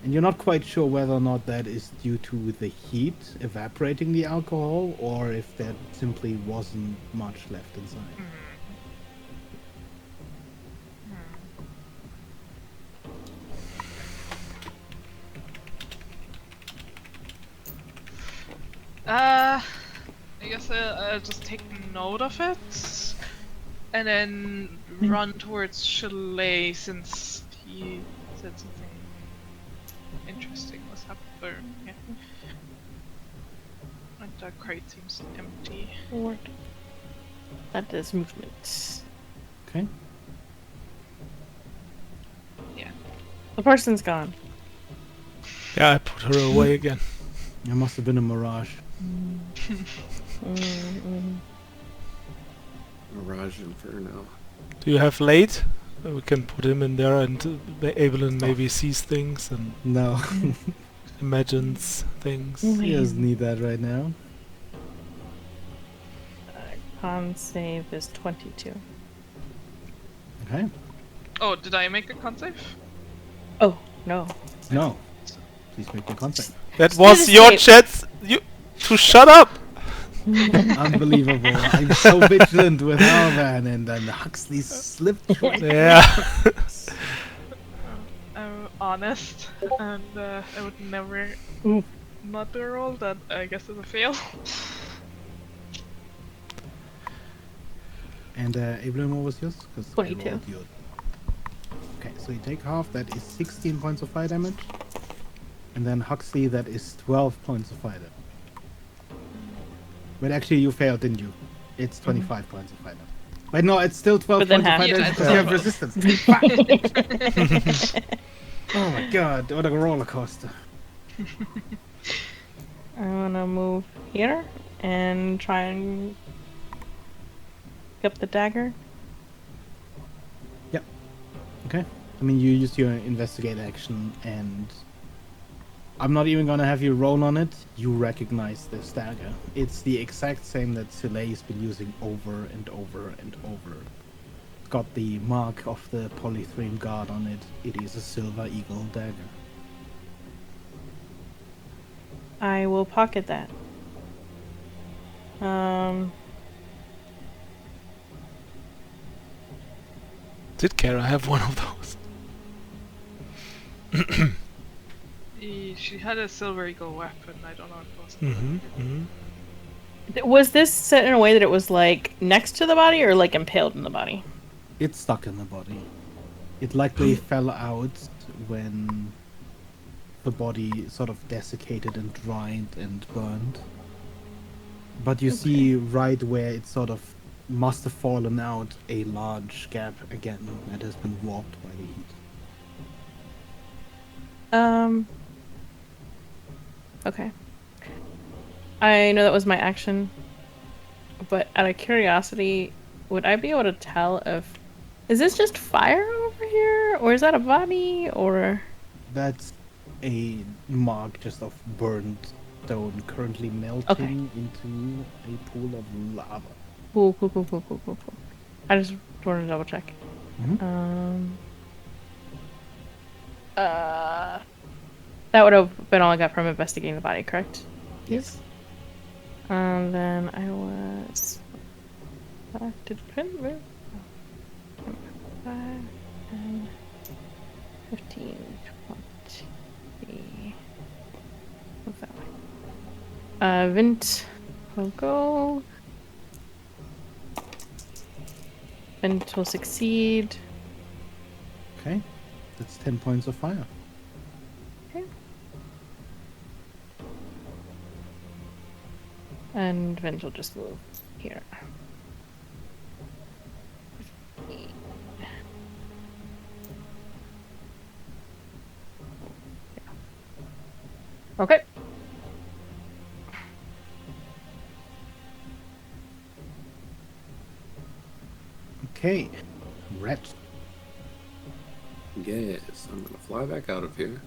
and you're not quite sure whether or not that is due to the heat evaporating the alcohol, or if there simply wasn't much left inside. I guess I'll just take note of it, and then run towards Chalet since he said something interesting was happening. Yeah. Like that crate seems empty. Forward. That is movement. Okay. Yeah. The person's gone. Yeah, I put her away again. It must have been a mirage. Mirage Inferno. Do you have late? We can put him in there, and Evelyn maybe sees things and No, imagines things. he doesn't need that right now. Con save is 22. Okay. Oh, did I make a con save? Oh, no. No. Please make your consent. That was your escape. chat. You to shut up. Unbelievable. I'm so vigilant with Alvan, and then Huxley slipped through. Yeah. I'm honest, and I would never not do a roll. That I guess is a fail. And Evelyn, what was yours? 'Cause I 22. rolled yours. Okay, so you take half. That is 16 points of fire damage. And then Huxley, that is 12 points of fire damage. But actually, you failed, didn't you? It's 25 points of fire damage. Wait, no, it's still 12 But then points of fire half. damage Yeah, because you have it's resistance. Fuck. Oh my god, what a roller coaster. I wanna move here and try and pick up the dagger. Yep. Okay. I mean, you use your investigate action, and I'm not even gonna have you roll on it. You recognize this dagger. It's the exact same that Soleil's been using over and over and over. It's got the mark of the Polythreme guard on it. It is a silver eagle dagger. I will pocket that. Did Kara have one of those? She had a silver eagle weapon. I don't know if it was. Mm-hmm. Mm-hmm. Was this set in a way that it was like next to the body or like impaled in the body? It's stuck in the body. It likely fell out when the body sort of desiccated and dried and burned. But you see right where it sort of must have fallen out a large gap again that has been warped by the heat. Okay. I know that was my action, but out of curiosity, would I be able to tell if... Is this just fire over here? Or is that a body? Or... That's a mark just of burned stone currently melting into a pool of lava. Cool. I just wanted to double check. Mhm. That would have been all I got from investigating the body, correct? Yes. Then I was... did print move? 5 and 15, 20. What's that way? Vint will go. Vint will succeed. Okay. That's 10 points of fire. Okay. And Vint will just move here. Okay. Okay. Ret. Yes, I'm gonna fly back out of here.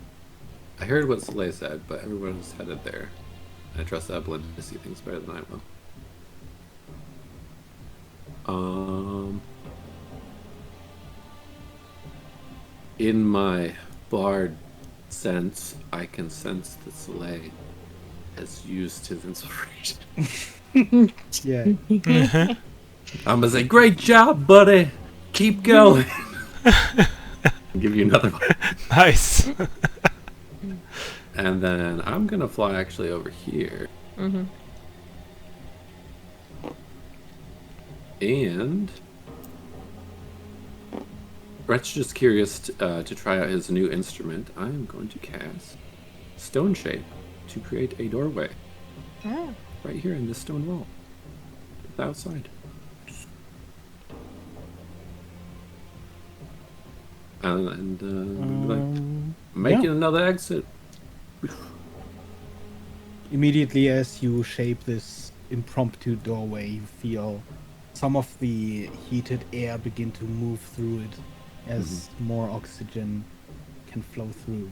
I heard what Soleil said, but everyone's headed there. I trust Evelyn to see things better than I will. In my bard sense, I can sense that Soleil has used his inspiration. Yeah. I'm gonna say, great job, buddy! Keep going! Give you another one. Nice. And then I'm gonna fly actually over here. Mm-hmm. And Brett's just curious to try out his new instrument. I am going to cast Stone Shape to create a doorway. Oh. Right here in this stone wall. Outside. And making yeah. another exit. Immediately as you shape this impromptu doorway, you feel some of the heated air begin to move through it as more oxygen can flow through.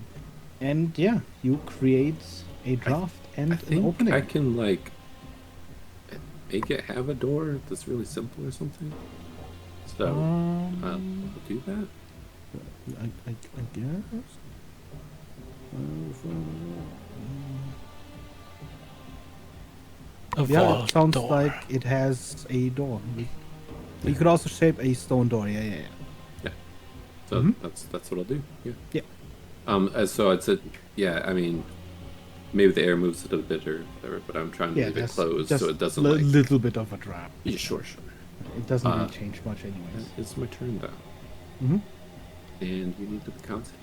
And yeah, you create a draft and I an think opening. I can like make it have a door that's really simple or something. So I'll do that. I guess. A Yeah, vault it sounds door. like it has a door. You could also shape a stone door. Yeah. So that's what I'll do. Yeah. Yeah. So it's a I mean, maybe the air moves a little bit or whatever, but I'm trying to Yeah, leave it that's closed just so it doesn't a like. little bit of a draft. Yeah, sure. It doesn't really change much, anyways. It's my turn though, Mm-hmm. and you need to be constant.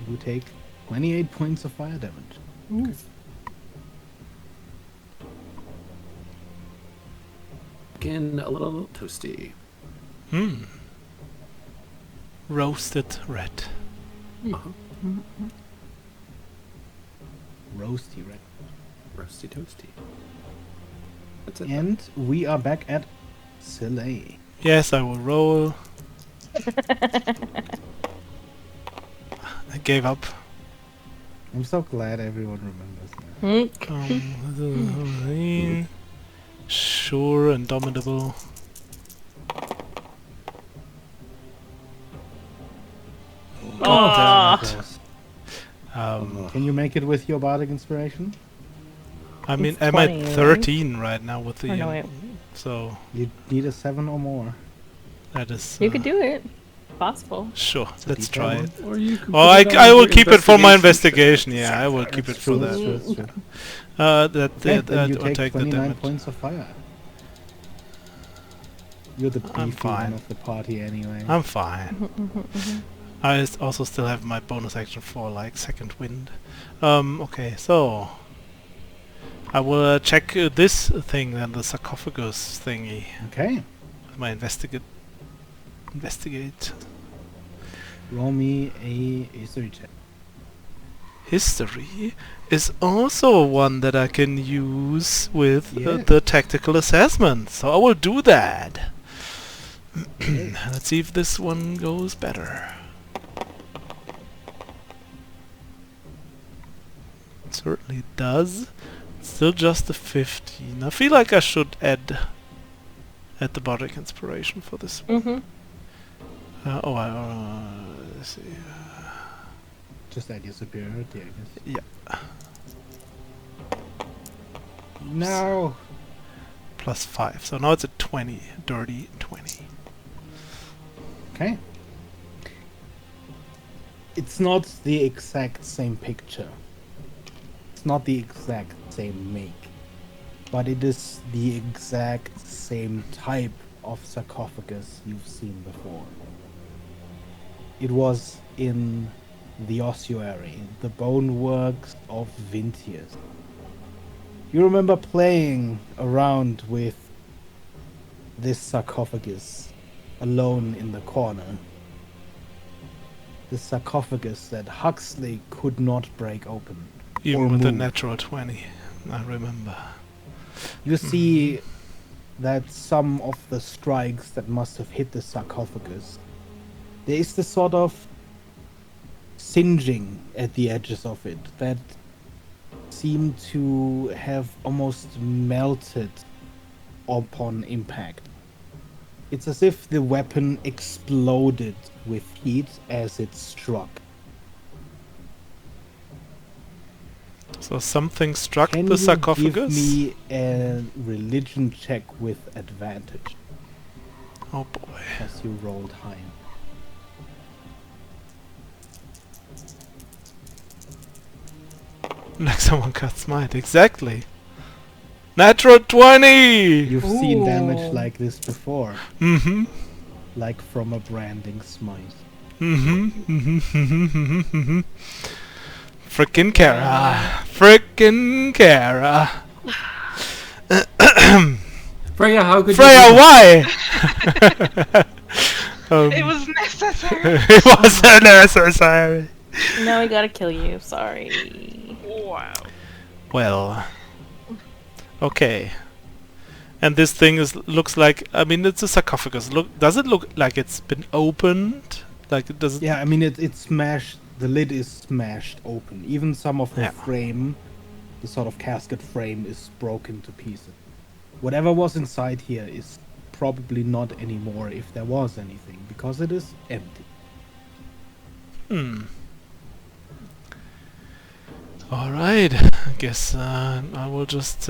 You take 28 points of fire damage. Okay. Again, a little toasty. Hmm. Roasted red. Roasty red. Roasty toasty. That's it. And we are back at Soleil. Yes, I will roll. I gave up. I'm so glad everyone remembers that. Sure, indomitable. Ah. Close. Um, Can you make it with your bardic inspiration? I mean, It's I'm at 20, right? 13 right now with the. Or no, wait. So You need a 7 or more. that is. You could do it. Possible. Sure, let's detail try one. it. Or you could Oh, put it I on will your keep it for my investigation investigation. Yeah, I will keep it for That's that. true, that's true. That Okay, then you I'll take the 29 damage. points of fire. You're the I'm beefy fine. one of the party anyway. I'm fine. I also still have my bonus action for like second wind. Okay, so I will check this thing then, the sarcophagus thingy. Okay. My investigate. Roll me a history check. History is also one that I can use with Yes. the tactical assessment, so I will do that. Okay. Let's see if this one goes better. It certainly does. Still just a 15. I feel like I should add the bardic inspiration for this one. Mm-hmm. Let's see. Just add your superiority, I guess. Yeah. No! Plus 5. So now it's a 20. Dirty 20. Okay. It's not the exact same picture. It's not the exact same make. But it is the exact same type of sarcophagus you've seen before. It was in the ossuary, the bone works of Vintius. You remember playing around with this sarcophagus alone in the corner. The sarcophagus that Huxley could not break open. Even or with a move. natural 20. I remember. You see that some of the strikes that must have hit the sarcophagus, there is this sort of singeing at the edges of it that seem to have almost melted upon impact. It's as if the weapon exploded with heat as it struck. So something struck Can the you sarcophagus? give me a religion check with advantage? Oh boy. As you rolled high. Like someone cut smite. Exactly. Natural 20! You've seen damage Ooh. like this before, Mm-hmm. like from a branding smite. Mm-hmm. Mm-hmm. Frickin' Kara. Frickin' Kara. Freya, how could Freya, you? why? It was necessary. It was necessary. Now we gotta kill you. Sorry. Wow. Well. Okay. And this thing looks like, I mean, it's a sarcophagus. Does it look like it's been opened? Like, does it? Yeah, I mean it's smashed. The lid is smashed open. Even some of the Yeah. frame, the sort of casket frame, is broken to pieces. Whatever was inside here is probably not anymore, if there was anything, because it is empty. Alright. I guess I will just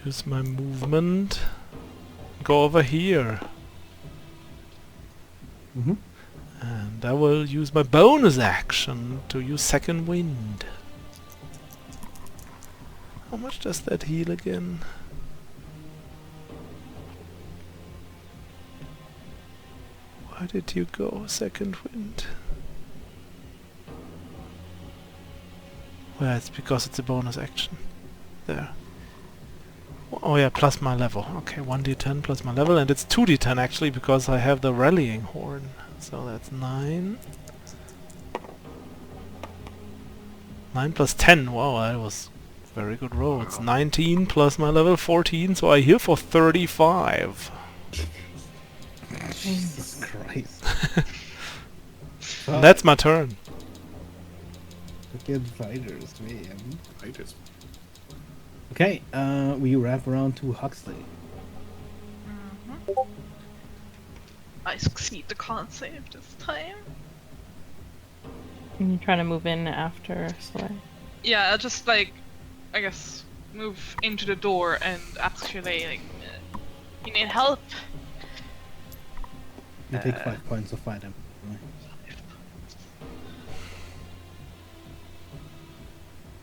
use my movement. Go over here. Mm-hmm. And I will use my bonus action to use second wind. How much does that heal again? Why did you go second wind? Well, it's because it's a bonus action. There. Oh yeah, plus my level. Okay, 1d10 plus my level, and it's 2d10 actually because I have the rallying horn. So that's 9. 9 plus 10. Wow, that was very good roll. It's 19 plus my level 14, so I heal for 35. Jesus Christ. And that's my turn. Fucking fighters, man. Fighters. Okay, we wrap around to Huxley. I succeed the con save this time. And you trying to move in after Slay? Yeah, I'll just like, I guess, move into the door and actually like, you need help? You take 5 points of fight damage.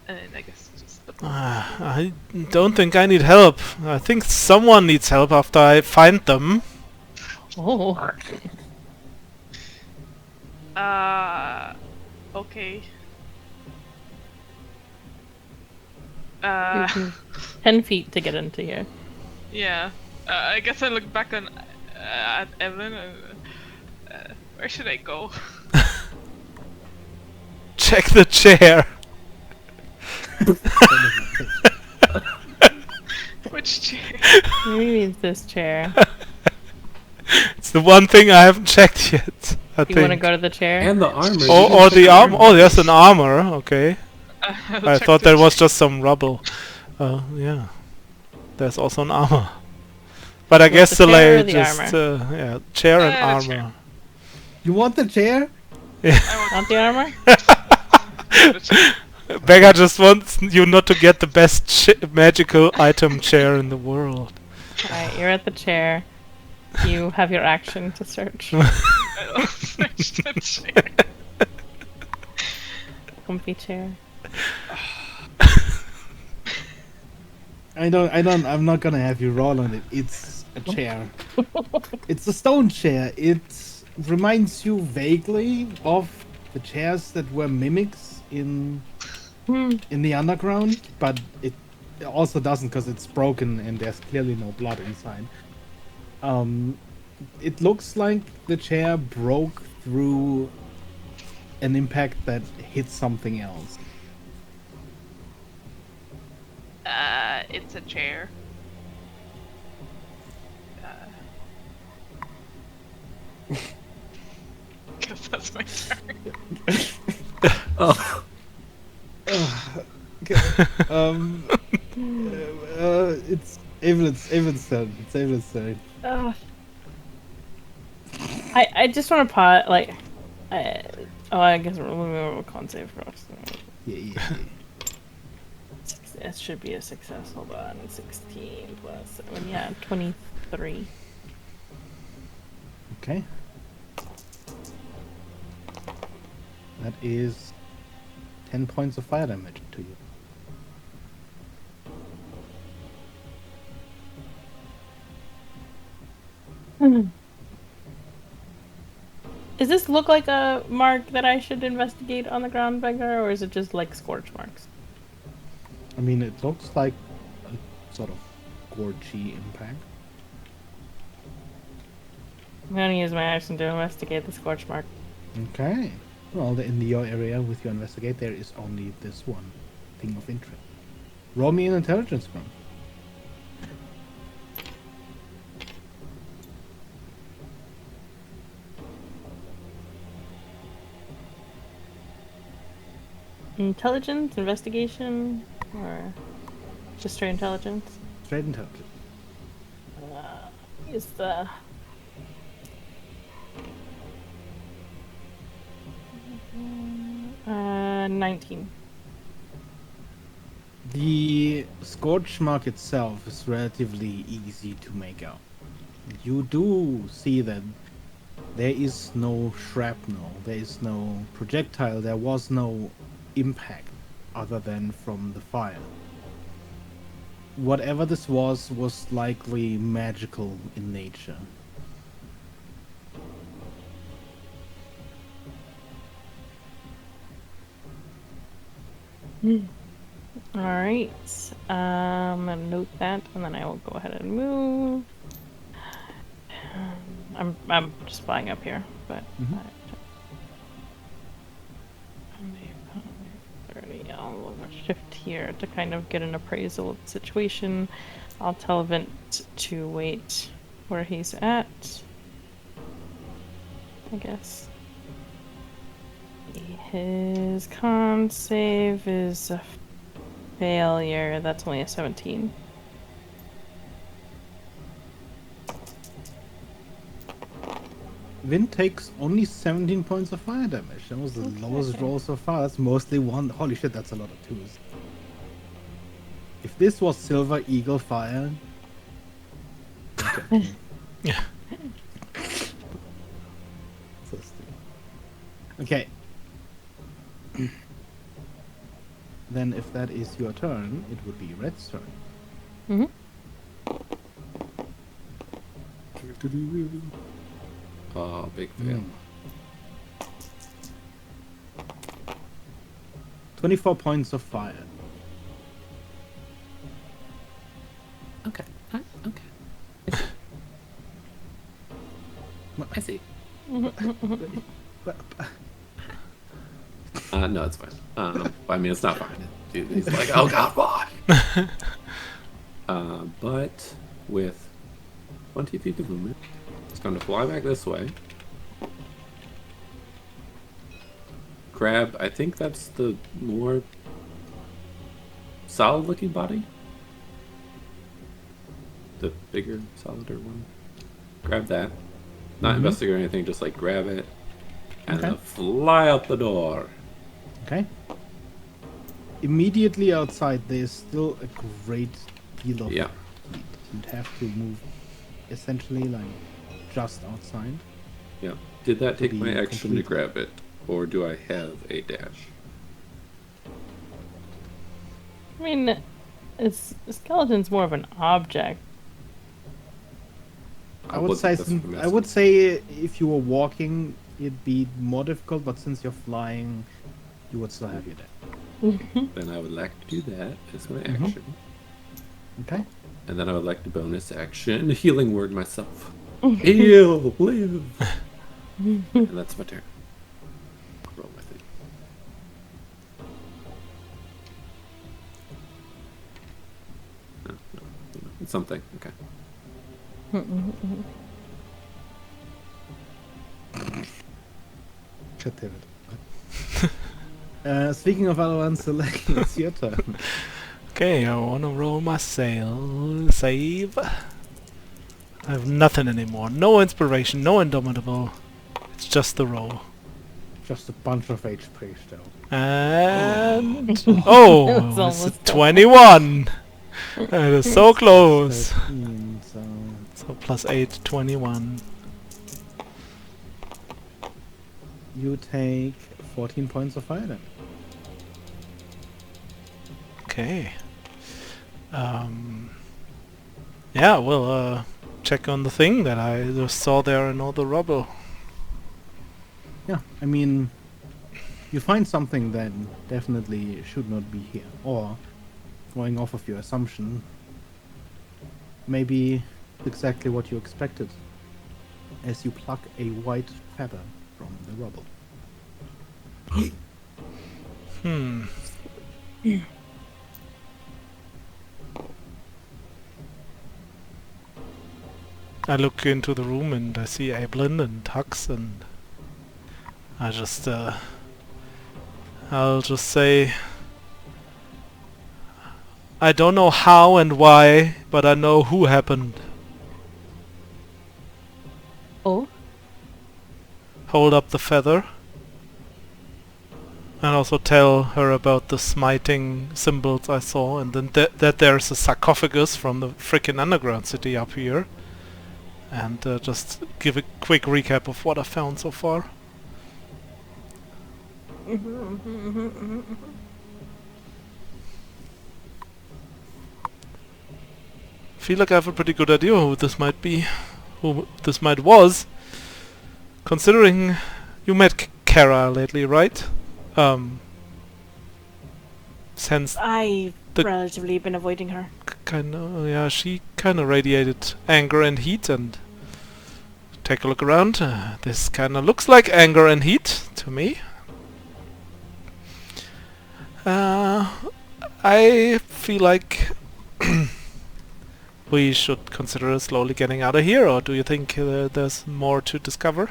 And I guess just I don't think I need help. I think someone needs help after I find them. Oh. Okay. 10 feet to get into here. Yeah. I guess I look back on at Evan. Where should I go? Check the chair. Which chair? Maybe it's this chair. It's the one thing I haven't checked yet. I You think. want to go to the chair? And the armor. You Or didn't the check armor. Oh, there's an armor. Okay. I'll I check thought the that was just some rubble. Yeah. There's also an armor. But I guess the the chair or lay the just yeah, chair and the armor. chair. You want the chair? Not the armor? the chair. Beggar just wants you not to get the best magical item chair in the world. Alright, you're at the chair. You have your action to search. I'll search the chair. Comfy chair. I'm not gonna have you roll on it. It's a chair. It's a stone chair. It reminds you vaguely of the chairs that were mimics in the underground, but it also doesn't because it's broken and there's clearly no blood inside. It looks like the chair broke through an impact that hit something else. It's a chair. Guess that's my turn. Oh. Okay. It's Evan's turn. It's Evan's turn. I just want to pot, like... I guess we're moving over a con save first. Yeah. It should be a success. Hold on. 16 plus 7. Yeah, 23. Okay. That is 10 points of fire damage to you. Does this look like a mark that I should investigate on the ground, Beggar, or is it just like scorch marks? I mean, it looks like a sort of gorgy impact. I'm gonna use my action to investigate the scorch mark. Okay. Well, in your area with your investigate, there is only this one thing of interest. Roll me an intelligence one. Intelligence, investigation, or just straight intelligence? Straight intelligence. Is the 19. The scorch mark itself is relatively easy to make out. You do see that there is no shrapnel, there is no projectile, there was no impact other than from the fire. Whatever this was likely magical in nature. Alright. I'm gonna note that, and then I will go ahead and move. I'm just flying up here, but. Mhm. 30. I'll shift here to kind of get an appraisal of the situation. I'll tell Vint to wait where he's at. I guess. His con save is a failure. That's only a 17. Vin takes only 17 points of fire damage. That was the lowest roll so far. That's mostly one. Holy shit, that's a lot of twos. If this was Silver Eagle Fire. Okay. Yeah. So stupid. Okay. Then, if that is your turn, it would be Red's turn. Mm-hmm. Oh, big fail. 24 points of fire. Okay. Okay. I see. No, it's fine. I mean, it's not fine. He's like, oh god, why? But with 20 feet of movement, it's going to fly back this way. Grab, I think that's the more solid-looking body. The bigger, solider one. Grab that. Not investigate or anything, just like grab it. And then fly out the door. Okay. Immediately outside, there's still a great deal of heat. You'd have to move essentially like just outside. Yeah. Did that take my be action to grab it? Or do I have a dash? I mean, a skeleton's more of an object. I would say if you were walking, it'd be more difficult. But since you're flying, you would still have your dash. Then I would like to do that as my action. Okay. And then I would like to bonus action healing word myself. Heal, live. And that's my turn. Roll my thing. No, it's something. Okay. God damn it. Speaking of Valorant, it's your turn. Okay, I wanna roll my save. I have nothing anymore. No inspiration, no indomitable. It's just the roll. Just a bunch of HP still. And That oh, was it's almost 21. It is so close. 13, So plus 8, 21. you take 14 points of fire damage. Okay. Yeah, we'll check on the thing that I just saw there in all the rubble. Yeah, I mean, you find something that definitely should not be here. Or, going off of your assumption, maybe exactly what you expected as you pluck a white feather from the rubble. I look into the room and I see Ablin and Hux, and I just I'll just say I don't know how and why, but I know who happened. Oh? Hold up the feather. And also tell her about the smiting symbols I saw, and then that there's a sarcophagus from the frickin' underground city up here. And just give a quick recap of what I found so far. Feel like I have a pretty good idea who this might be, who this might was. Considering you met Kara lately, right? Since I The- relatively been avoiding her. Kind of, yeah, she kind of radiated anger and heat, and take a look around. This kind of looks like anger and heat to me. I feel like we should consider slowly getting out of here, or do you think there's more to discover?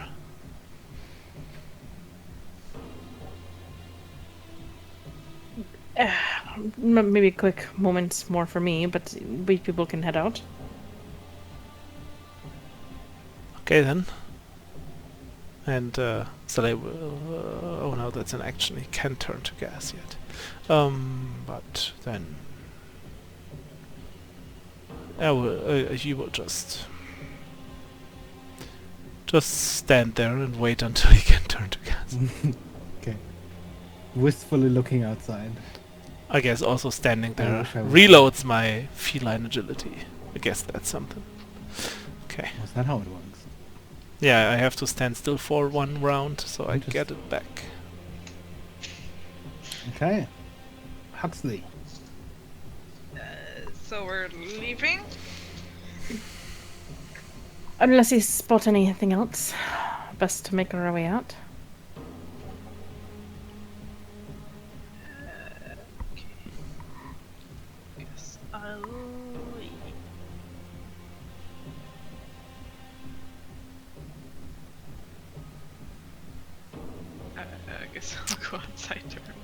Maybe a quick moment more for me, but we people can head out. Okay then. And Saleh will... oh no, that's an action. He can't turn to gas yet. But then... he will just stand there and wait until he can turn to gas. Okay. Wistfully looking outside. I guess also standing I there wish I was- reloads my feline agility. I guess that's something. Okay. Was that how it works? Yeah, I have to stand still for 1 round, so I Interesting. get it back. Okay. Huxley. So we're leaving. Unless you spot anything else, best to make our way out. Yes, I'll leave. I guess I'll go outside to her.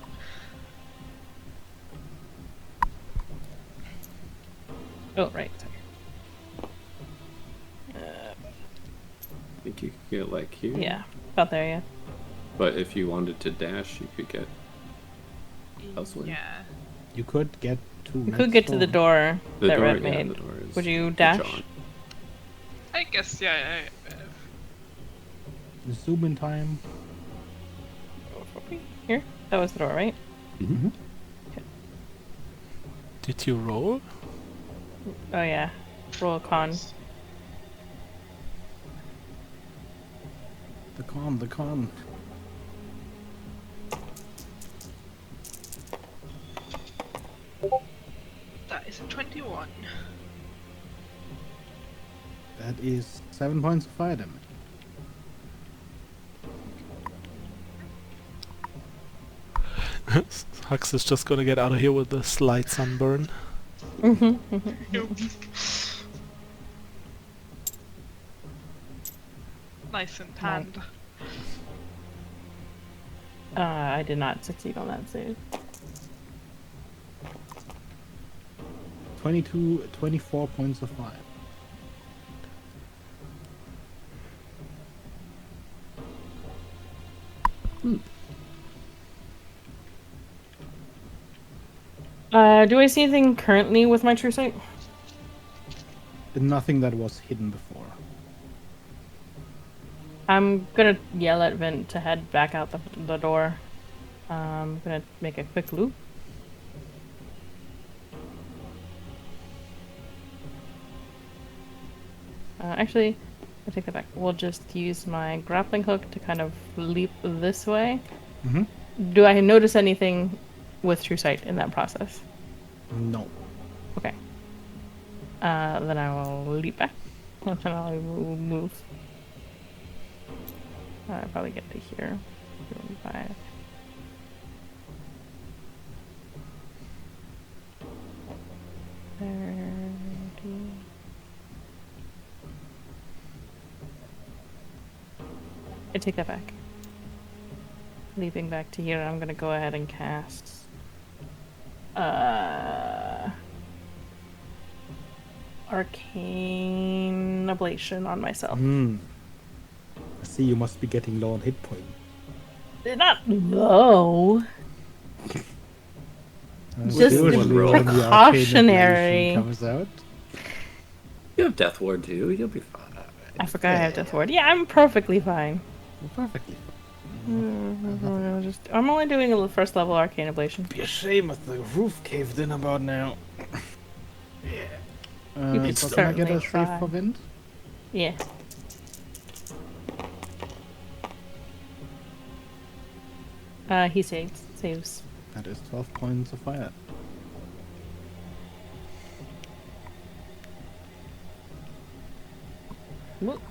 Oh, right. I think you could get like here. Yeah, about there, yeah. But if you wanted to dash, you could get elsewhere. Yeah. You could get to. We could get to the door The that door, Red yeah, made. the door is Would you dash? ajar. I guess, yeah. Zoom in time. Here? That was the door, right? Mm-hmm. Did you roll? Oh, yeah. Roll a con. The con, the con. That is a 21. That is 7 points of fire damage. Hux is just gonna get out of here with a slight sunburn. Nice and tanned. I did not succeed on that save. 24 points of fire. Do I see anything currently with my true sight? Nothing that was hidden before. I'm gonna yell at Vent to head back out the door. I'm gonna make a quick loop. Actually, I take that back. We'll just use my grappling hook to kind of leap this way. Mm-hmm. Do I notice anything with true sight in that process? No. Okay. Then I will leap back. And I'll move. I probably get to here. 5. I take that back. Leaping back to here, I'm gonna go ahead and cast Arcane Ablation on myself. I see you must be getting low on hit point. They're not low. Just Usually when the Arcane precautionary. Ablation comes out. You have Death Ward too. You'll be fine. I forgot I have Death Ward. Yeah, I'm perfectly fine. Well, perfectly. I'm only doing a first level Arcane Ablation. Be a shame if the roof caved in about now. Yeah. You could So can I get a certainly try. save for wind? Yeah. He saves. That is 12 points of fire. Whoop.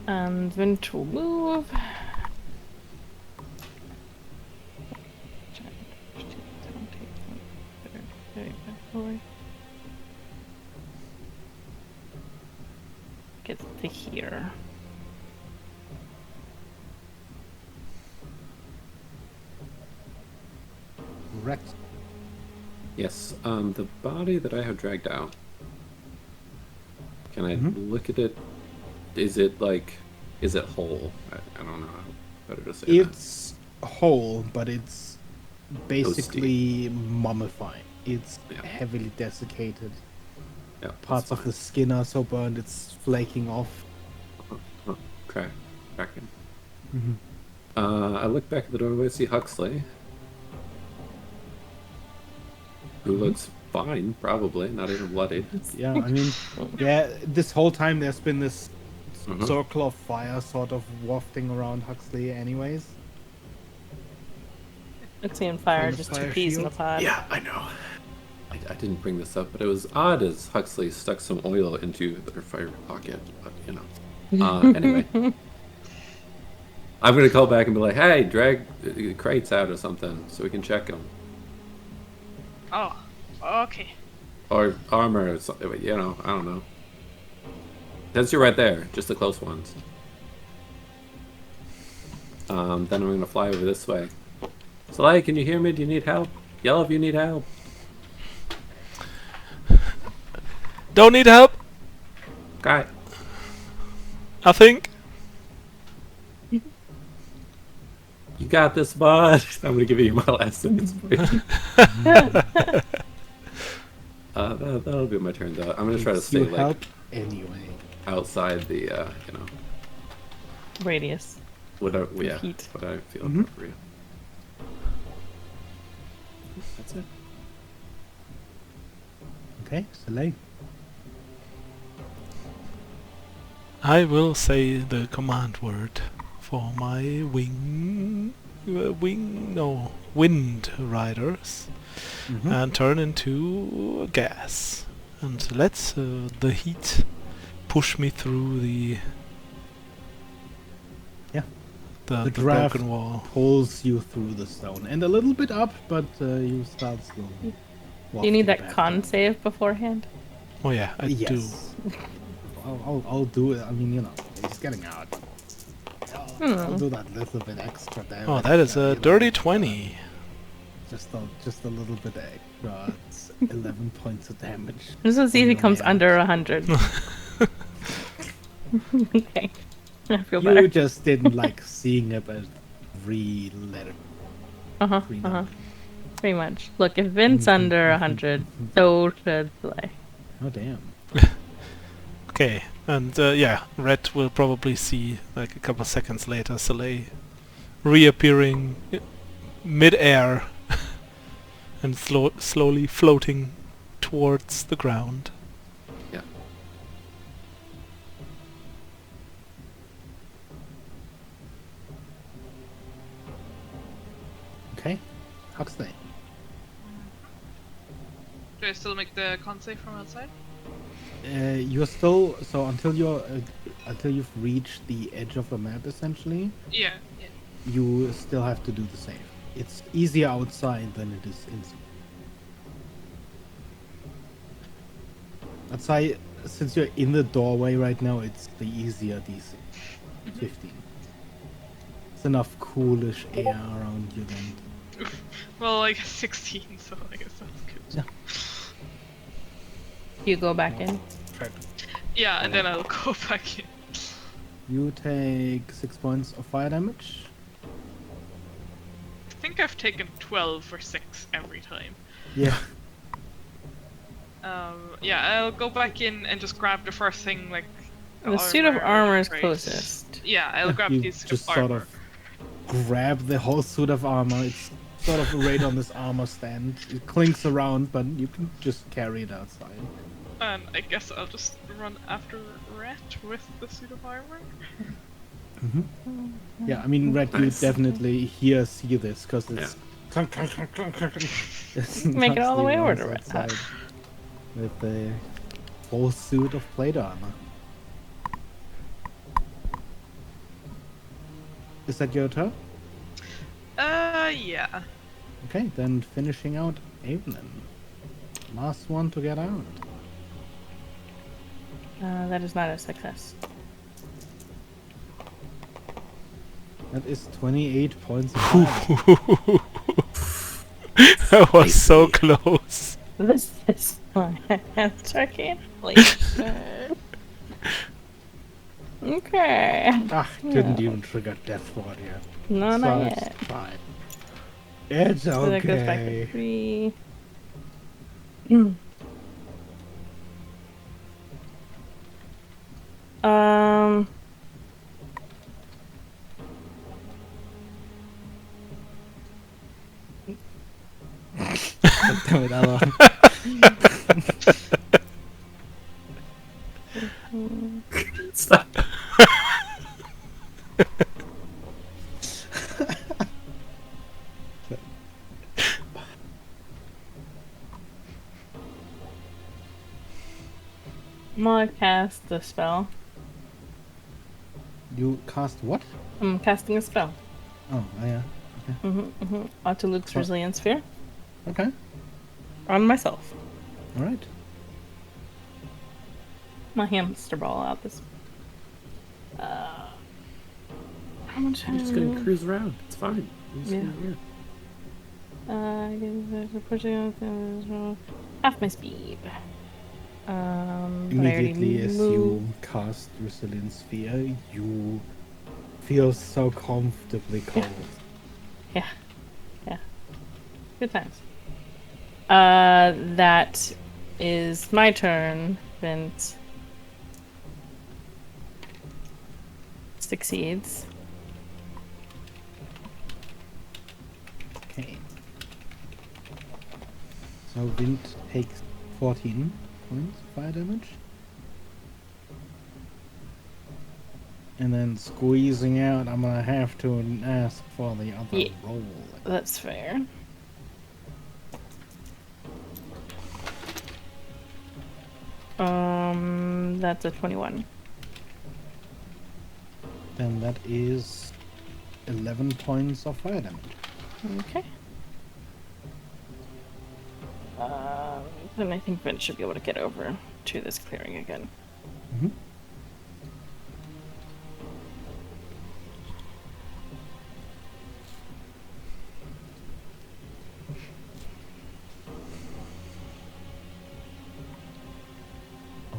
And Vint will move. Get to here. Rex. Yes, the body that I have dragged out. Can I look at it? Is it whole? I don't know how better to say It's whole, but it's basically mummified. It's heavily desiccated. that. Yeah, Parts of the skin are so burned it's flaking off. Cracking. Mhm. I look back at the doorway, see Huxley, who looks fine, probably not even bloodied. Yeah, I mean, this whole time there's been this circle of fire sort of wafting around Huxley anyways. It's on fire, From the just fire two peas in a shield? pod. Yeah, I know. I didn't bring this up, but it was odd as Huxley stuck some oil into their fire pocket. But anyway, I'm gonna call back and be like, "Hey, drag crates out or something so we can check them, Oh, okay. or armor, or something. I don't know. Since you're right there, just the close ones. Then I'm gonna fly over this way. Soleil, can you hear me? Do you need help? Yell if you need help. Don't need help, Okay. I think. You got this, bud. I'm gonna give you my last inspiration. That'll be my turn, though. I'm gonna try to stay You help anyway. outside the, Radius. whatever. Heat. What I feel appropriate. That's it. Okay, Soleil. I will say the command word for my wind riders and turn into gas and let the heat push me through the The the draft broken wall. pulls you through the stone and a little bit up, but you start slowly. Do you need that wafting con back save beforehand? Oh yeah, I down. do. Yes. I'll do it. I mean, he's getting out. I'll do that little bit extra damage. Oh, that is a know, dirty 20. Just a little bit extra. It's 11 points of damage. Just to see if he Your comes damage. under 100. Okay. I feel You better. just didn't like seeing it, but re-letter. Pretty much. Look, if Vin's under 100, so should Slay. Oh damn. Okay, and Red will probably see, like a couple seconds later, Soleil reappearing mid-air and slowly floating towards the ground. Yeah. Okay. Huxley. Do I still make the con save from outside? You're still until you've reached the edge of the map essentially. Yeah. You still have to do the same. It's easier outside than it is inside. I'd say since you're in the doorway right now, it's the easier DC. 15. It's enough coolish air around you then. Well, I guess 16, so I guess that's good. Yeah. You go back in. Yeah, and then I'll go back in. You take 6 points of fire damage. I think I've taken 12 for 6 every time. Yeah. Yeah, I'll go back in and just grab the first thing, like The suit of or armor is crate. closest. Yeah, I'll grab You the suit just of sort armor. of grab the whole suit of armor. It's sort of right on this armor stand. It clinks around, but you can just carry it outside. And I guess I'll just run after Rat with the suit of armor. Yeah, I mean, Red, you Nice. definitely see this because it's clunk, clunk, clunk, clunk, clunk. It's Make it all the way over Huxley to runs Red. outside with the full suit of plate armor. Is that your turn? Yeah. Okay, then finishing out Evelyn. Last one to get out. That is not a success. That is 28 points of damage. That was so close. This is my answer cancellation. Okay. Ah, didn't even trigger death ward yet. No, So not it's yet. fine. It's So that goes back okay. to 3. Um. Damn it, Alan. Stop. I'm gonna cast the spell. You cast what? I'm casting a spell. Oh, yeah. Onto Luke's Oh. Resilience Sphere. Okay. On myself. Alright. My hamster ball out this. How much I'm just gonna cruise around. It's fine. I'm just Yeah. gonna- Pushing half my speed. But I already Immediately as moved. you cast Resilience Sphere, you feel so comfortably cold. Yeah. Good times. That is my turn. Vint succeeds. Okay. So Wind takes 14 points of fire damage. And then squeezing out, I'm gonna have to ask for the other Yeah. roll. That's fair. That's a 21. Then that is 11 points of fire damage. Okay. Then I think Vint should be able to get over to this clearing again. Mhm.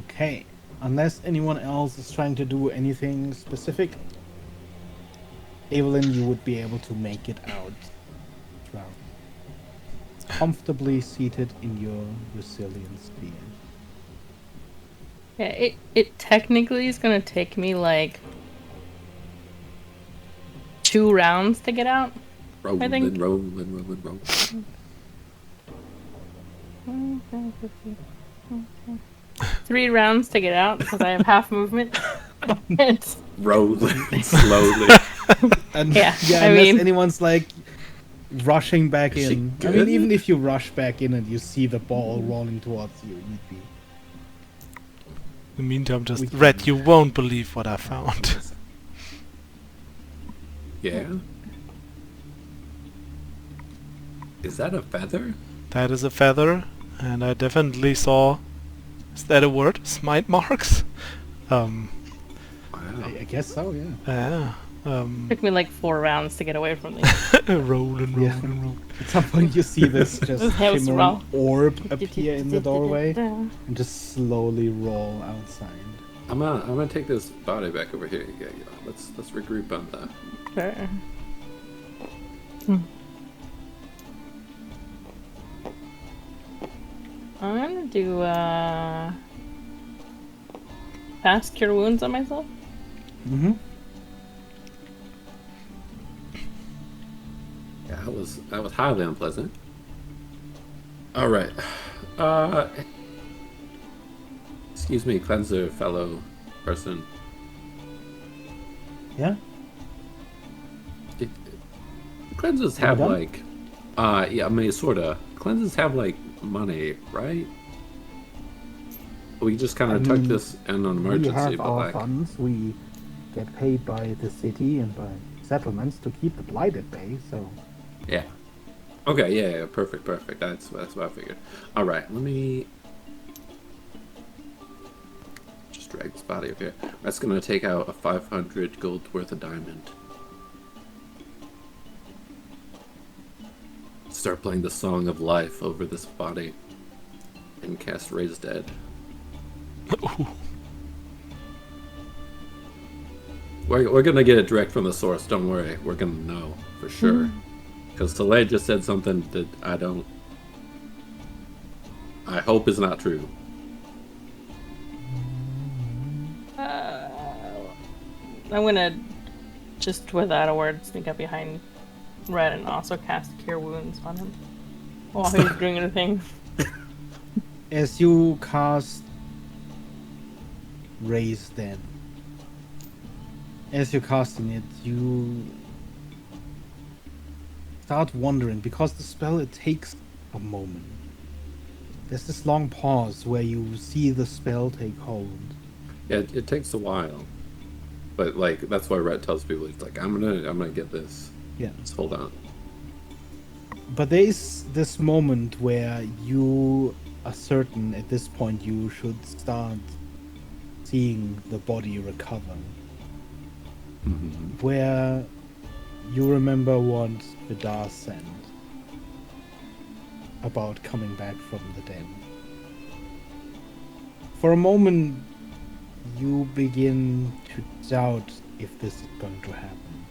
Okay. Unless anyone else is trying to do anything specific, Evelyn, you would be able to make it out. Well, comfortably seated in your resilience sphere. Yeah, it technically is gonna take me like 2 rounds to get out. Rolling, think- rolling. 3 rounds to get out because I have half movement. It's- Rolling slowly. And Yeah, I unless mean- anyone's like rushing back Is she in. I good? mean, even if you rush back in and you see the ball rolling towards you, you'd be. In the meantime, just We can- Red, you won't believe what I found. Yeah. Is that a feather? That is a feather, and I definitely saw. Is that a word? Smite marks? Wow. I guess so, yeah. Yeah. Took me like 4 rounds to get away from these. Roll and roll Yeah. and roll. At some point, you see this just That was shimmering wrong. orb appear in the doorway and just slowly roll outside. I'm gonna take this body back over here. Yeah. Let's regroup on that. Sure. I'm gonna do fast cure wounds on myself. Mm-hmm. Yeah, that was highly unpleasant. All right. Excuse me, cleanser, fellow person. Yeah? Cleansers have done? like, yeah, I mean, sorta. Cleansers have like money, right? We just kind I of took mean, this in an We emergency, have but our like, funds. We get paid by the city and by settlements to keep the blight at bay. So Yeah. Okay, yeah, perfect. That's what I figured. All right, let me just drag this body up here. That's gonna take out a 500 gold worth of diamond. Start playing the Song of Life over this body, and cast Raise Dead. We're gonna get it direct from the source. Don't worry, we're gonna know for sure. Because Soleil just said something that I hope is not true. I'm gonna just without a word sneak up behind Red and also cast Cure Wounds on him while he's doing anything. as you cast Raise Dead, as you're casting it, you start wondering, because the spell, it takes a moment. There's this long pause where you see the spell take hold. Yeah, it takes a while, but like that's why Rhett tells people he's like, I'm gonna get this. Yeah. Just hold on. But there is this moment where you are certain at this point you should start seeing the body recover. Where you remember what Vidar said about coming back from the dead. For a moment, you begin to doubt if this is going to happen.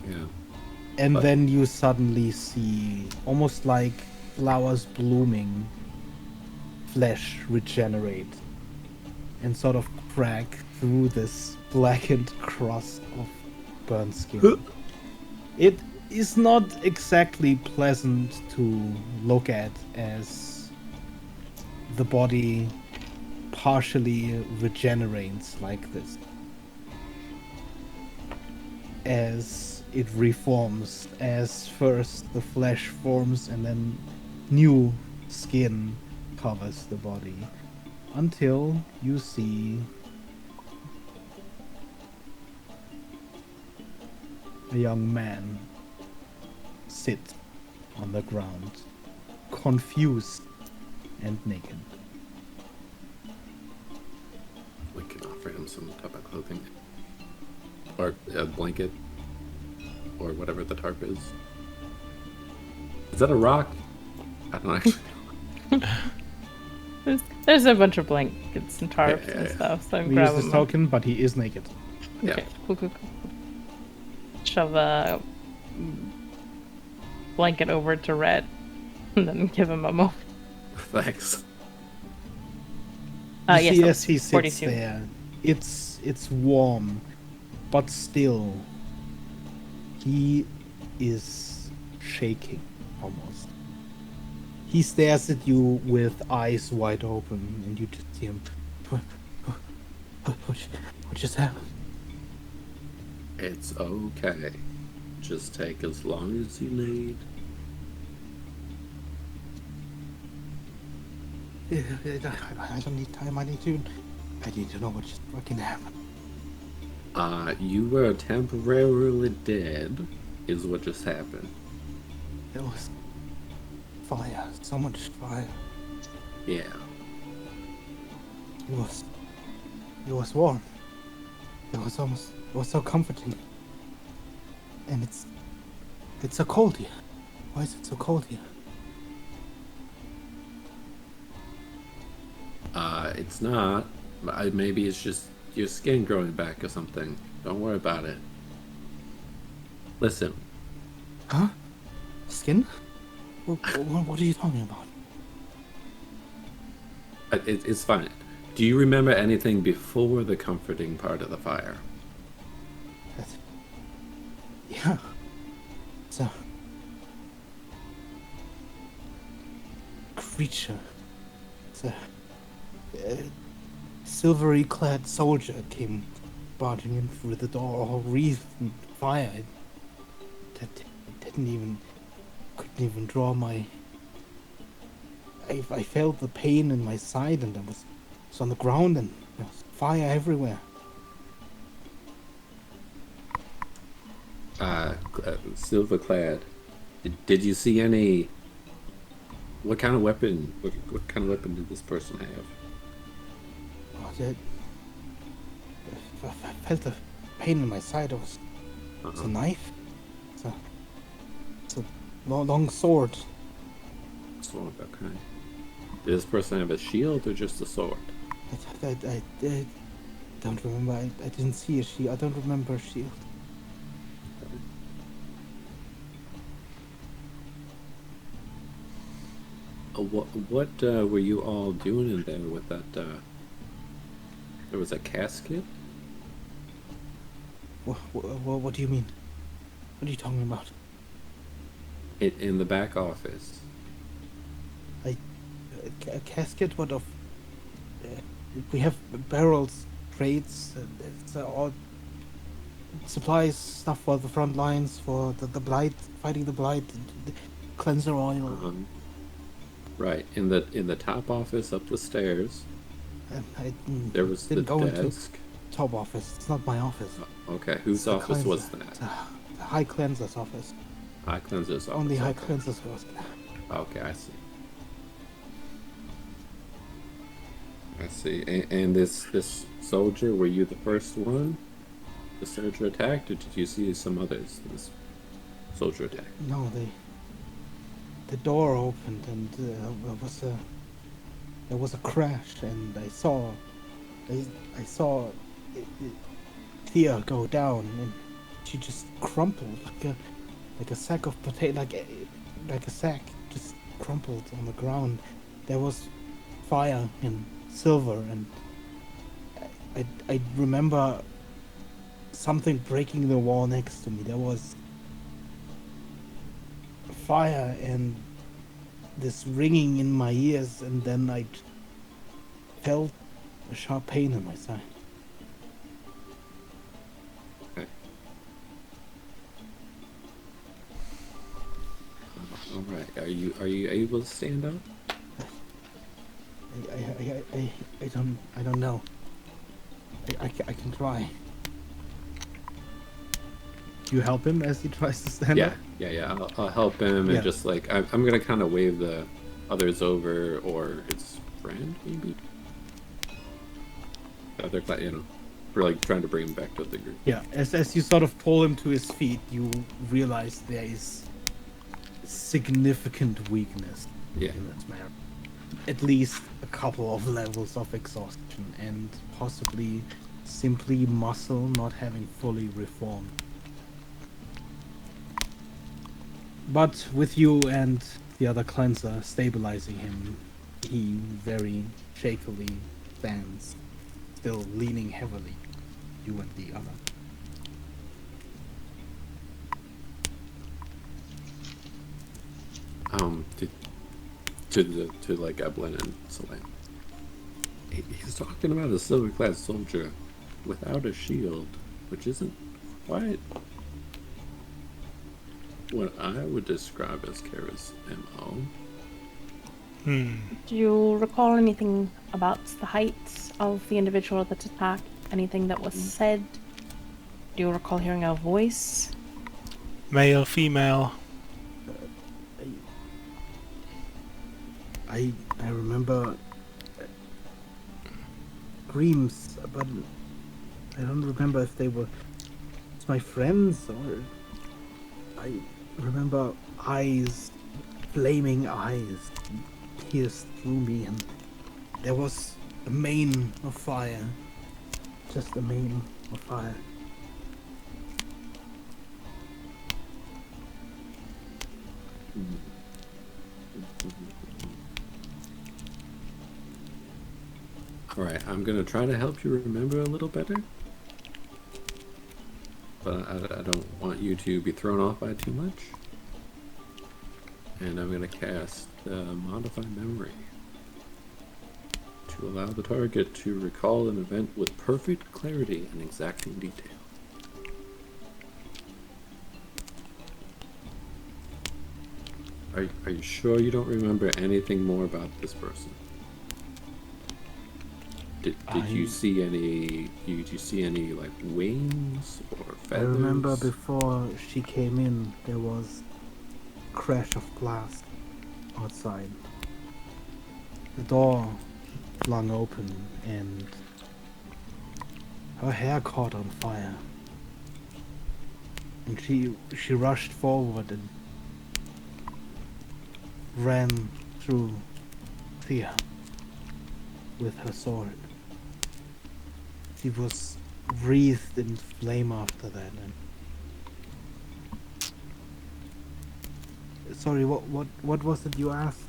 Yeah. And then you suddenly see, almost like flowers blooming, flesh regenerate and sort of crack through this blackened crust of burnt skin. It is not exactly pleasant to look at, as the body partially regenerates like this, as it reforms, as first the flesh forms and then new skin covers the body, until you see a young man sit on the ground, confused and naked. We can offer him some type of clothing, or a blanket, or whatever the tarp is. Is that a rock? I don't actually. There's a bunch of blankets and tarps Yeah. and stuff, so I'm We use grabbing this them. token, but he is naked. Yeah. Okay, cool. Shove a blanket over to Red, and then give him a moment. Thanks. You Yes, see so as he sits 42. there, it's warm, but still, he is shaking almost. He stares at you with eyes wide open, and you just see him. What just happened? It's okay. Just take as long as you need. I don't need time. I need to know what just fucking happened. You were temporarily dead, is what just happened. There was fire. So much fire. Yeah. It was warm. It was so comforting. And it's so cold here. Why is it so cold here? It's not. Maybe it's just your skin growing back or something. Don't worry about it. Listen. Huh? Skin? What are you talking about? It's fine. Do you remember anything before the comforting part of the fire? Yeah. It's a creature. It's a silvery clad soldier came barging in through the door, all wreathed in fire. Couldn't even draw my. I felt the pain in my side, and I was on the ground, and there was fire everywhere. silver clad. Did you see any? What kind of weapon? What kind of weapon did this person have? Oh, I felt a pain in my side. It's a knife. It's a long sword. Sword. Okay. Did this person have a shield or just a sword? I don't remember. I didn't see a shield. I don't remember a shield. What were you all doing in there with that? There was a casket? What do you mean? What are you talking about? In the back office. A casket? What of? We have barrels, crates, it's all supplies, stuff for the front lines, for the blight, fighting the blight, the cleanser oil. Right, in the top office up the stairs. There was the didn't go into desk. top office. It's not my office. Okay, whose office was that? It's the High Cleanser's office. High Cleanser's office. Only High okay. Cleanser's office. Okay, I see. I see. And this soldier, were you the first one the soldier attacked, or did you see some others this soldier attack? No, the door opened and there was a crash, and I saw Thea go down, and she just crumpled like a sack of potato, like a sack just crumpled on the ground. There was fire and silver, and I remember something breaking the wall next to me. There was fire and this ringing in my ears, and then I felt a sharp pain in my side. Okay. All right. Are you able to stand up? I don't know. I can try. You help him as he tries to stand up? Yeah. I'll help him, and just like I'm gonna kind of wave the others over, or his friend maybe. They're we're like trying to bring him back to the group. Yeah, as you sort of pull him to his feet, you realize there is significant weakness in this man. At least a couple of levels of exhaustion, and possibly simply muscle not having fully reformed. But with you and the other cleanser stabilizing him, he very shakily stands, still leaning heavily, you and the other. To like Evelyn and Soleil. He's talking about a silver-clad soldier without a shield, which isn't quite what I would describe as Kara's MO. Do you recall anything about the height of the individual that attacked? Anything that was said? Do you recall hearing a voice? Male, female? I remember screams, but I don't remember if they were my friends, or I remember eyes, flaming eyes, pierced through me, and there was a mane of fire, just a mane of fire. Alright, I'm gonna try to help you remember a little better. But I don't want you to be thrown off by too much. And I'm gonna cast Modify Memory to allow the target to recall an event with perfect clarity and exacting detail. Are you sure you don't remember anything more about this person? Did you see any? Did you see any like wings or I remember feathers. before she came in, there was crash of glass outside. The door flung open and her hair caught on fire. And she rushed forward and ran through Thea with her sword. She was wreathed in flame after that. And sorry, what was it you asked?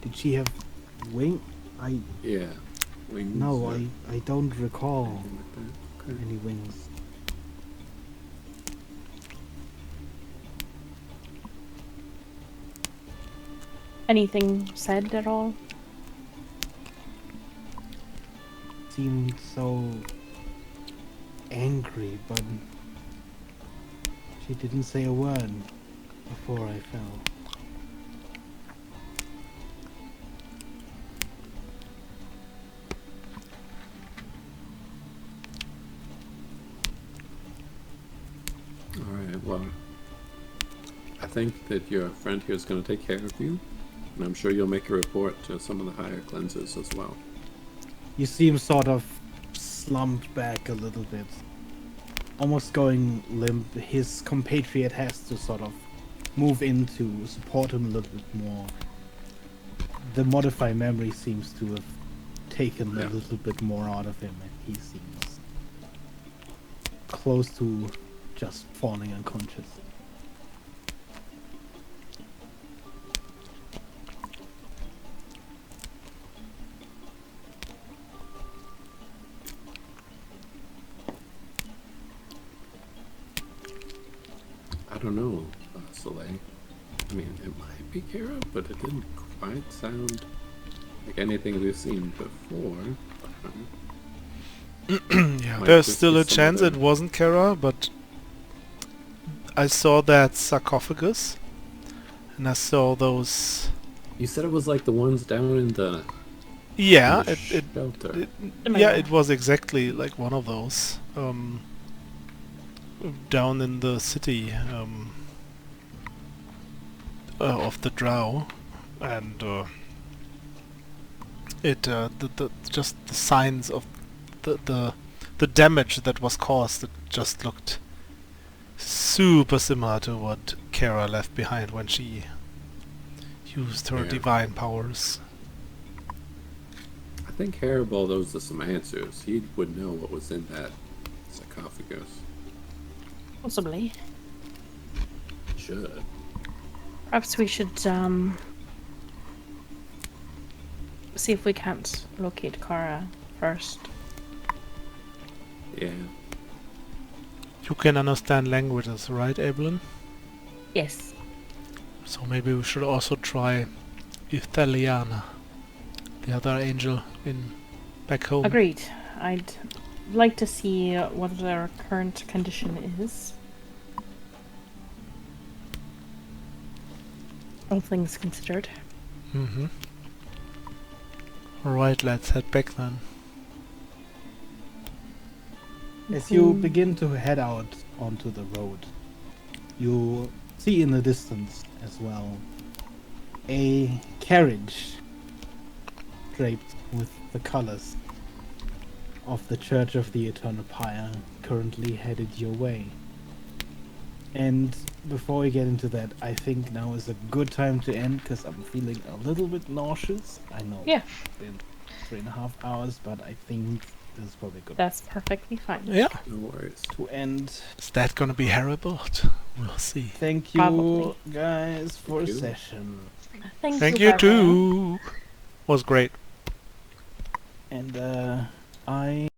Did she have wing? Yeah. Wings. No, or I don't recall anything like that. Okay. any wings. Anything said at all? Seemed so angry, but she didn't say a word before I fell. Alright, well, I think that your friend here is going to take care of you, and I'm sure you'll make a report to some of the higher cleansers as well. You seem sort of slumped back a little bit, almost going limp. His compatriot has to sort of move in to support him a little bit more. The modify memory seems to have taken a Yeah. little bit more out of him, and he seems close to just falling unconscious. I don't know, Soleil. I mean, it might be Kara, but it didn't quite sound like anything we've seen before. Yeah, Might there's just still be a some chance other- it wasn't Kara, but I saw that sarcophagus, and I saw those. You said it was like the ones down in the, Yeah, in the it shelter. yeah, it was exactly like one of those. Down in the city of the Drow, and the just the signs of the damage that was caused. It just looked super similar to what Kara left behind when she used her Yeah. divine powers. I think Hannibal knows some answers. He would know what was in that sarcophagus. Possibly. Should. Perhaps we should see if we can't locate Kara first. Yeah. You can understand languages, right, Evelyn? Yes. So maybe we should also try Ithaliana, the other angel in back home. Agreed. I'd like to see what their current condition is. All things considered. Mm-hmm. Alright, let's head back then. As you begin to head out onto the road, you see in the distance as well a carriage draped with the colors of the Church of the Eternal Pyre currently headed your way. And before we get into that, I think now is a good time to end because I'm feeling a little bit nauseous. I know Yeah. it's been 3.5 hours, but I think this is probably good That's perfectly fine. Yeah. No worries. to end. Is that gonna be Heribald? We'll see. Thank you Probably. guys for you. session. Thank you Barbara. too. Was great. And I